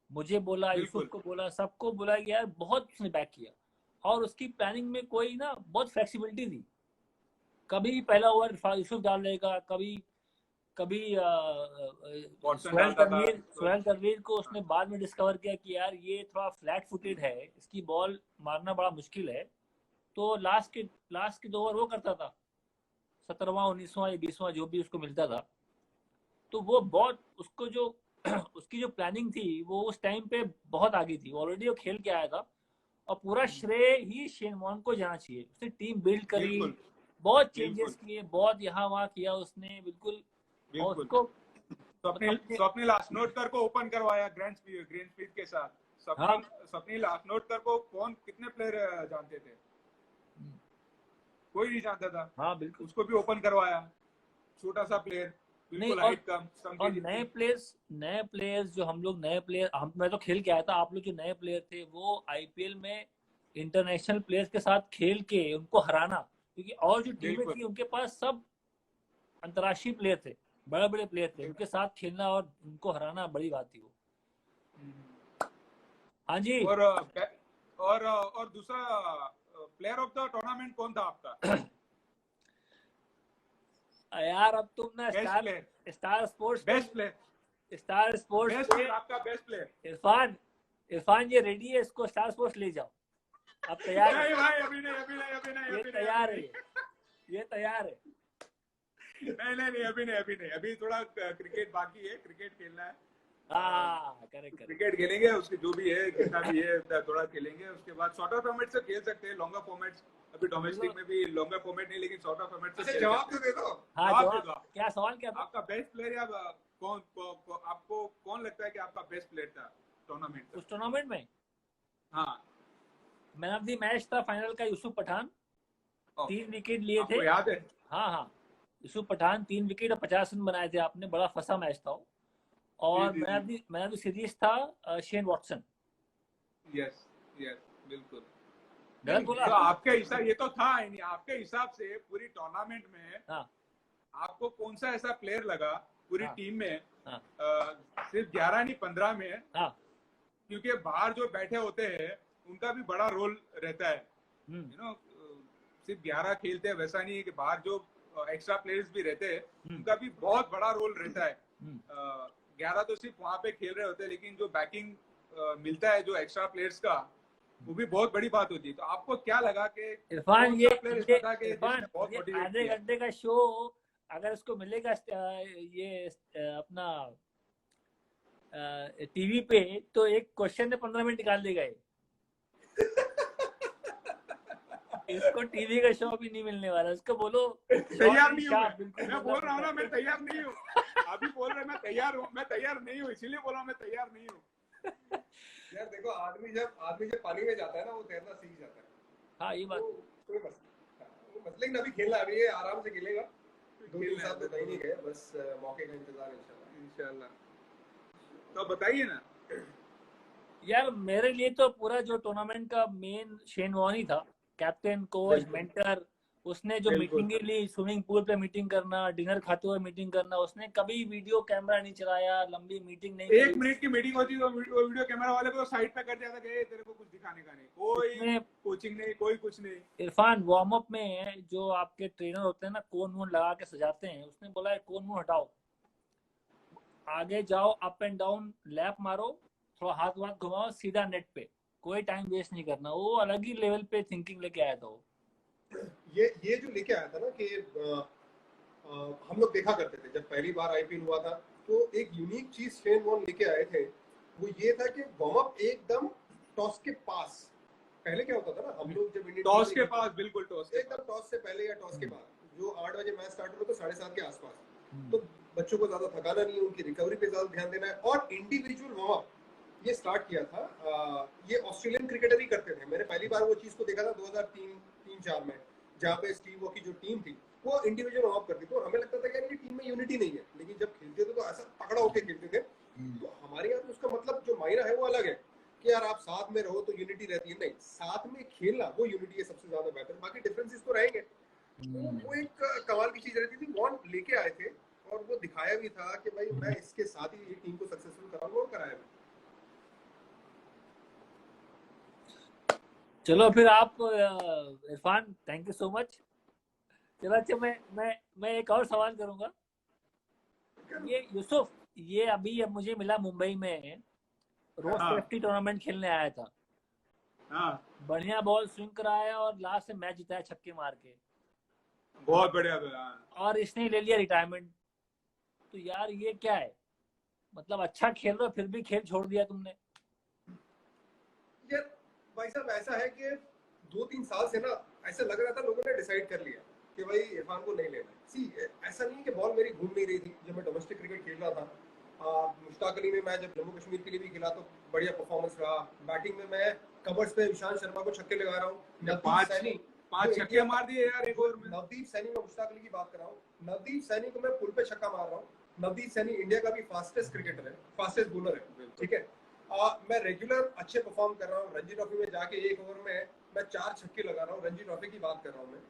Speaker 3: मुझे बोला, यूसुफ
Speaker 2: बिल्कुल
Speaker 3: को बोला, सबको बोला कि यार बहुत उसने बैक किया, और उसकी प्लानिंग में कोई ना बहुत फ्लेक्सिबिलिटी थी। कभी पहला ओवर यूसुफ डाल देगा, कभी कभी
Speaker 2: वॉटसन डालता था तो
Speaker 3: सोहेल तनवीर को उसने बाद में डिस्कवर किया कि यार ये थोड़ा फ्लैट फुटेड है, इसकी बॉल मारना बड़ा मुश्किल है, तो लास्ट के 2 ओवर वो करता था, 17वां 19वां या 20वां जो भी उसको मिलता था। तो वो बहुत उसको जो उसकी जो प्लानिंग थी वो उस टाइम पे बहुत आगे थी, ऑलरेडी वो खेल के आया था, और पूरा श्रेय ही शेन वॉर्न को जाना चाहिए। उसने टीम बिल्ड करी,
Speaker 2: बिल्कुल
Speaker 3: बहुत
Speaker 2: बिल्कुल
Speaker 3: चेंजेस किए, बहुत यहाँ वहाँ किया उसने, बिल्कुल। और
Speaker 2: बिल्कुल
Speaker 3: उसको
Speaker 2: स्वप्निल
Speaker 3: अपने,
Speaker 2: स्वप्निल आसनोडकर को ओपन करवाया ग्रैंड स्पीड के साथ।
Speaker 3: हाँ
Speaker 2: स्वप्निल आसनोडकर को कौन कितने प्लेयर जानते थे? कोई नहीं जानता था।
Speaker 3: हाँ बिल्कुल।
Speaker 2: उसको भी ओपन करवाया, छोटा सा प्लेयर,
Speaker 3: नहीं,
Speaker 2: बिल्कुल हाइट कम, स्तंभ
Speaker 3: और
Speaker 2: के
Speaker 3: नए
Speaker 2: जितनी।
Speaker 3: प्लेयर्स जो हम लोग नए प्लेयर, मैं तो खेल के आया था, आप लोग जो नए प्लेयर थे वो आईपीएल में इंटरनेशनल प्लेयर्स के साथ खेल के उनको हराना, क्योंकि और जो टीमें
Speaker 2: बिल्कुल
Speaker 3: थी उनके पास सब अंतर्राष्ट्रीय प्लेयर थे, बड़े बड़े प्लेयर थे, उनके साथ खेलना और उनको हराना बड़ी बात थी वो। हाँ जी।
Speaker 2: और दूसरा प्लेयर ऑफ द टूर्नामेंट कौन था आपका?
Speaker 3: यार अब तुम ना
Speaker 2: best player,
Speaker 3: star sports
Speaker 2: best player, best
Speaker 3: पे
Speaker 2: प्लेयर, आपका बेस्ट प्लेयर।
Speaker 3: इरफान ये रेडी है, इसको स्टार स्पोर्ट्स ले जाओ, अब तैयार है।
Speaker 2: नहीं भाई, अभी नहीं,
Speaker 3: ये तैयार है, ये तैयार है।
Speaker 2: नहीं, अभी नहीं, अभी थोड़ा क्रिकेट बाकी है, क्रिकेट खेलना है।
Speaker 3: हाँ करेक्ट।
Speaker 2: क्रिकेट खेलेंगे, उसके जो भी है कितना भी है थोड़ा खेलेंगे, उसके बाद शॉर्टर फॉर्मेट से खेल सकते हैं, लॉन्गर फॉर्मेट। अभी डोमेस्टिक में भी लॉन्गर फॉर्मेट नहीं, लेकिन शॉर्टर फॉर्मेट से
Speaker 4: जवाब तो दे दो।
Speaker 3: हाँ
Speaker 2: जवाब दे दो।
Speaker 3: क्या सवाल क्या था?
Speaker 2: आपका बेस्ट प्लेयर या आपको कौन लगता है कि आपका बेस्ट प्लेयर था टूर्नामेंट
Speaker 3: उस टूर्नामेंट में?
Speaker 2: हाँ,
Speaker 3: मैन ऑफ द मैच था फाइनल का यूसुफ पठान, 3 विकेट लिए थे।
Speaker 2: याद है?
Speaker 3: हाँ यूसुफ पठान 3 विकेट और 50 रन बनाए थे आपने, बड़ा फंसा मैच था। और मैन ऑफ द सीरीज था शेन वॉटसन।
Speaker 2: यस बिल्कुल।
Speaker 3: गलत बोला?
Speaker 2: तो आपके हिसाब ये तो था ही नहीं, आपके हिसाब से पूरी टूर्नामेंट में आपको कौन सा ऐसा प्लेयर लगा पूरी टीम में, सिर्फ 11 नहीं 15 में, क्योंकि बाहर जो बैठे होते हैं उनका भी बड़ा रोल रहता है, सिर्फ 11 खेलते हैं वैसा नहीं है, कि बाहर जो एक्स्ट्रा प्लेयर्स भी रहते हैं उनका भी बहुत बड़ा रोल रहता है। 11 तो सिर्फ वहां पे खेल रहे होते हैं, लेकिन जो बैकिंग मिलता है जो एक्स्ट्रा प्लेयर्स का, वो भी बहुत बड़ी बात होती है। तो आपको क्या लगा कि
Speaker 3: इरफान ये
Speaker 2: आधे
Speaker 3: घंटे का शो अगर उसको मिलेगा ये अपना टीवी पे, तो एक क्वेश्चन में 15 मिनट निकाल देगा ये। इसको टीवी का शो भी नहीं मिलने वाला, उसको बोलो
Speaker 2: तैयार नहीं हूँ। मैं बोल रहा हूँ ना, मैं तैयार नहीं हूँ। अभी बोल रहे मैं तैयार हूँ, मैं तैयार नहीं हूँ, इसीलिए बोला मैं तैयार नहीं हूँ।
Speaker 4: यार देखो, आदमी जब पानी में जाता है ना, वो तैरना सीख जाता है।
Speaker 3: हाँ ये बात
Speaker 4: कोई मसला, लेकिन अभी खेलना, अभी ये आराम से खेलेगा, 2-3 साल तो कहीं नहीं गए, बस मौके का इंतजार इंशाल्लाह।
Speaker 2: तो बताइए ना
Speaker 3: यार, मेरे लिए तो पूरा जो टूर्नामेंट का मेन शेन वॉर्न ही था, कैप्टन, कोच, मेंटर। उसने जो मीटिंग ली, स्विमिंग पूल पे मीटिंग करना, डिनर खाते हुए मीटिंग करना, उसने कभी वीडियो कैमरा नहीं चलाया, लंबी मीटिंग नहीं।
Speaker 2: 1 मिनट की मीटिंग होती तो वीडियो कैमरा वाले को साइड पे कर दिया था कि तेरे को कुछ दिखाने का नहीं, कोई कोचिंग नहीं, कोई कुछ नहीं।
Speaker 3: इरफान वार्म अप में जो आपके ट्रेनर होते हैं ना, कोन वोन लगा के सजाते हैं, उसने बोला है कोन वोन हटाओ, आगे जाओ, अप एंड डाउन लैप मारो, थोड़ा हाथ घुमाओ, सीधा नेट पे, कोई टाइम वेस्ट नहीं करना। वो अलग ही लेवल पे थिंकिंग लेके आया था वो।
Speaker 4: ये जो लेके आया था ना कि हम लोग देखा करते थे जब पहली बार आईपीएल हुआ था, तो एक यूनिक चीज शेन वॉर्न लेके आए थे, वो ये था कि वार्म अप एकदम टॉस के पास। पहले क्या होता था ना, हम लोग जब इंडियन
Speaker 2: टॉस के पास, बिल्कुल
Speaker 4: एकदम टॉस से पहले या टॉस के बाद, जो 8 बजे मैच स्टार्ट होता तो 7:30 के आसपास, तो बच्चों को ज्यादा थकाना नहीं, उनकी रिकवरी पे ज्यादा ध्यान देना है, और इंडिविजुअल वार्म अप ये स्टार्ट किया था। ये ऑस्ट्रेलियन क्रिकेटर ही करते थे। मैंने पहली बार वो चीज को देखा था 2003-4 में, जहाँ पे स्टीव वॉ की जो टीम थी वो इंडिविजुअल वार्म अप करती थी, और हमें लगता था कि यार ये टीम में यूनिटी नहीं है, लेकिन जब खेलते थे तो ऐसा तगड़ा होकर खेलते थे। तो हमारे यहाँ उसका मतलब जो मायना है वो अलग है कि यार आप साथ में रहो तो यूनिटी रहती है, नहीं, साथ में खेलना वो यूनिटी है सबसे ज्यादा बेहतर, बाकी डिफरेंसेस तो रहेंगे। तो वो एक कमाल की चीज रहती थी। वॉर्न लेके आए थे और वो दिखाया भी था कि भाई मैं इसके साथ ही टीम को सक्सेसफुल कराऊंगा, और कराया भी।
Speaker 3: चलो फिर आप Irfan, thank you so much. चलो अच्छा, मैं एक और सवाल करूंगा। ये यूसुफ, ये अभी अब मुझे मिला मुंबई में, रोड
Speaker 2: हाँ
Speaker 3: सेफ्टी टूर्नामेंट खेलने आया था,
Speaker 2: हाँ,
Speaker 3: बढ़िया बॉल स्विंग कराया और लास्ट में मैच जिताया छक्के मार के,
Speaker 2: बहुत बढ़िया। हाँ।
Speaker 3: और इसने ले लिया रिटायरमेंट। तो यार ये क्या है, मतलब अच्छा खेल रहे हो फिर भी खेल छोड़ दिया तुमने।
Speaker 4: यार भाई साहब ऐसा है कि 2-3 साल से ना ऐसा लग रहा था लोगों ने डिसाइड कर लिया कि भाई इरफान को नहीं लेना। सी ऐसा नहीं कि बॉल मेरी घूम नहीं रही थी जब मैं डोमेस्टिक क्रिकेट खेल रहा था। मुश्ताक अली में मैं जब जम्मू कश्मीर के लिए भी खेला तो बढ़िया परफॉर्मेंस रहा। बैटिंग में मैं कवर्स पे ईशान शर्मा को छक्के लगा रहा हूँ। नवदीप सैनी,
Speaker 2: पांच छक्के मार दिए यार एक ओवर में।
Speaker 4: नवदीप सैनी, मैं मुश्ताक अली की बात कर रहा हूँ, नवदीप सैनी को मैं पुल पे छक्का मार रहा हूँ। नवदीप सैनी इंडिया का भी फास्टेस्ट क्रिकेटर है, फास्टेस्ट बॉलर है, ठीक है। मैं रेगुलर अच्छे परफॉर्म कर रहा हूँ। रणजी ट्रॉफी में जाके एक ओवर में मैं 4 छक्के लगा रहा हूँ, रणजी ट्रॉफी की बात कर रहा हूँ मैं।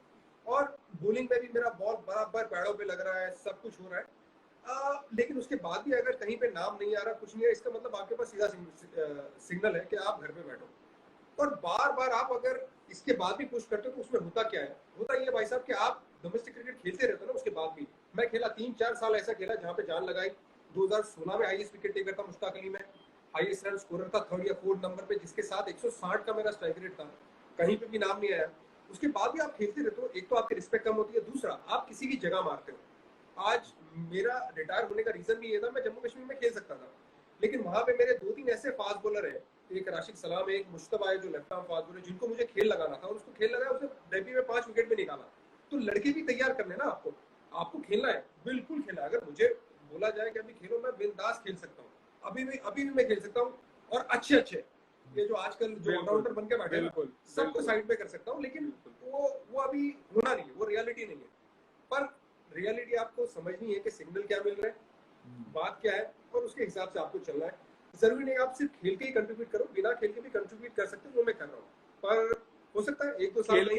Speaker 4: और बॉलिंग में भी मेरा बॉल बराबर पैड़ों पे लग रहा है, सब कुछ हो रहा है। लेकिन उसके बाद भी अगर कहीं पे नाम नहीं आ रहा, कुछ नहीं है, इसका मतलब आपके पास सीधा सिग्नल है कि आप घर पे बैठो। और बार बार आप अगर इसके बाद भी पुश करते हो तो उसमें होता क्या है, होता ये भाई साहब कि आप डोमेस्टिक क्रिकेट खेलते रहते हो ना, उसके बाद भी मैं खेला 3-4 साल ऐसा खेला जहाँ पे जान लगाई। 2016 में हाईएस्ट विकेट टेकर था मुश्ताक अली में, हाईएस्ट रन स्कोरर था 3rd या 4th नंबर पे, जिसके साथ 160 का मेरा स्ट्राइक रेट था, कहीं पे भी नाम नहीं आया। उसके बाद भी आप खेलते रहते हो, एक तो आपकी रिस्पेक्ट कम होती है, दूसरा आप किसी की जगह मारते हो। आज मेरा रिटायर होने का रीजन भी ये था, मैं जम्मू कश्मीर में खेल सकता था लेकिन वहां पे मेरे 2-3 ऐसे फास्ट बॉलर है, एक राशिद सलाम है, एक मुश्तबा है जो लेफ्ट आर्म फास्ट बॉलर, जिनको मुझे खेल लगाना था और उसको खेल लगाया, उसने डेब्यू में 5 विकेट भी निकाला। तो लड़के भी तैयार करने ना आपको, आपको खेलना है, बिल्कुल खेलना है। अगर मुझे बोला जाए कि अभी खेलो, मैं बिंदास खेल सकता हूँ, अभी भी मैं खेल सकता हूँ। और अच्छे अच्छे ये जो आजकल जो ऑलराउंडर बन के बैठे ना, सबको साइड पे कर सकता हूँ, लेकिन वो अभी होना नहीं है, वो रियलिटी नहीं है। पर रियलिटी आपको समझनी है कि सिग्नल क्या मिल रहा है, बात क्या है, और उसके हिसाब से आपको चलना है। जरूरी नहीं आप सिर्फ खेल के ही कंट्रीब्यूट करो, बिना खेल के भी कंट्रीब्यूट कर सकते हो, जो मैं कर रहा हूँ। पर हो सकता है 1-2 साल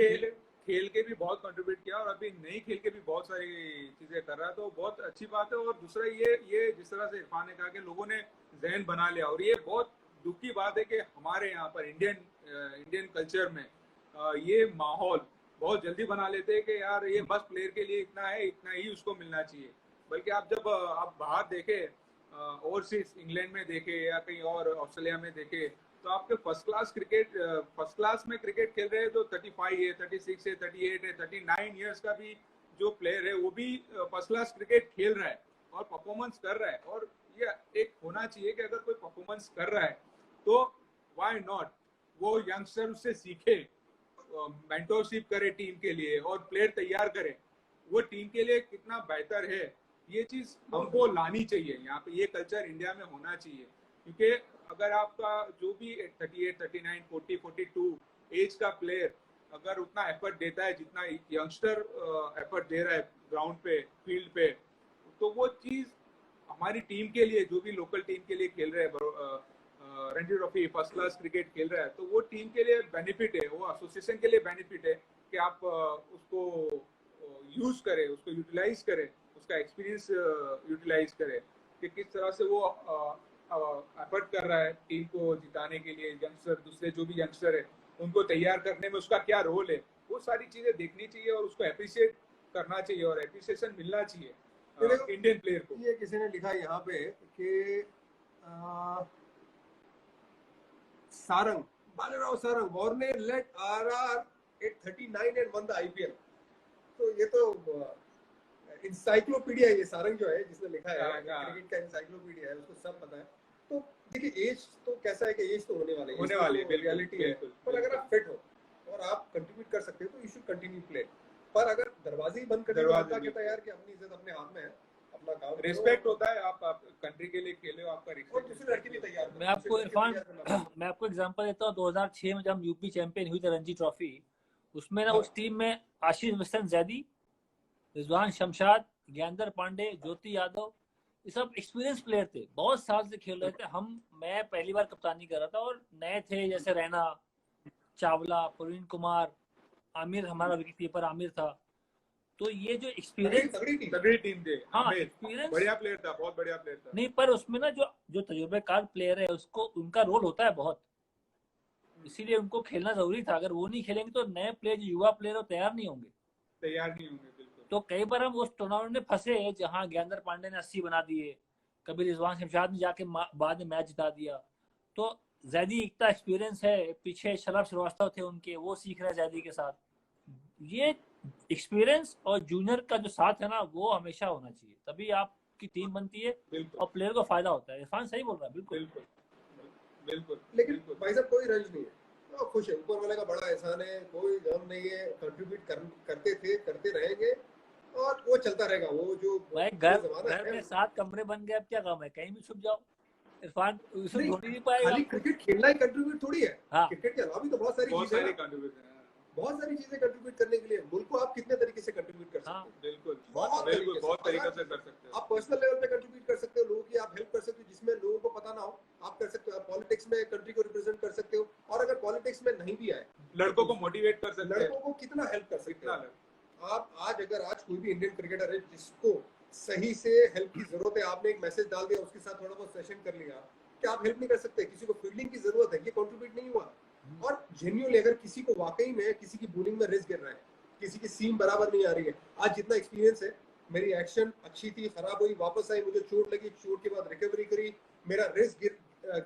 Speaker 2: खेल के भी बहुत कंट्रीब्यूट किया और अभी नहीं खेल के भी बहुत सारी चीजें कर रहा है, तो बहुत अच्छी बात है। और दूसरा ये जिस तरह से इरफान ने कहा कि लोगों ने जहन बना लिया, और ये बहुत दुख की बात है कि हमारे यहाँ पर इंडियन कल्चर में ये माहौल बहुत जल्दी बना लेते हैं कि यार ये बस प्लेयर के लिए इतना है, इतना ही उसको मिलना चाहिए। बल्कि आप जब आप बाहर देखे, ओवरसीज इंग्लैंड में देखे या कहीं और ऑस्ट्रेलिया में देखे, तो आपके फर्स्ट क्लास में क्रिकेट खेल रहे हैं तो 35 है, 36 है, 38 है, 39 इयर्स का भी जो प्लेयर है वो भी फर्स्ट क्लास क्रिकेट खेल रहा है और परफॉर्मेंस कर रहा है। और ये एक होना चाहिए कि अगर कोई परफॉर्मेंस कर रहा है तो व्हाई नॉट वो यंगस्टर उससे सीखे, मेंटरशिप करे टीम के लिए और प्लेयर तैयार करे, वो टीम के लिए कितना बेहतर है, ये चीज हमको लानी चाहिए। यहाँ पे ये कल्चर इंडिया में होना चाहिए, क्योंकि अगर आपका जो भी 38, 39, 40, 42 एज का प्लेयर अगर उतना एफर्ट देता है जितना यंगस्टर एफर्ट दे रहा है ग्राउंड पे, फील्ड पे, तो वो चीज हमारी टीम के लिए, जो भी लोकल टीम के लिए खेल रहे हैं, Ranji trophy first class cricket खेल रहा है, तो वो टीम के लिए बेनिफिट है, वो एसोसिएशन के लिए बेनिफिट है कि आप उसको यूज करें, उसको यूटिलाइज करें, उसका एक्सपीरियंस यूटिलाइज करें कि किस तरह से वो एफर्ट कर रहा है टीम को जिताने के लिए। यंगस्टर, दूसरे जो भी यंगस्टर है उनको तैयार करने में उसका क्या रोल है, वो सारी चीजें देखनी चाहिए और उसको अप्रिशिएट करना चाहिए और अप्रिसिएशन मिलना चाहिए इंडियन प्लेयर को।
Speaker 4: ये किसी ने लिखा यहाँ पे कि सारंग, बालाराव सारंग, वॉर्ने लेट RR at 39 and won the IPL। तो ये तो इंसाइक्लोपीडिया है ये सारंग जो है जिसने लिखा है, क्रिकेट का इंसाइक्लोपीडिया है, उसको सब पता है। तो देखिए एज तो कैसा है कि एज तो होने वाली है, रियलिटी है। पर अगर आप फिट हो और आप कंट्रीब्यूट कर सकते हो तो यू शुड कंटिन्यू प्ले। पर अगर दरवाजे ही बंद कर दिया कि तैयार कि अपनी इज्जत अपने हाथ में है, अपना काम,
Speaker 2: रिस्पेक्ट होता है, आप कंट्री के लिए खेले हो, आपका रिस्पेक्ट,
Speaker 4: दूसरे लड़के भी तैयार।
Speaker 3: मैं आपको इरफान मैं आपको एग्जांपल देता हूँ, 2006 में जब हम यूपी चैंपियन हुई थी रणजी ट्रॉफी, उसमें ना उस टीम में आशीष हसन जैदी, रिजवान शमशाद, ज्ञानेंद्र पांडे, ज्योति यादव, ये सब एक्सपीरियंस प्लेयर थे, बहुत साल से खेल रहे थे। मैं पहली बार कप्तानी कर रहा था और नए थे, जैसे रैना, चावला, प्रवीण कुमार, आमिर, हमारा विकेट कीपर आमिर था। तो ये जो एक्सपीरियंस,
Speaker 2: तगड़ी टीम थे।
Speaker 3: हाँ, एक्सपीरियंस
Speaker 2: बढ़िया प्लेयर था, बहुत बढ़िया प्लेयर था।
Speaker 3: नहीं, पर उसमें ना जो तजुर्बेकार प्लेयर है उसको उनका रोल होता है बहुत। इसीलिए उनको खेलना जरूरी था। अगर वो नहीं खेलेंगे तो नए प्लेयर, युवा प्लेयर तैयार नहीं होंगे।
Speaker 2: तैयार नहीं होंगे, बिल्कुल।
Speaker 3: तो कई बार हम उस टूर्नामेंट में फंसे जहां ज्ञानेंद्र पांडे ने 80 बना दिए, कभी रिजवान शमशाद ने जाके बाद में मैच जिता दिया। तो जैदी इतना एक्सपीरियंस है, पीछे शलभ श्रीवास्तव थे उनके, वो सीख रहे हैं जैदी के साथ। ये एक्सपीरियंस और जूनियर का जो साथ है ना, वो हमेशा होना चाहिए, तभी आपकी टीम बनती है
Speaker 2: बिल्कुल
Speaker 3: और प्लेयर को फायदा होता है। इरफान सही बोल रहा है, बिल्कुल
Speaker 2: बिल्कुल बिल्कुल।
Speaker 4: लेकिन
Speaker 2: बिल्कुल
Speaker 4: भाई साहब कोई रंज नहीं है, तो खुश है, ऊपर वाले का बड़ा एहसान है, कोई गम नहीं है। कंट्रीब्यूट करते थे, करते रहेंगे और वो चलता रहेगा। वो जो
Speaker 3: भाई
Speaker 4: जमाना
Speaker 3: घर
Speaker 4: है
Speaker 3: में 7 कमरे बन गए, अब क्या काम है, कहीं भी छुप जाओ। इरफान यूसुफ
Speaker 4: नहीं,
Speaker 3: ढूंढ नहीं पाएगा
Speaker 4: खाली
Speaker 3: आपको।
Speaker 4: क्रिकेट खेलना ही कंट्रीब्यूट थोड़ी है।
Speaker 3: हाँ,
Speaker 4: क्रिकेट के अलावा भी तो बहुत सारी
Speaker 2: बहुत
Speaker 4: चीजें हैं
Speaker 2: सारी
Speaker 4: ना।
Speaker 2: कंट्रीब्यूशन है।
Speaker 4: बहुत सारी चीजें कंट्रीब्यूट करने के लिए मुल्क को आप कितने तरीके से कंट्रीब्यूट कर सकते
Speaker 3: हाँ,
Speaker 4: हो।
Speaker 2: बिल्कुल
Speaker 4: बहुत
Speaker 2: बिल्कुल,
Speaker 4: तरीके
Speaker 2: बहुत
Speaker 4: से
Speaker 2: तरीके से कर सकते हो।
Speaker 4: आप पर्सनल लेवल पे कंट्रीब्यूट कर सकते हो, लोगों की आप हेल्प कर सकते हो, जिसमें लोगों को पता ना हो आप कर सकते हो। आप पॉलिटिक्स में कंट्री को रिप्रेजेंट कर सकते हो, और अगर पॉलिटिक्स में नहीं भी आए,
Speaker 2: लड़कों को मोटिवेट कर सकते हैं।
Speaker 4: लड़कों को कितना हेल्प कर सकते
Speaker 2: कितना
Speaker 4: हो आप। आज कोई भी इंडियन क्रिकेटर है जिसको सही से हेल्प की जरूरत है, आपने एक मैसेज डाल दिया, उसके साथ थोड़ा बहुत सेशन कर लिया, क्या आप हेल्प नहीं कर सकते? किसी को फील्डिंग की जरूरत है, ये कंट्रीब्यूट नहीं हुआ। और जेन्युइनली अगर किसी को वाकई में किसी की बॉलिंग में रिस्क गिर रहा है, किसी की सीम बराबर नहीं आ रही है, आज जितना एक्सपीरियंस है, मेरी एक्शन अच्छी थी, खराब हुई, वापस आई, मुझे चोट लगी, चोट के बाद रिकवरी करी, मेरा रिस्क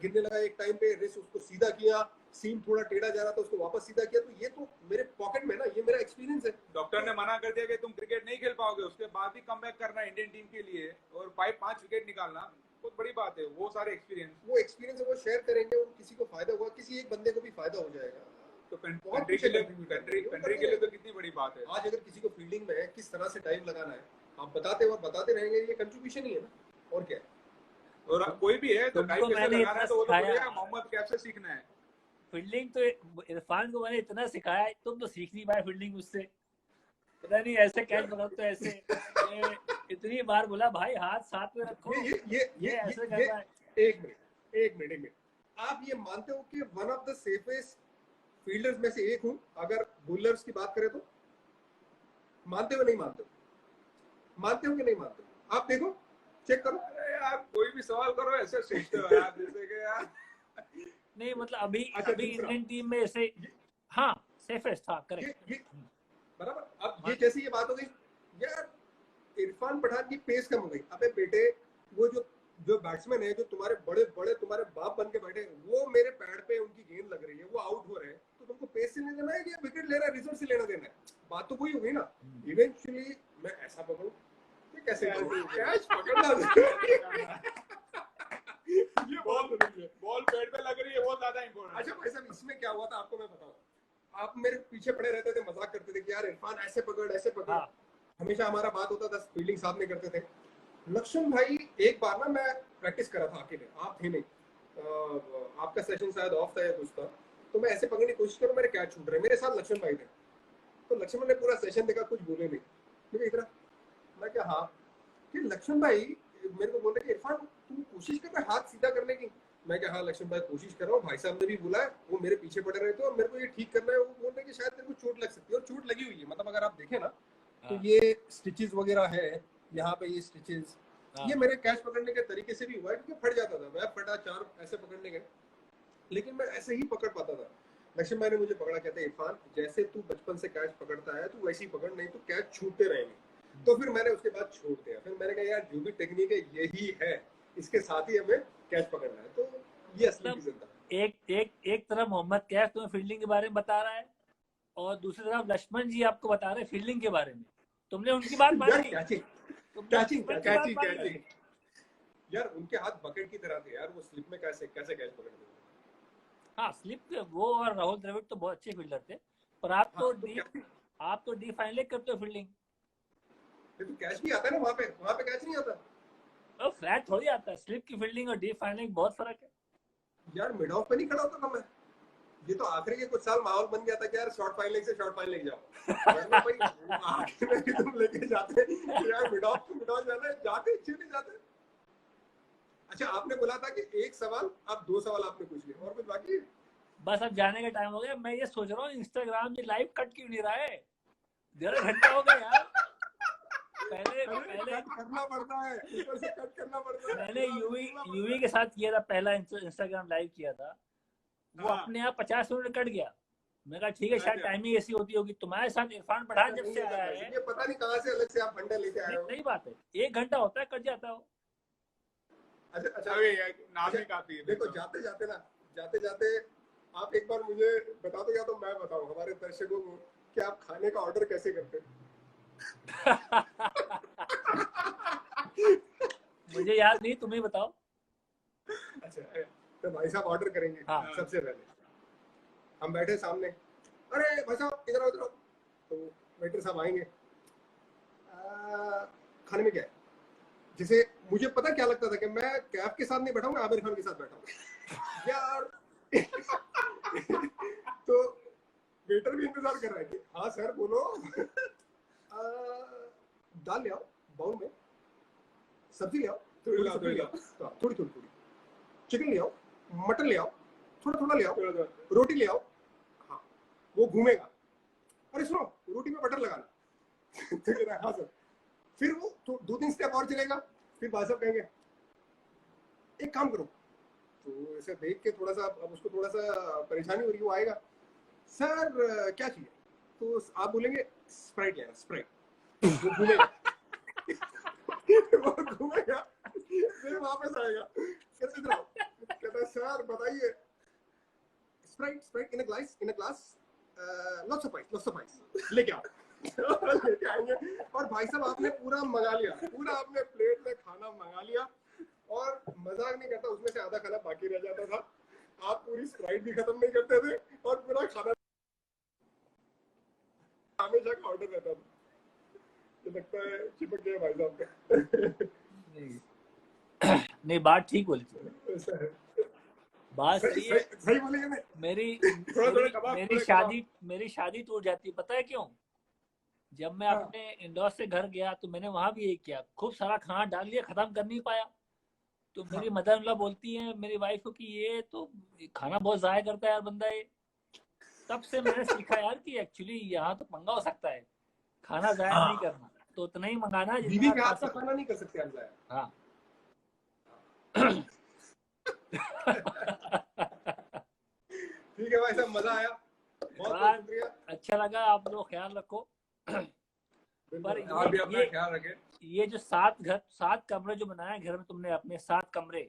Speaker 4: गिरने लगा एक टाइम पे, रिस्क उसको सीधा किया, सीम थोड़ा टेढ़ा जा रहा था, उसको वापस सीधा किया, तो ये तो मेरे पॉकेट में ना, ये मेरा एक्सपीरियंस है।
Speaker 2: डॉक्टर ने मना कर दिया कि तुम क्रिकेट नहीं खेल पाओगे, उसके बाद भी कमबैक करना इंडियन टीम के लिए और 5 विकेट निकालना बहुत बड़ी बात है। वो सारे एक्सपीरियंस
Speaker 4: वो शेयर करेंगे और किसी को फायदा होगा, किसी एक बंदे को भी फायदा हो जाएगा।
Speaker 2: तो कंट्री के लिए तो कितनी बड़ी बात है।
Speaker 4: आज अगर किसी को फील्डिंग में किस तरह से टाइम लगाना है, आप बताते रहेंगे, ये कंट्रीब्यूशन ही है ना, और क्या है।
Speaker 2: और कोई भी है तो टाइम कैसे लगाना है, तो वो तो बोलेगा मोहम्मद कैफ से सीखना है।
Speaker 3: फील्डिंग तो इरफान को मैंने इतना सिखाया, तुम तो सीख नहीं पाए फील्डिंग मुझसे। पता नहीं ऐसे कैच पकड़ तो ऐसे इतनी बार बोला भाई हाथ साथ में रखो, ये ऐसे कर रहा है।
Speaker 4: एक मिनट आप ये मानते हो कि one of the safest fielders में से एक हूं, अगर बॉलर्स की बात करें तो? मानते हो नहीं मानते हो? मानते हो कि नहीं मानते हो? आप देखो, चेक करो।
Speaker 2: अरे यार कोई भी सवाल करो ऐसे सोचते हो यार, जैसे कि यार
Speaker 3: नहीं मतलब अभी
Speaker 4: अच्छा,
Speaker 3: इंडियन टीम में ऐसे, हाँ सेफेस्ट था, करेक्ट
Speaker 4: बराबर। अब ये जैसी ये बात हो गई यार, इरफान पठान की पेस कम हो गई। अबे बेटे, वो जो बैट्समैन है, जो तुम्हारे बड़े तुम्हारे बाप बन के बैठे, वो मेरे पैड पे उनकी गेंद लग रही है, वो आउट हो रहे हैं, तो तुमको पेस से नहीं देना है कि विकेट ले रहा है, रिजल्ट से लेना देना है? बात तो वही हो गई ना। इवेंचुअली मैं ऐसा पकड़ूं, ये कैसे कैच पकड़ना ये
Speaker 2: बॉल पैड पे लग रही है, वो ज्यादा इंपॉर्टेंट।
Speaker 4: अच्छा भाई साहब, इसमें क्या हुआ था आपको मैं बताऊं। आप मेरे पीछे पड़े रहते थे, मजाक करते थे कि यार इरफान ऐसे पकड़।
Speaker 3: हाँ।
Speaker 4: हमेशा हमारा बात होता था, फील्डिंग साथ में करते थे। लक्ष्मण भाई, एक बार ना मैं प्रैक्टिस कर रहा था अकेले, आप थे नहीं, आपका सेशन शायद ऑफ था या कुछ था, तो मैं ऐसे पकड़ने की कोशिश करूं, मेरे कैच छूट रहे, मेरे साथ लक्ष्मण भाई थे। तो लक्ष्मण ने पूरा सेशन देखा, कुछ बोले नहीं, मुझे इधर मैं क्या, हाँ। फिर लक्ष्मण भाई मेरे को बोल रहे कि इरफान तू कोशिश कर रहा है हाथ सीधा करने की। मैं क्या, हाँ लक्ष्मण भाई कोशिश कर रहा हूँ, भाई साहब ने भी बोला है, वो मेरे पीछे पड़े रहे थे और मेरे को ये ठीक करना है। वो बोल रहे कि शायद तेरे को चोट लग सकती है, और चोट लगी हुई है, मतलब अगर आप देखें ना तो ये स्टिचेस वगैरह है यहाँ पे, ये स्टिचेस, ये मेरे कैच पकड़ने के तरीके से भी हुआ है, क्योंकि फट जाता था, मैं फटा 4 ऐसे पकड़ने गए, लेकिन मैं ऐसे ही पकड़ पाता था। लक्ष्मण भाई ने मुझे पकड़ा, कहते हैं इरफान जैसे तू बचपन से कैच पकड़ता है तू वैसे ही पकड़, नहीं तो कैच छूटते रहेंगे। तो फिर मैंने उसके बाद छोड़ दिया। फिर मैंने कहा यार जो भी टेक्निक है यही है, इसके साथ ही हमें कैच पकड़ना है। तो ये असली रीजन था।
Speaker 3: एक तरफ मोहम्मद कैफ तुम्हें फील्डिंग के बारे में बता रहा है, और दूसरी तरफ लक्ष्मण जी आपको बता रहे हैं फील्डिंग के बारे में। तुमने उनकी बात मानी?
Speaker 4: कैचिंग यार, उनके हाथ बकेट की तरह थे यार, वो स्लिप में कैसे कैच पकड़ते थे।
Speaker 3: हाँ स्लिप, वो और राहुल द्रविड़ तो बहुत अच्छे फील्डर थे, पर आप तो डी फाइनल करते हो फील्डिंग।
Speaker 4: तो कैच भी आता है ना वहाँ पे कैच नहीं आता,
Speaker 3: फ्लैट थोड़ी आता है। स्लिप की फील्डिंग और डी फाइनल बहुत फर्क है
Speaker 4: यार। मिड ऑफ पे नहीं खड़ा होता था मैं, ये तो आखिरी के कुछ साल माहौल बन गया था कि यार शॉर्ट फाइनल से शॉर्ट फाइनल लेके जाओ भाई आखिर में तुम लेके जाते यार, मिड ऑफ जाना है, जाते नहीं जाते। अच्छा, आपने बोला था कि एक सवाल, अब 2 सवाल आपने पूछ लिए, और कुछ बाकी?
Speaker 3: बस अब जाने का टाइम हो गया। मैं ये सोच रहा हूँ इंस्टाग्राम में लाइव कट क्यों नहीं रहा है, 1.5 घंटा हो गया यार। पहले
Speaker 4: करना पड़ता है, ऊपर से कट करना पड़ता है।
Speaker 3: मैंने यूवी के साथ किया था, पहला इंस्टाग्राम लाइव किया था, वो
Speaker 4: हाँ।
Speaker 3: अपने आप 50 मिनट कट गया। मैं कहा ठीक है, शायद
Speaker 4: अच्छा।
Speaker 3: टाइमिंग ऐसी होती होगी। तुम्हारे साथ इरफान पठान जब
Speaker 4: नहीं
Speaker 3: से
Speaker 4: है सर
Speaker 3: आया
Speaker 4: भाई,
Speaker 3: है,
Speaker 4: ये पता नहीं कहाँ से अलग से आप फंडा लेके आए
Speaker 3: नहीं
Speaker 4: हो।
Speaker 3: सही बात है, 1 घंटा होता है, कट जाता है वो।
Speaker 4: अच्छा अच्छा,
Speaker 2: अबे यार नाम
Speaker 4: अच्छा,
Speaker 2: ही काफी है
Speaker 4: देखो
Speaker 2: देखो।
Speaker 4: जाते जाते आप एक बार मुझे बता दो, या तो मैं बताऊं हमारे दर्शकों को कि आप खाने का ऑर्डर कैसे करते हैं।
Speaker 3: मुझे याद नहीं, तुम्हें बताओ।
Speaker 4: अच्छा, तो भाई साहब ऑर्डर करेंगे।
Speaker 3: हाँ।
Speaker 4: सबसे पहले हम बैठे सामने, अरे भाई साहब इधर आओ इधर आओ। तो वेटर साहब आएंगे, खाने में क्या है। जैसे मुझे पता क्या लगता था कि मैं कैफ के साथ नहीं बैठा हूँ, मैं आमिर खान के साथ बैठा हूँ यार। तो वेटर भी इंतजार कर रहा है कि हाँ सर बोलो। दाल ले आओ बाउल में, सब्जी ले आओ थोड़ी सब्जी ले आओ, थोड़ी थोड़ी थोड़ी, चिकन ले आओ, मटन ले आओ, थोड़ा थोड़ा ले आओ, रोटी ले आओ। हाँ, वो घूमेगा, अरे सुनो रोटी में बटर लगाना। तो कह रहा है हाँ सर। फिर वो तो 2-3 स्टेप और चलेगा, फिर भाई साहब कहेंगे एक काम करो। तो ऐसे देख के थोड़ा सा, अब उसको थोड़ा सा परेशानी हो रही है, वो आएगा, सर क्या चाहिए। तो आप बोलेंगे स्प्राइट लेना, स्प्राइट। वो घूमेगा। वो घूमेगा, फिर वापस आएगा, कहता इधर आओ, कहता है सर बताइए, Sprite in a glass, lots of ice लेके आओ। लेके आएंगे, और भाई साहब आपने पूरा मंगा लिया, पूरा आपने प्लेट में खाना मंगा लिया, और मजाक नहीं करता उसमें से आधा खाना बाकी रह जाता था। आप पूरी स्प्राइट भी खत्म नहीं करते थे, और पूरा खाना हमेशा का ऑर्डर रहता था। ये लगता है चिपक गया भाई साहब का।
Speaker 3: नहीं, बात ठीक बोली तुमने,
Speaker 4: ऐसा है।
Speaker 3: बात
Speaker 4: सही
Speaker 3: सही है।
Speaker 4: सही बोले कि नहीं?
Speaker 3: मेरी
Speaker 4: थोड़ा
Speaker 3: मेरी
Speaker 4: कबाब,
Speaker 3: मेरी
Speaker 4: थोड़ा
Speaker 3: शादी मेरी शादी टूट जाती, पता है क्यों? जब मैं
Speaker 4: हाँ।
Speaker 3: अपने इंदौर से घर गया तो मैंने वहां भी यही किया, खूब सारा खाना डाल लिया, खत्म कर नहीं पाया। तो मेरी मदर इन लॉ बोलती है मेरी वाइफ को कि ये तो खाना बहुत जाया करता है यार बंदा ये। तब से मैंने सीखा यार कि एक्चुअली यहाँ तो पंगा हो सकता है, खाना जाया नहीं करना, तो उतना ही मंगाना
Speaker 4: बीवी
Speaker 3: जितना
Speaker 4: के
Speaker 3: खा
Speaker 4: हाथ का
Speaker 3: सको।
Speaker 4: खाना नहीं कर सकते आप जाया।
Speaker 3: हाँ।
Speaker 4: ठीक है भाई साहब, मजा आया, बहुत बहुत
Speaker 3: बात
Speaker 4: शुक्रिया।
Speaker 3: अच्छा लगा, आप लोग ख्याल रखो। पर
Speaker 4: आप भी अपना ख्याल रखें।
Speaker 3: ये जो 7 कमरे जो बनाए घर में तुमने अपने, 7 कमरे,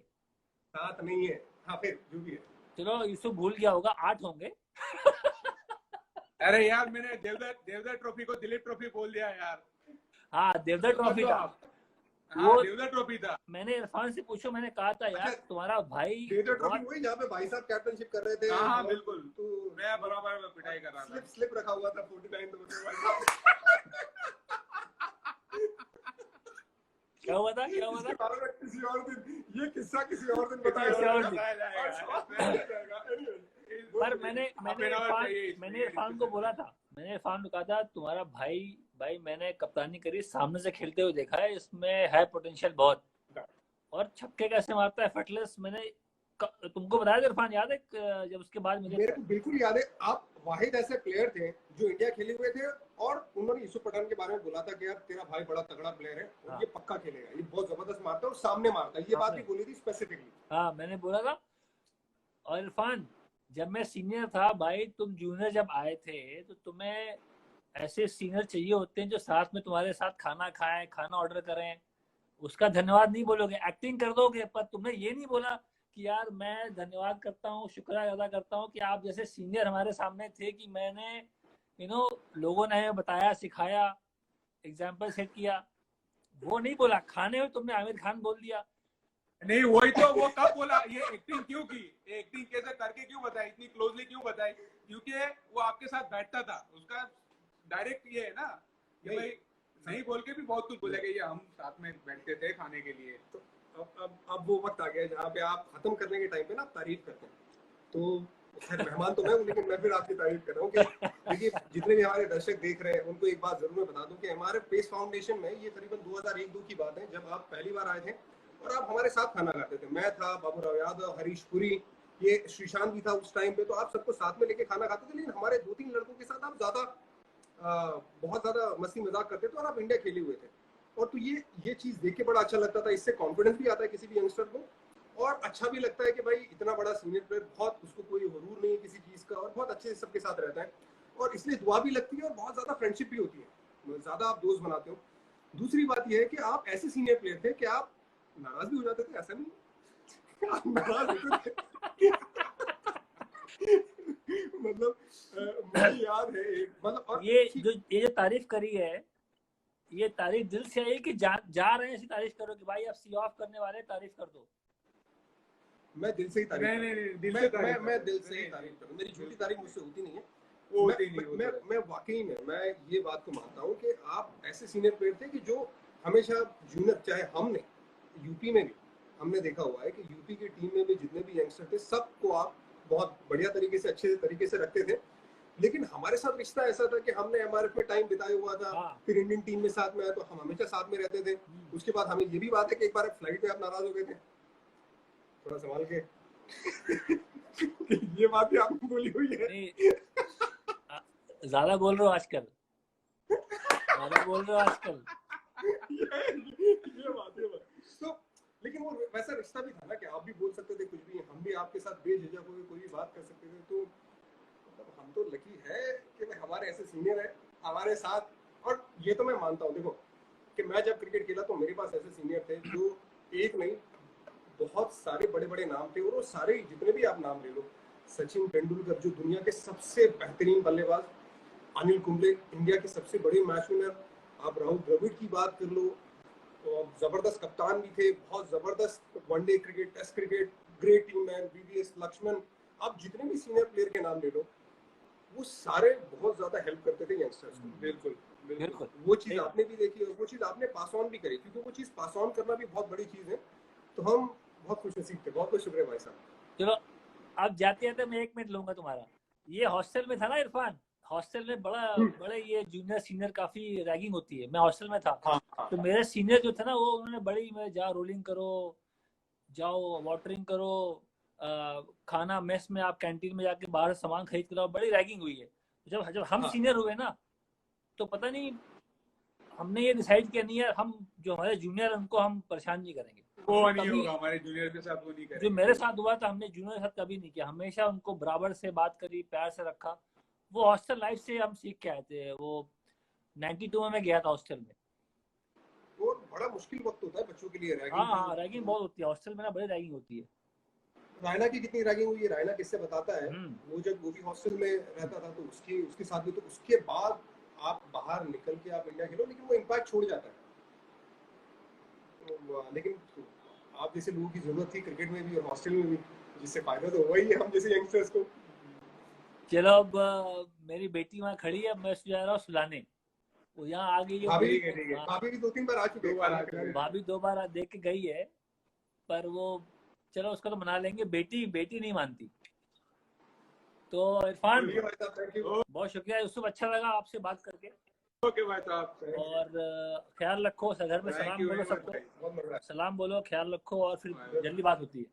Speaker 4: 7 नहीं है, हाँ फिर जो भी है।
Speaker 3: चलो यूसुफ भूल गया होगा, 8 होंगे।
Speaker 2: अरे यार मैंने देवदत्त ट्रॉफी को दिलीप ट्रॉफी बोल दिया यार।
Speaker 3: हाँ, देवदत्त ट्रॉफी था।
Speaker 2: हाँ, देवदत्त ट्रॉफी था।
Speaker 3: मैंने इरफान से पूछो, मैंने कहा था यार
Speaker 4: अच्छा,
Speaker 3: तुम्हारा भाई
Speaker 4: देवदत्त ट्रॉफी वही जहाँ पे भाई साहब कैप्टनशिप कर रहे थे।
Speaker 2: हाँ बिल्कुल,
Speaker 4: तो
Speaker 2: मैं बराबर में पिटाई कर रहा था।
Speaker 4: स्लिप रखा हुआ था 49 नंबर पे भाई साहब।
Speaker 3: क्या हुआ था
Speaker 4: इसके बारे में किसी और दिन, ये किस्सा किसी और दिन बताया
Speaker 3: किसी और
Speaker 4: जाएगा।
Speaker 3: पर मैंने इरफान को बोला था, मैंने इरफान को कहा था तुम्हारा भाई मैंने कप्तानी करी, सामने से खेलते हुए देखा है, इसमें है पोटेंशियल बहुत, और छक्के कैसे मारता है फटलेस। मैंने तुमको बताया था इरफान, याद है जब उसके बाद
Speaker 4: मेरे को बिल्कुल याद है। आप वाहिद ऐसे प्लेयर थे जो इंडिया खेले हुए थे, और उन्होंने यूसुफ पठान के बारे में बोला था कि यार तेरा भाई बड़ा तगड़ा प्लेयर है, और ये पक्का खेलेगा, ये बहुत जबरदस्त मारता है और सामने मारता है, ये बात भी बोली थी स्पेसिफिकली।
Speaker 3: हाँ, मैंने बोला था। और इरफान, जब मैं सीनियर था भाई, तुम जूनियर जब आए थे तो तुम्हें ऐसे सीनियर चाहिए होते हैं जो साथ में तुम्हारे साथ खाना खाएं, खाना ऑर्डर करें। उसका धन्यवाद नहीं बोलोगे, एक्टिंग कर दोगे, पर तुमने ये नहीं बोला कि यार मैं धन्यवाद करता हूँ, शुक्रिया अदा करता हूँ कि आप जैसे सीनियर हमारे सामने थे, कि मैंने लोगों ने बताया, सिखाया, एग्जाम्पल सेट किया। वो नहीं बोला, खाने में तुमने आमिर खान बोल दिया।
Speaker 2: नहीं वही तो, वो कब बोला, ये एक्टिंग क्यों की, एक्टिंग कैसे करके क्यों बताई, इतनी क्लोजली क्यों बताई, क्योंकि वो आपके साथ बैठता था, उसका डायरेक्ट ये है ना कि भाई नहीं बोल के भी बहुत कुछ बोलेगा, ये हम साथ में बैठते थे खाने के लिए।
Speaker 4: तो अब वो वक्त आ गया जहाँ पे आप खत्म करने के टाइम पे ना तारीफ करते हैं। तो खैर मेहमान तो मैं हूँ, लेकिन मैं फिर आपकी तारीफ कर रहा हूँ कि देखिए जितने भी हमारे दर्शक देख रहे हैं उनको एक बात जरूर मैं बता दूं कि हमारे पेस फाउंडेशन में, ये करीबन 2001-2 की बात है, जब आप पहली बार आए थे और आप हमारे साथ खाना खाते थे। मैं था, बाबूराव यादव, हरीश पुरी, ये श्रीशांत भी था उस टाइम पे, तो आप सबको साथ में लेके खाना खाते थे। लेकिन हमारे 2-3 लड़कों के साथ आप बहुत ज्यादा मस्ती मजाक करते थे, और आप इंडिया खेले हुए थे। और तो ये चीज देख के बड़ा अच्छा लगता था, इससे कॉन्फिडेंस भी आता है किसी भी यंगस्टर को, और अच्छा भी लगता है कि भाई इतना बड़ा सीनियर प्लेयर, बहुत उसको कोई हुरूर अच्छे से सबके साथ रहता है और इसलिए दुआ भी लगती है और बहुत ज्यादा फ्रेंडशिप भी होती है, ज्यादा आप दोस्त बनाते हो। दूसरी बात यह है कि आप ऐसे सीनियर प्लेयर थे कि आप नाराज भी हो जाते थे, ऐसा नहीं आप नाराज होते थे मतलब मुझे याद है एक, मतलब और
Speaker 3: ये जो तारीफ करी है, ये तारीफ दिल से आई कि जा रहे हैं ऐसी तारीफ करो कि भाई आप सी ऑफ करने वाले, तारीफ कर दो।
Speaker 4: मैं दिल से ही तारीफ
Speaker 2: मैं
Speaker 4: दिल से ही तारीफ करूं, मेरी झूठी तारीफ मुझसे होती नहीं है। मैं वाकई में मैं ये बात को मानता हूँ कि आप ऐसे सीनियर प्लेयर थे कि जो हमेशा जूनियर, चाहे हमने यूपी में भी हमने देखा हुआ है कि यूपी की टीम में भी जितने भी यंगस्टर थे सबको आप बहुत बढ़िया तरीके से, अच्छे तरीके से रखते थे। लेकिन हमारे साथ रिश्ता ऐसा था कि हमने एमआरएफ में टाइम बिताया हुआ था, फिर इंडियन टीम में साथ में आया तो हम हमेशा साथ में रहते थे। उसके बाद हमें ये भी बात है कि एक बार फ्लाइट में आप नाराज हो गए थे, थोड़ा संभाल के ये बात भी आपने बोली हुई है।
Speaker 3: ज्यादा बोल रहे हो आजकल,
Speaker 4: ये बात तो लेकिन वो वैसा रिश्ता भी था ना कि आप भी बोल सकते थे कुछ भी, हम भी आपके साथ बेझिझक होकर कोई भी बात कर सकते थे। तो मतलब हम तो लकी है कि भाई हमारे ऐसे सीनियर है हमारे साथ। और ये तो मैं मानता हूँ, देखो कि मैं जब क्रिकेट खेला तो मेरे पास ऐसे सीनियर थे जो एक नहीं बहुत सारे बड़े बड़े नाम थे, और वो सारे जितने भी आप नाम ले लो, सचिन तेंदुलकर जो दुनिया के सबसे बेहतरीन बल्लेबाज, अनिल कुंबले इंडिया के सबसे बड़े मैच विनर, आप राहुल द्रविड़ की बात कर लो, जबरदस्त कप्तान भी थे, बहुत जबरदस्त one day cricket, test cricket, great team man, VVS, Laxman, आप जितने भी सीनियर प्लेयर के नाम ले लो, वो सारे बहुत ज्यादा हेल्प करते थे यंगस्टर्स को। बिल्कुल वो चीज आपने भी देखी और वो चीज आपने पास ऑन भी करी, क्योंकि वो चीज पास ऑन करना भी बहुत बड़ी चीज है। तो हम बहुत खुश नसीब थे। बहुत बहुत शुक्रिया भाई साहब।
Speaker 3: चलो अब जाते हैं तो मैं 1 मिनट लूंगा तुम्हारा। ये हॉस्टल में था ना इरफान, हॉस्टल में बड़े ये जूनियर सीनियर काफी रैगिंग होती है। मैं हॉस्टल में था। तो मेरे सीनियर जो थे ना वो उन्होंने बड़ी, मैं जाओ रोलिंग करो, जाओ वाटरिंग करो, खाना मेस में, आप कैंटीन में जाके बाहर सामान खरीद कर, बड़ी रैगिंग हुई है। जब हम सीनियर हुए ना तो पता नहीं हमने ये डिसाइड किया नहीं है, हम जो हमारे जूनियर उनको हम परेशान नहीं करेंगे,
Speaker 2: वो नहीं होगा हमारे जूनियर के साथ, वो नहीं करेंगे।
Speaker 3: जो मेरे साथ हुआ था हमने जूनियर के साथ कभी नहीं किया, हमेशा उनको बराबर से बात करी, प्यार से रखा। वो हॉस्टल लाइफ से हम सीख के आए थे। वो 92 में मैं गया था हॉस्टल में।
Speaker 4: वो बड़ा मुश्किल वक्त होता है बच्चों के लिए, रैगिंग।
Speaker 3: हाँ रैगिंग बहुत होती है हॉस्टल में ना, बड़ी रैगिंग होती है।
Speaker 4: रायना की कितनी रैगिंग हुई है, रायना किससे बताता है। वो जब वो भी हॉस्टल में रहता था तो उसके साथ भी, तो उसके बाद आप बाहर निकल के आप इंडिया खेलो, लेकिन वो इम्पैक्ट छोड़ जाता है। लेकिन आप जैसे लोगों की जरूरत थी क्रिकेट में भी और हॉस्टल में भी, जिससे फायदा तो वही है हम जैसे यंगस्टर्स को।
Speaker 3: चलो अब मेरी बेटी वहाँ खड़ी है, मैं जा रहा हूँ सुलाने। वो यहाँ आ गई है।
Speaker 4: भाभी भी 2-3 बार आ चुके हैं।
Speaker 3: भाभी 2 बार देख के गई है, पर वो चलो उसका तो मना लेंगे। बेटी नहीं मानती। तो इरफान बहुत शुक्रिया यूसुफ, अच्छा लगा आपसे बात करके।
Speaker 2: ओके भाई साहब,
Speaker 3: और ख्याल रखो, घर में सलाम बोलो सबको, सलाम बोलो, ख्याल रखो, और फिर जल्दी बात होती है।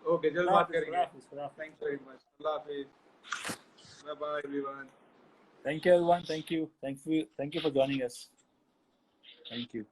Speaker 2: ओके, जल्द बात करेंगे।
Speaker 3: थैंक
Speaker 2: यू वेरी मच, अल्लाह हाफिज, bye bye everyone.
Speaker 3: Thank you everyone, thank you for joining us, thank you।